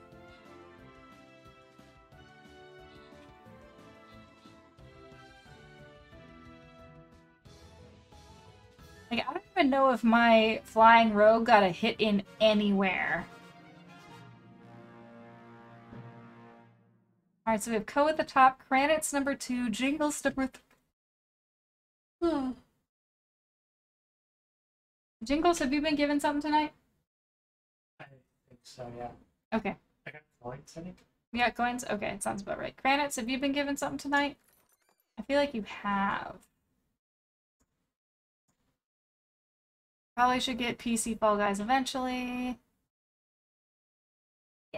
Like, I don't even know if my flying rogue got a hit in anywhere. Alright, so we have Ko at the top, Kranitz number 2, Jingles number 3. Jingles, have you been given something tonight? I think so, yeah. Okay. I got points, I think. You got coins? Okay, it sounds about right. Kranitz, have you been given something tonight? I feel like you have. Probably should get PC Fall Guys eventually.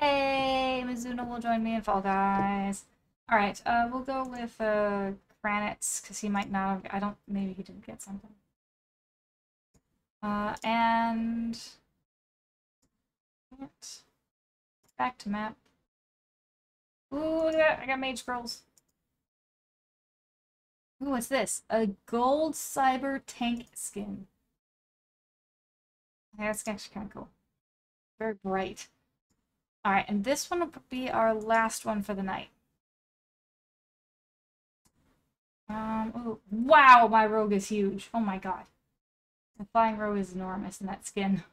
Yay! Mizuno will join me in Fall Guys. Alright, we'll go with Kranitz, because he might not have... I don't... Maybe he didn't get something. And... Back to map. Ooh, look at that! I got Mage Scrolls. Ooh, what's this? A gold cyber tank skin. Yeah, that's actually kind of cool. Very bright. Alright, and this one will be our last one for the night. Ooh, wow, my rogue is huge. Oh my god. The flying rogue is enormous in that skin.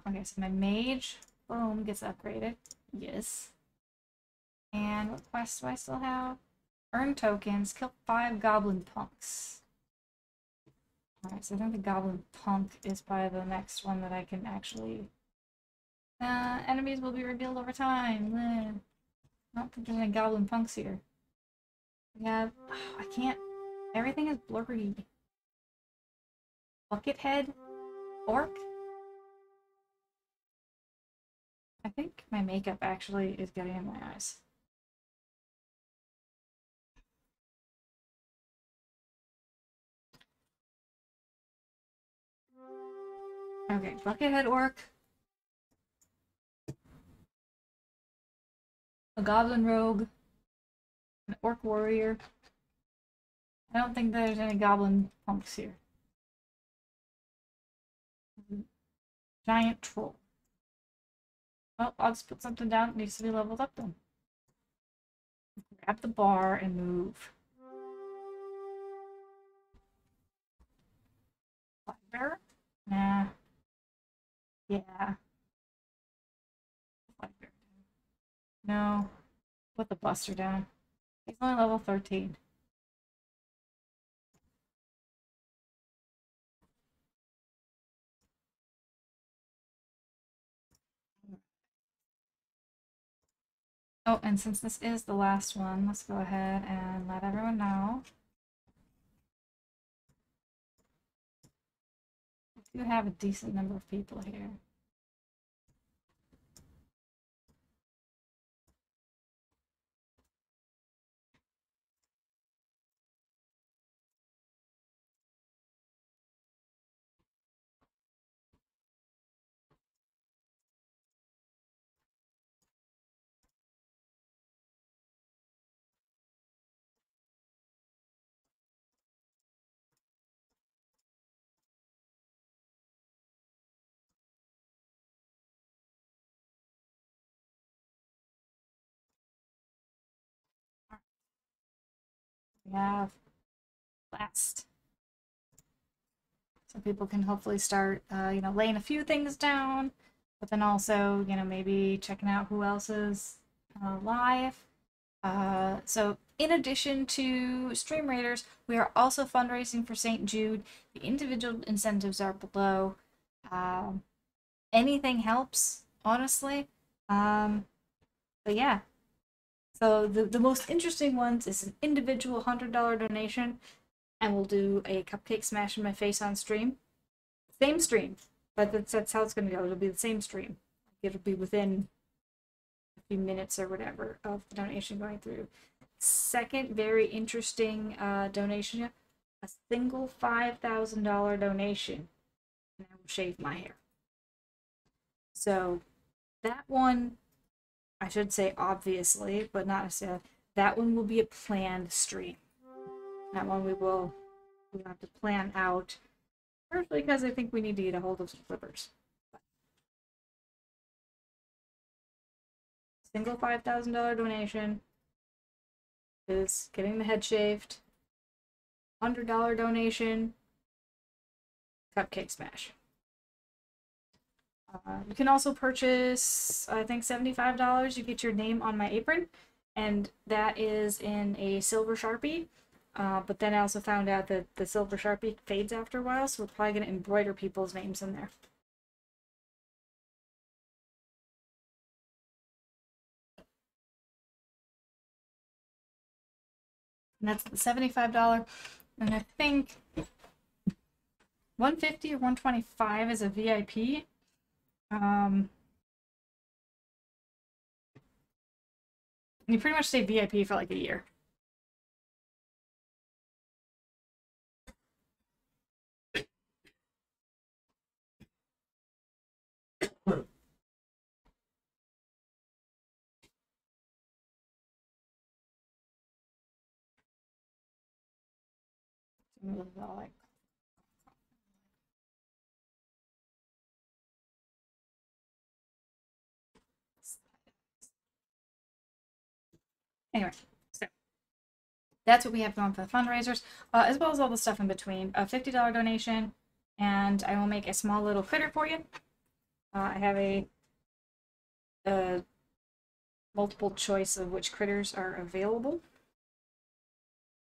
Okay, so my mage, boom, gets upgraded. Yes. And what quests do I still have? Earn tokens, kill 5 goblin punks. Alright, so I think the goblin punk is probably the next one that I can actually... enemies will be revealed over time. I don't think there's any goblin punks here. Yeah, I can't... Everything is blurry. Buckethead? Orc? I think my makeup actually is getting in my eyes. Okay, Buckethead Orc. A Goblin Rogue. An Orc Warrior. I don't think there's any Goblin punks here. Giant Troll. Well, I'll just put something down that needs to be leveled up then. Grab the bar and move. Fire? Nah. Yeah. Fire. No. Put the Buster down. He's only level 13. Oh, and since this is the last one, let's go ahead and let everyone know. We do have a decent number of people here. we have last. So people can hopefully start, laying a few things down, but then also, maybe checking out who else is live. So in addition to Stream Raiders, we are also fundraising for St. Jude. The individual incentives are below. Anything helps, honestly. But yeah. So the most interesting ones is an individual $100 donation, and we'll do a cupcake smash in my face on stream. Same stream, but that's how it's going to go. It'll be the same stream. It'll be within a few minutes or whatever of the donation going through. Second, very interesting donation, a single $5,000 donation, and I will shave my hair. So that one, I should say obviously, but not necessarily, that one will be a planned stream. That one we'll have to plan out, partially because I think we need to get a hold of some clippers. Single $5,000 donation is getting the head shaved. $100 donation, cupcake smash. You can also purchase, I think, $75. You get your name on my apron, and that is in a silver Sharpie. But then I also found out that the silver Sharpie fades after a while, so we're probably going to embroider people's names in there. And that's the $75. And I think $150 or $125 is a VIP. You pretty much stay VIP for like a year. Anyway, so that's what we have going for the fundraisers, as well as all the stuff in between. A $50 donation, and I will make a small little critter for you. I have a multiple choice of which critters are available.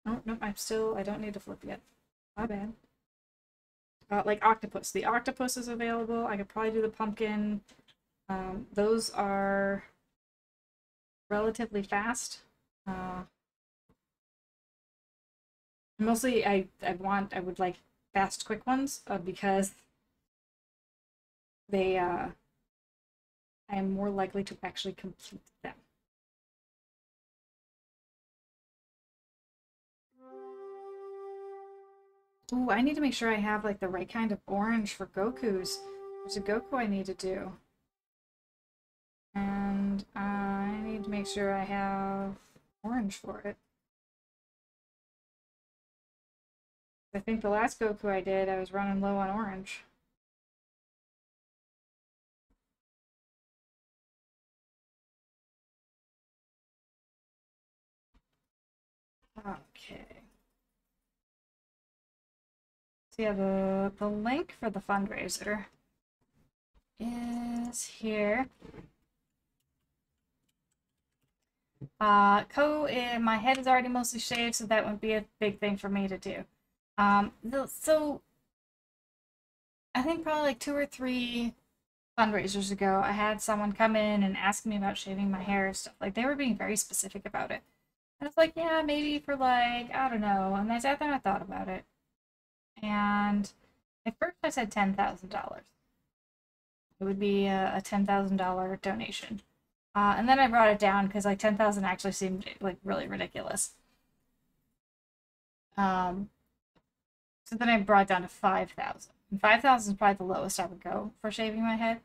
Oh, nope, I don't need to flip yet. My bad. Like octopus. The octopus is available. I could probably do the pumpkin. Those are relatively fast. Mostly I would like fast, quick ones, because they I am more likely to actually complete them. Ooh, I need to make sure I have like the right kind of orange for Goku's. There's a Goku I need to do. And I need to make sure I have orange for it. I think the last Goku I did, I was running low on orange. Okay. So yeah, the link for the fundraiser is here. My head is already mostly shaved, so that wouldn't be a big thing for me to do. So I think probably like 2 or 3 fundraisers ago, I had someone come in and ask me about shaving my hair and stuff. Like, they were being very specific about it. And I was like, yeah, maybe for like, I don't know. And I sat there and I thought about it. And at first I said $10,000. It would be a $10,000 donation. And then I brought it down because like 10,000 actually seemed like really ridiculous. So then I brought it down to 5,000. And 5,000 is probably the lowest I would go for shaving my head.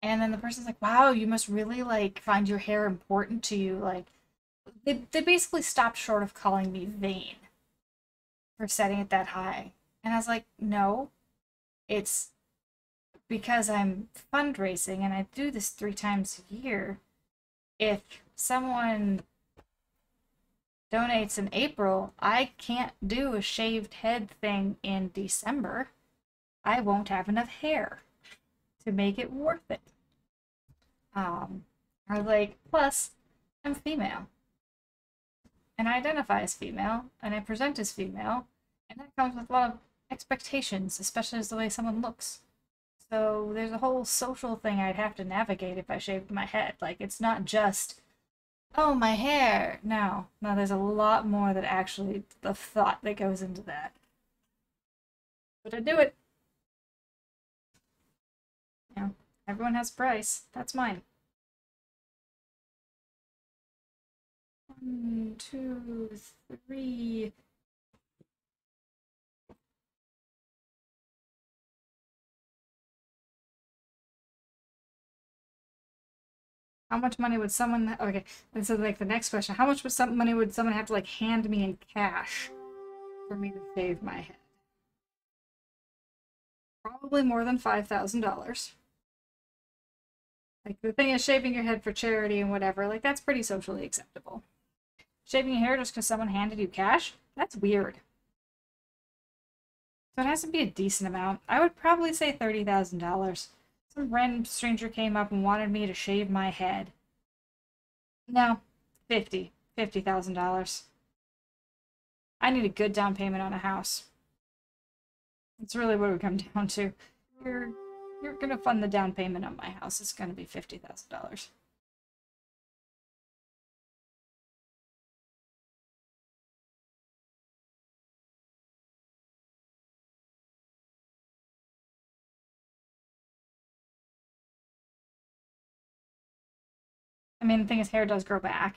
And then the person's like, wow, you must really like find your hair important to you. Like, they basically stopped short of calling me vain for setting it that high. And I was like, no, it's because I'm fundraising and I do this 3 times a year. If someone donates in April, I can't do a shaved head thing in December. I won't have enough hair to make it worth it. Or like, plus, I'm female. And I identify as female, and I present as female, and that comes with a lot of expectations, especially as the way someone looks. So there's a whole social thing I'd have to navigate if I shaved my head. Like, it's not just, oh, my hair. No, there's a lot more that actually, the thought that goes into that. But I do it. You know, everyone has a price. That's mine. 1, 2, 3. How much money would someone, okay, and so like the next question, how much money would someone have to like hand me in cash for me to shave my head? Probably more than $5,000. Like, the thing is, shaving your head for charity and whatever, like, that's pretty socially acceptable. Shaving your hair just because someone handed you cash? That's weird. So it has to be a decent amount. I would probably say $30,000. Some random stranger came up and wanted me to shave my head. No, $50,000. I need a good down payment on a house. That's really what it would come down to. You're gonna fund the down payment on my house. It's gonna be $50,000. I mean, the thing is, hair does grow back.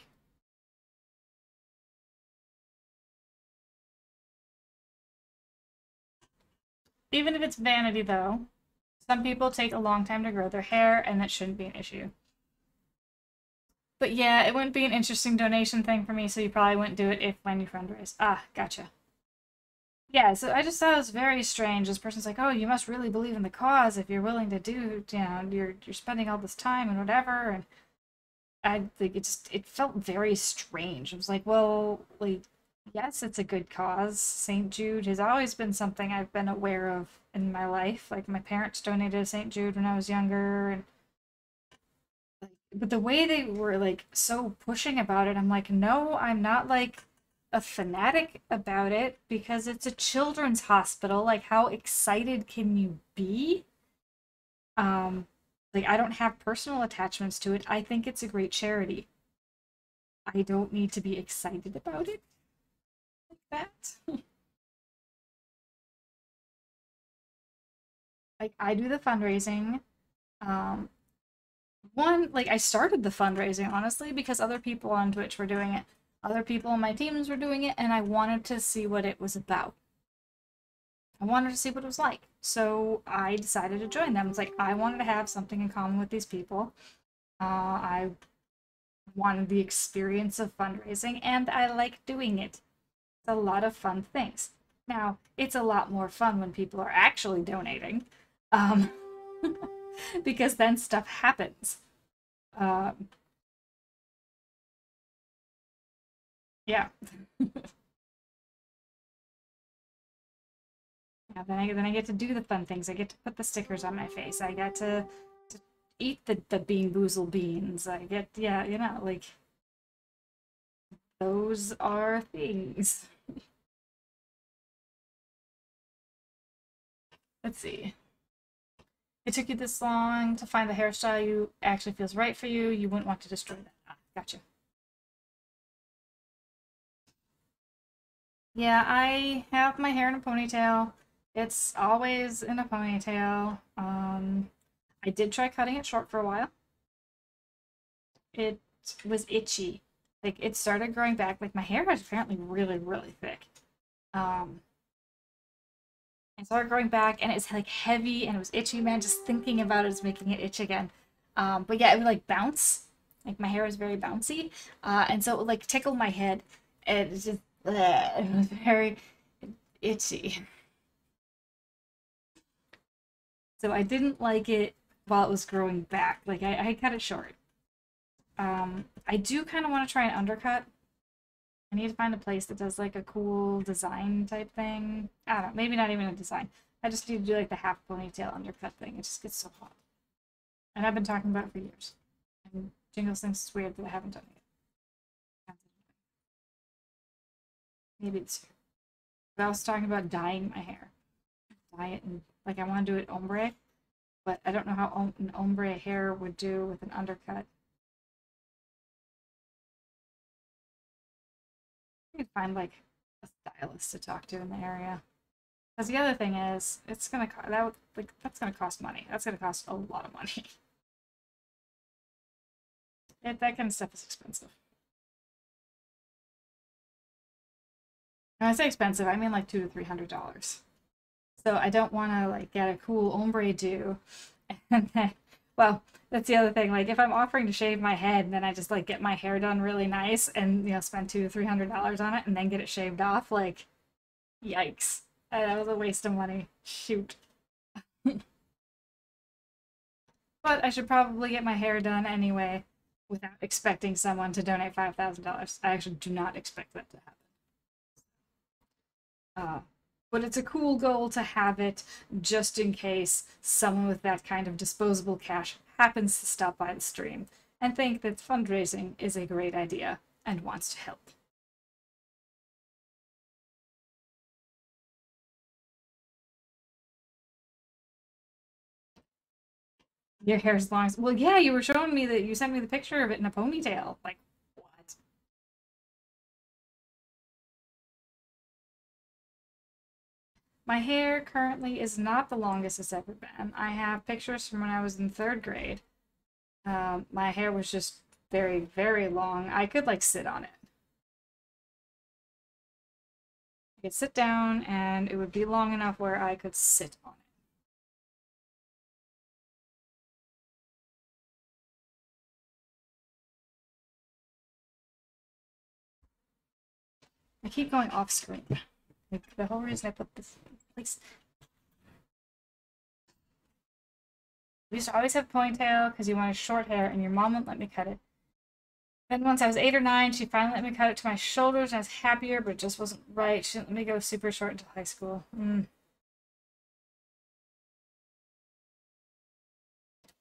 Even if it's vanity, though, some people take a long time to grow their hair, and that shouldn't be an issue. But yeah, it wouldn't be an interesting donation thing for me, so you probably wouldn't do it if when you fundraise. Ah, gotcha. Yeah, so I just thought it was very strange. This person's like, "Oh, you must really believe in the cause if you're willing to do, you're spending all this time and whatever." And I think it felt very strange. I was like, well, like, yes, it's a good cause. St. Jude has always been something I've been aware of in my life. Like, my parents donated to St. Jude when I was younger, and but the way they were like so pushing about it, I'm like, no, I'm not like a fanatic about it because it's a children's hospital. Like, how excited can you be? Um, like, I don't have personal attachments to it. I think it's a great charity. I don't need to be excited about it like that. Like, I do the fundraising. Um, one, like, I started the fundraising honestly because other people on Twitch were doing it. Other people on my teams were doing it, and I wanted to see what it was about. I wanted to see what it was like. So I decided to join them. It's like I wanted to have something in common with these people. I wanted the experience of fundraising, and I like doing it. It's a lot of fun things. Now, it's a lot more fun when people are actually donating, um, because then stuff happens. Um, yeah. Yeah, then I get to do the fun things. I get to put the stickers on my face. I get to eat the Bean Boozle beans. I get, yeah, like, those are things. Let's see. It took you this long to find the hairstyle you actually feels right for you. You wouldn't want to destroy that. Ah, gotcha. Yeah, I have my hair in a ponytail. It's always in a ponytail. I did try cutting it short for a while. It was itchy. Like, it started growing back. Like, my hair is apparently really, really thick. Um, it started growing back, and it's like heavy, and it was itchy. Man, just thinking about it is making it itch again. But yeah, it would like bounce. Like, my hair is very bouncy, and so it would like tickle my head. And it's just, it was very itchy. So I didn't like it while it was growing back. Like, I cut it short. I do kind of want to try an undercut. I need to find a place that does like a cool design type thing. I don't know, maybe not even a design. I just need to do like the half ponytail undercut thing. It just gets so hot. And I've been talking about it for years. And Jingles thinks it's weird that I haven't done it yet. Maybe it's weird. But I was talking about dyeing my hair. Dye it and like I want to do it ombre, but I don't know how an ombre hair would do with an undercut. I could find like a stylist to talk to in the area. Because the other thing is, it's gonna that's gonna cost money. That's gonna cost a lot of money. That kind of stuff is expensive. When I say expensive, I mean like $200 to $300. So I don't want to like get a cool ombre do, and then, well, that's the other thing. Like if I'm offering to shave my head, and then I just like get my hair done really nice, and spend $200 to $300 on it, and then get it shaved off, like, yikes, that was a waste of money. Shoot. But I should probably get my hair done anyway, without expecting someone to donate $5,000. I actually do not expect that to happen. But it's a cool goal to have it just in case someone with that kind of disposable cash happens to stop by the stream and think that fundraising is a great idea and wants to help. Your hair's long as well. Yeah, you were showing me that you sent me the picture of it in a ponytail. Like, what? My hair currently is not the longest it's ever been. I have pictures from when I was in third grade. My hair was just very, very long. I could like sit on it. I could sit down and it would be long enough where I could sit on it. I keep going off screen. Like, the whole reason I put this in place. We used to always have a ponytail because you wanted short hair and your mom wouldn't let me cut it. Then once I was 8 or 9, she finally let me cut it to my shoulders and I was happier, but it just wasn't right. She didn't let me go super short until high school.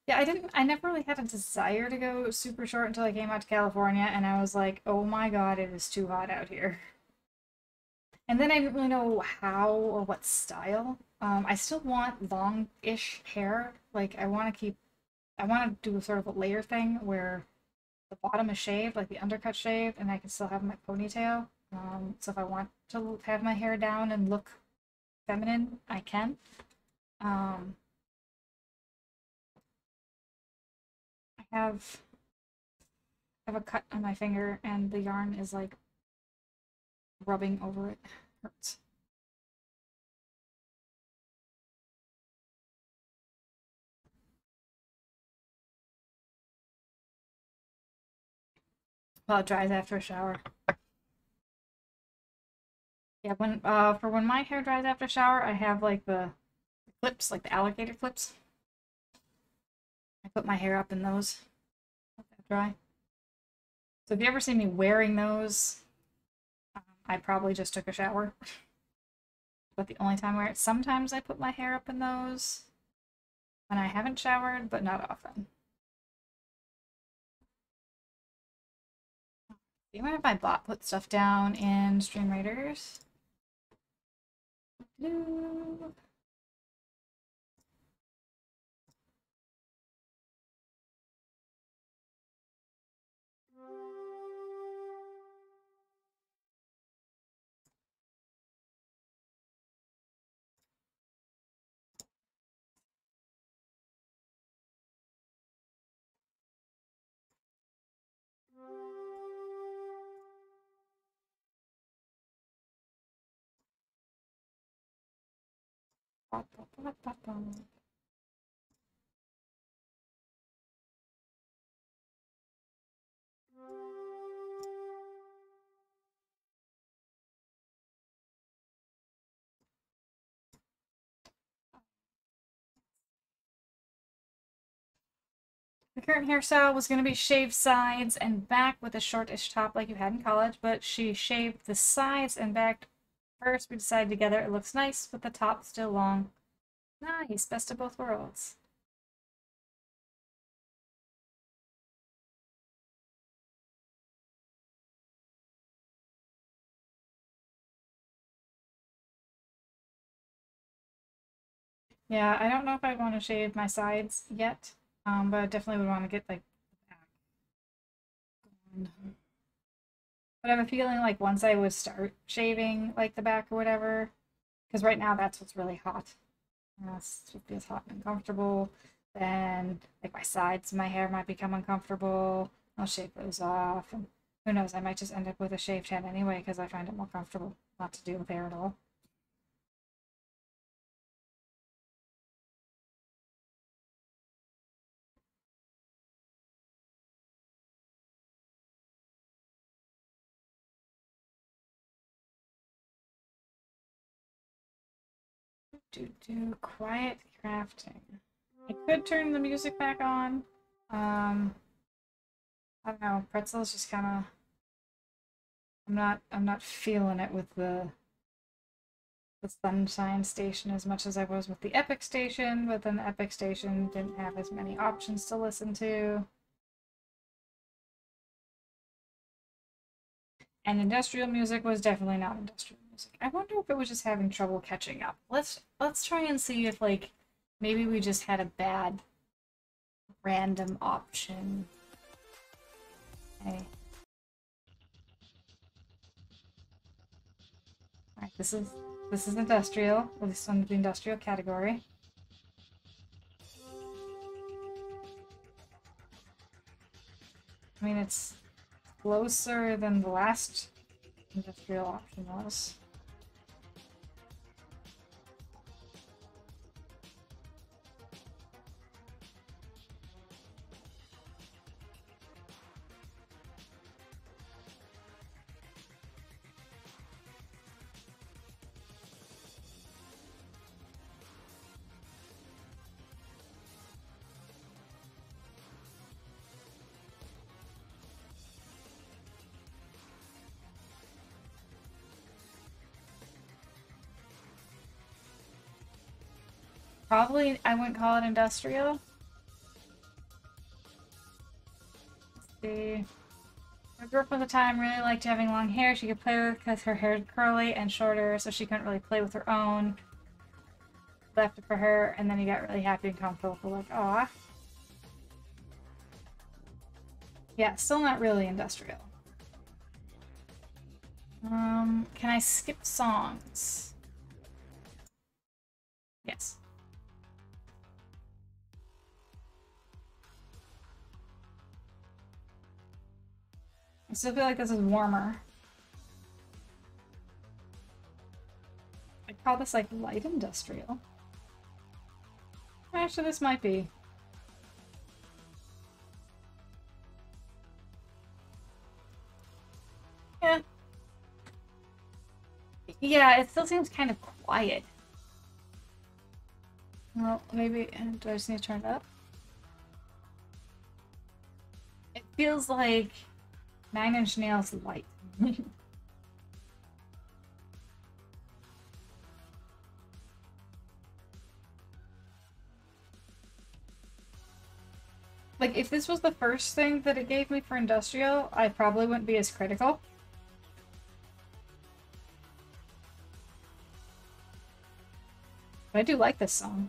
Yeah, I never really had a desire to go super short until I came out to California and I was like, oh my god, it is too hot out here. And then I didn't really know how or what style. I still want long-ish hair. Like, I want to do a sort of a layer thing where the bottom is shaved, like the undercut shaved, and I can still have my ponytail. So if I want to have my hair down and look feminine, I can. I have a cut on my finger, and the yarn is like rubbing over it. Hurts. Well, it dries after a shower. Yeah, for when my hair dries after a shower, I have like the clips, like the alligator clips. I put my hair up in those. Let that dry. So if you ever see me wearing those, I probably just took a shower. But the only time I wear it, sometimes I put my hair up in those when I haven't showered, but not often. Do you mind if I bot put stuff down in Stream Raiders? No. Bot, bot, bot, bot, bot. The current hairstyle was going to be shaved sides and back with a shortish top like you had in college, but she shaved the sides and back first. We decided together it looks nice with the top still long. Nice, best of both worlds. Yeah, I don't know if I want to shave my sides yet, but I definitely would want to get like the back going. But I have a feeling like once I would start shaving like the back or whatever, because right now that's what's really hot. That's what feels hot and uncomfortable. Then like my sides, my hair might become uncomfortable. I'll shave those off, and who knows? I might just end up with a shaved head anyway because I find it more comfortable not to deal with hair at all. Do quiet crafting. I could turn the music back on. Um, I don't know. Pretzel's just kind of. I'm not feeling it with the Sunshine Station as much as I was with the Epic Station, but then the Epic Station didn't have as many options to listen to. And industrial music was definitely not industrial music. I wonder if it was just having trouble catching up. Let's try and see if like maybe we just had a bad random option. Okay. Alright, this is industrial, at least under the industrial category. I mean it's closer than the last industrial option was. Probably I wouldn't call it industrial. Let's see. My girlfriend at the time really liked having long hair she could play with because her hair is curly and shorter, so she couldn't really play with her own. Left it for her, and then he got really happy and comfortable. For like, aw. Yeah, still not really industrial. Can I skip songs? Yes. I still feel like this is warmer. I'd call this like light industrial. Actually, this might be. Yeah. Yeah, it still seems kind of quiet. Well, maybe, do I just need to turn it up? It feels like Nine Inch Nails light. Like, if this was the first thing that it gave me for industrial, I probably wouldn't be as critical. But I do like this song.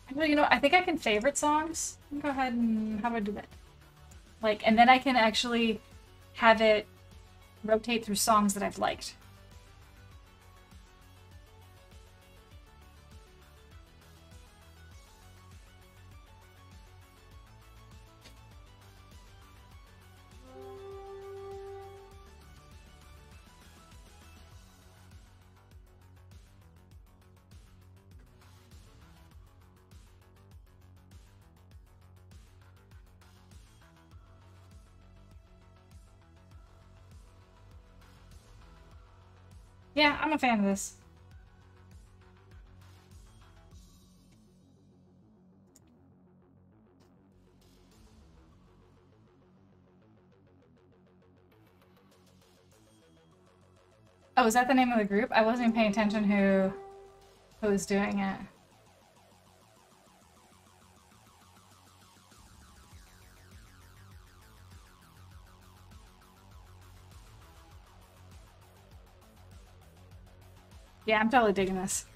Actually, you know, I think I can favorite songs. Go ahead and how do I do that? Like, and then I can actually have it rotate through songs that I've liked. Yeah, I'm a fan of this. Oh, is that the name of the group? I wasn't even paying attention who was doing it. Yeah, I'm totally digging this.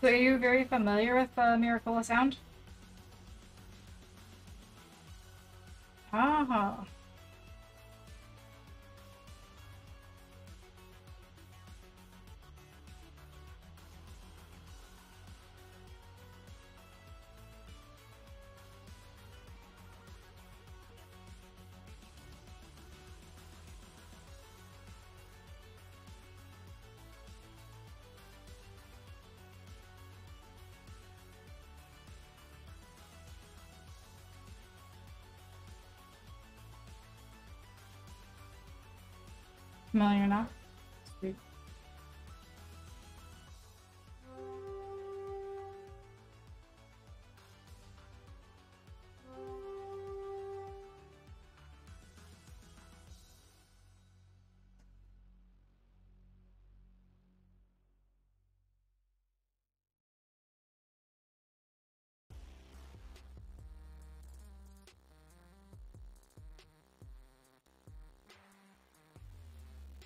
So are you very familiar with Miracle of Sound? Ah. Familiar enough? Sweet.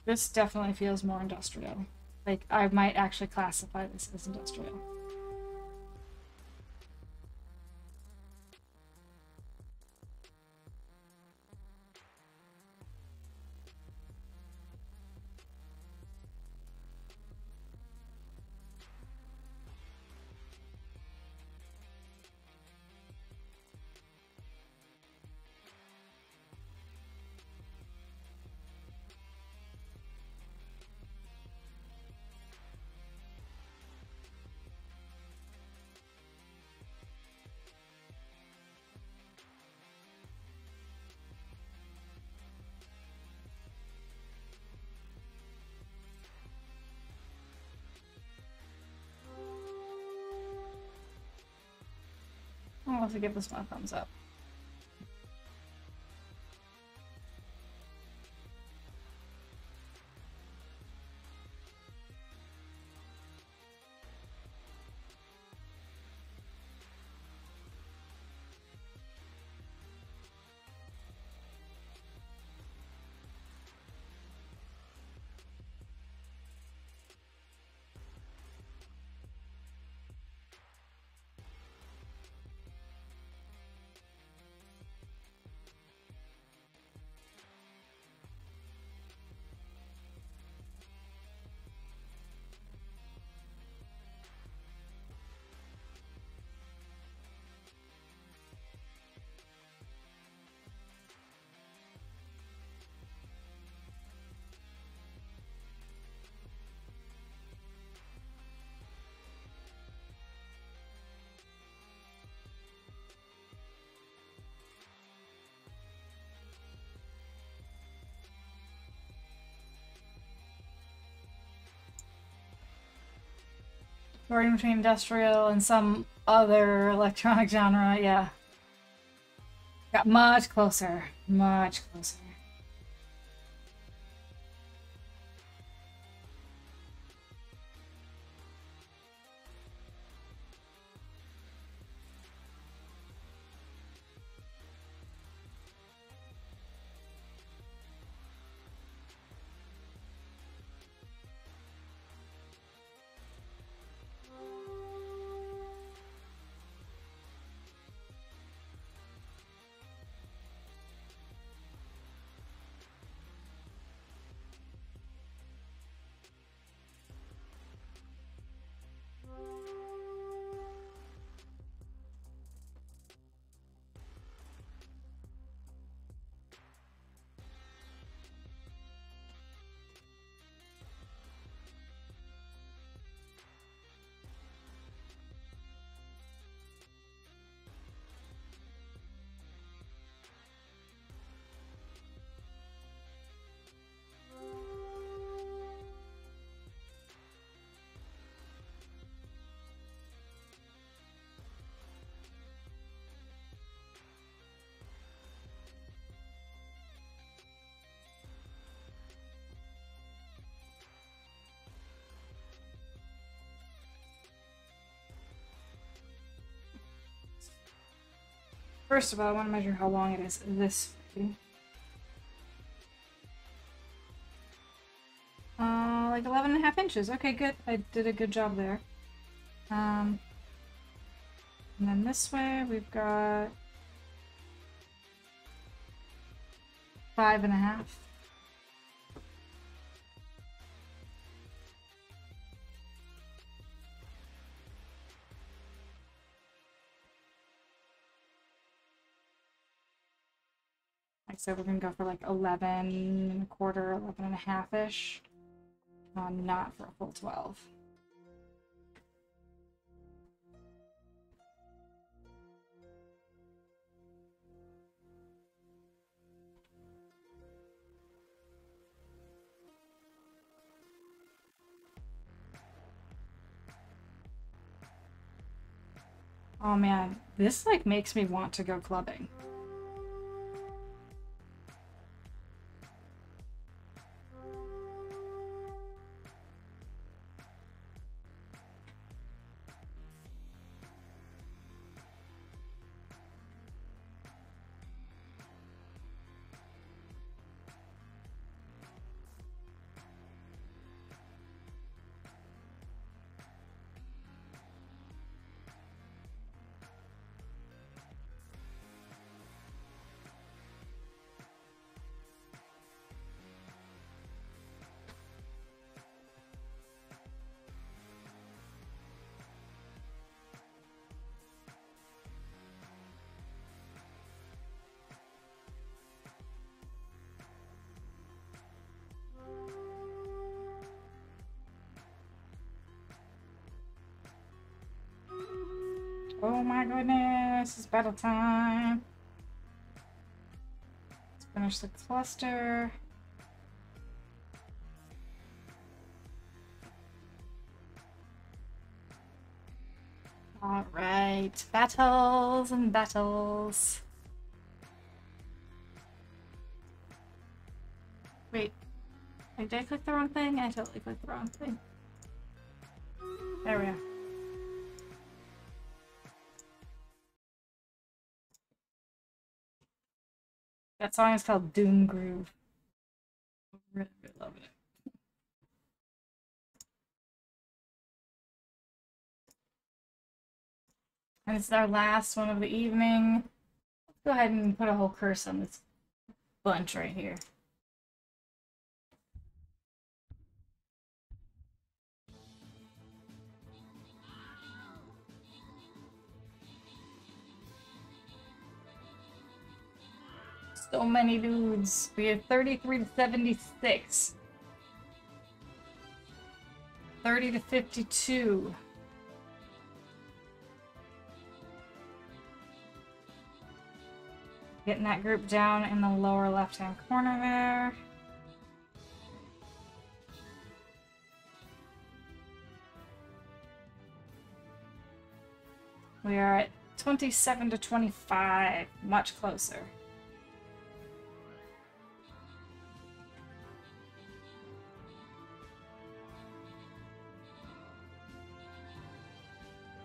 This definitely feels more industrial. Like, I might actually classify this as industrial. I'll have to give this one a thumbs up. Working between industrial and some other electronic genre, yeah. Got much closer. Much closer. First of all, I want to measure how long it is this way. Like 11.5 inches. Okay, good. I did a good job there. And then this way we've got 5.5. Like I said, we're gonna go for like 11.25, 11.5-ish. Not for a full 12. Oh man, this like makes me want to go clubbing. Oh my goodness, it's battle time. Let's finish the cluster. All right, battles and battles. Wait, did I click the wrong thing? I totally clicked the wrong thing. There we are. That song is called Doom Groove. I really, really love it. And it's our last one of the evening. Let's go ahead and put a whole curse on this bunch right here. So many dudes. We have 33 to 76. 30 to 52. Getting that group down in the lower left-hand corner there. We are at 27 to 25. Much closer.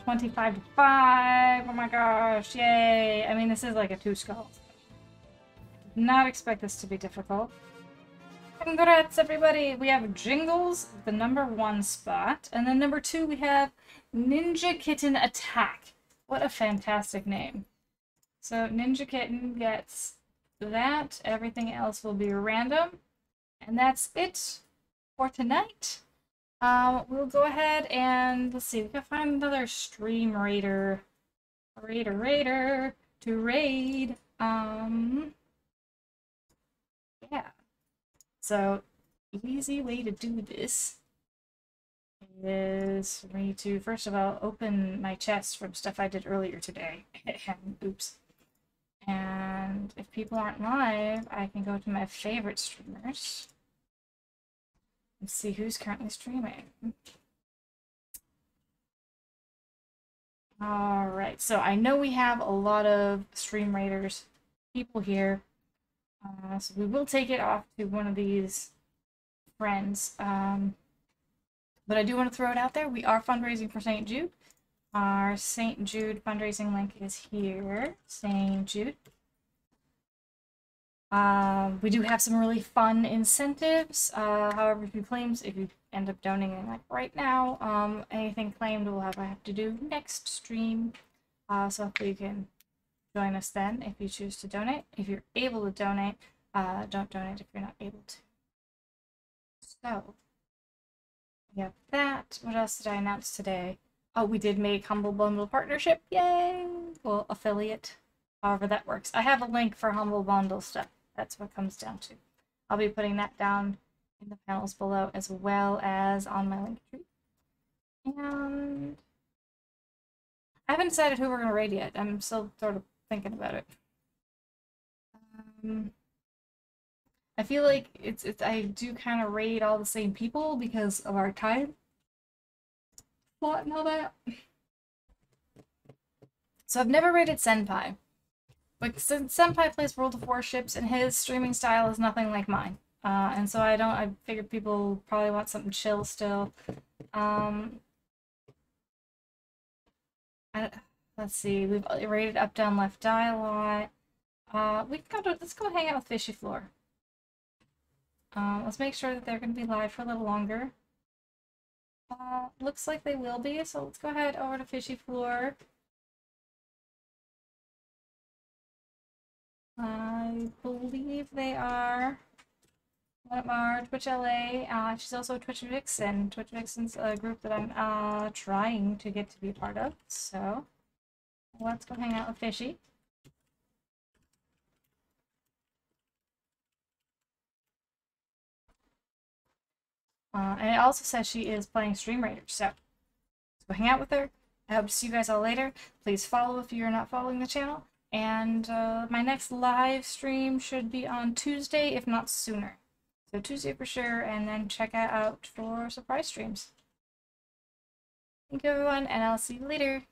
$25 to 5. Oh my gosh, yay. I mean, this is like a 2 skull. Did not expect this to be difficult. Congrats, everybody. We have Jingles, the #1 spot. And then #2, we have Ninja Kitten Attack. What a fantastic name. So Ninja Kitten gets that. Everything else will be random. And that's it for tonight. We'll go ahead and, let's see, we can find another stream raider. Raider to raid. Yeah. So, easy way to do this is for me to, first of all, open my chest from stuff I did earlier today. Oops. And if people aren't live, I can go to my favorite streamers. Let's see who's currently streaming. Alright, so I know we have a lot of Stream Raiders people here. So we will take it off to one of these friends. But I do want to throw it out there. We are fundraising for St. Jude. Our St. Jude fundraising link is here. St. Jude. We do have some really fun incentives. However, if you end up donating like right now, anything claimed I have to do next stream. So hopefully you can join us then if you choose to donate. If you're able to donate, don't donate if you're not able to. So, we have that. What else did I announce today? Oh, we did make Humble Bundle partnership. Yay! Well, affiliate. However that works. I have a link for Humble Bundle stuff. That's what it comes down to. I'll be putting that down in the panels below as well as on my link tree. And I haven't decided who we're going to raid yet. I'm still sort of thinking about it. I feel like I do kind of raid all the same people because of our time slot and all that. So I've never raided Senpai. But since Senpai plays World of Warships and his streaming style is nothing like mine. And so I figured people probably want something chill still. Let's see, we've raided Up, Down, Left, Die a lot. Let's go hang out with Fishy Floor. Let's make sure that they're going to be live for a little longer. Looks like they will be, so let's go ahead over to Fishy Floor. I believe they are one of our Twitch LA. She's also a Twitch Vixen. Twitch Vixen's a group that I'm trying to get to be a part of. So let's go hang out with Fishy. And it also says she is playing Stream Raiders, so let's go hang out with her. I hope to see you guys all later. Please follow if you're not following the channel. And my next live stream should be on Tuesday, if not sooner. So Tuesday for sure, and then check out for surprise streams. Thank you everyone, and I'll see you later.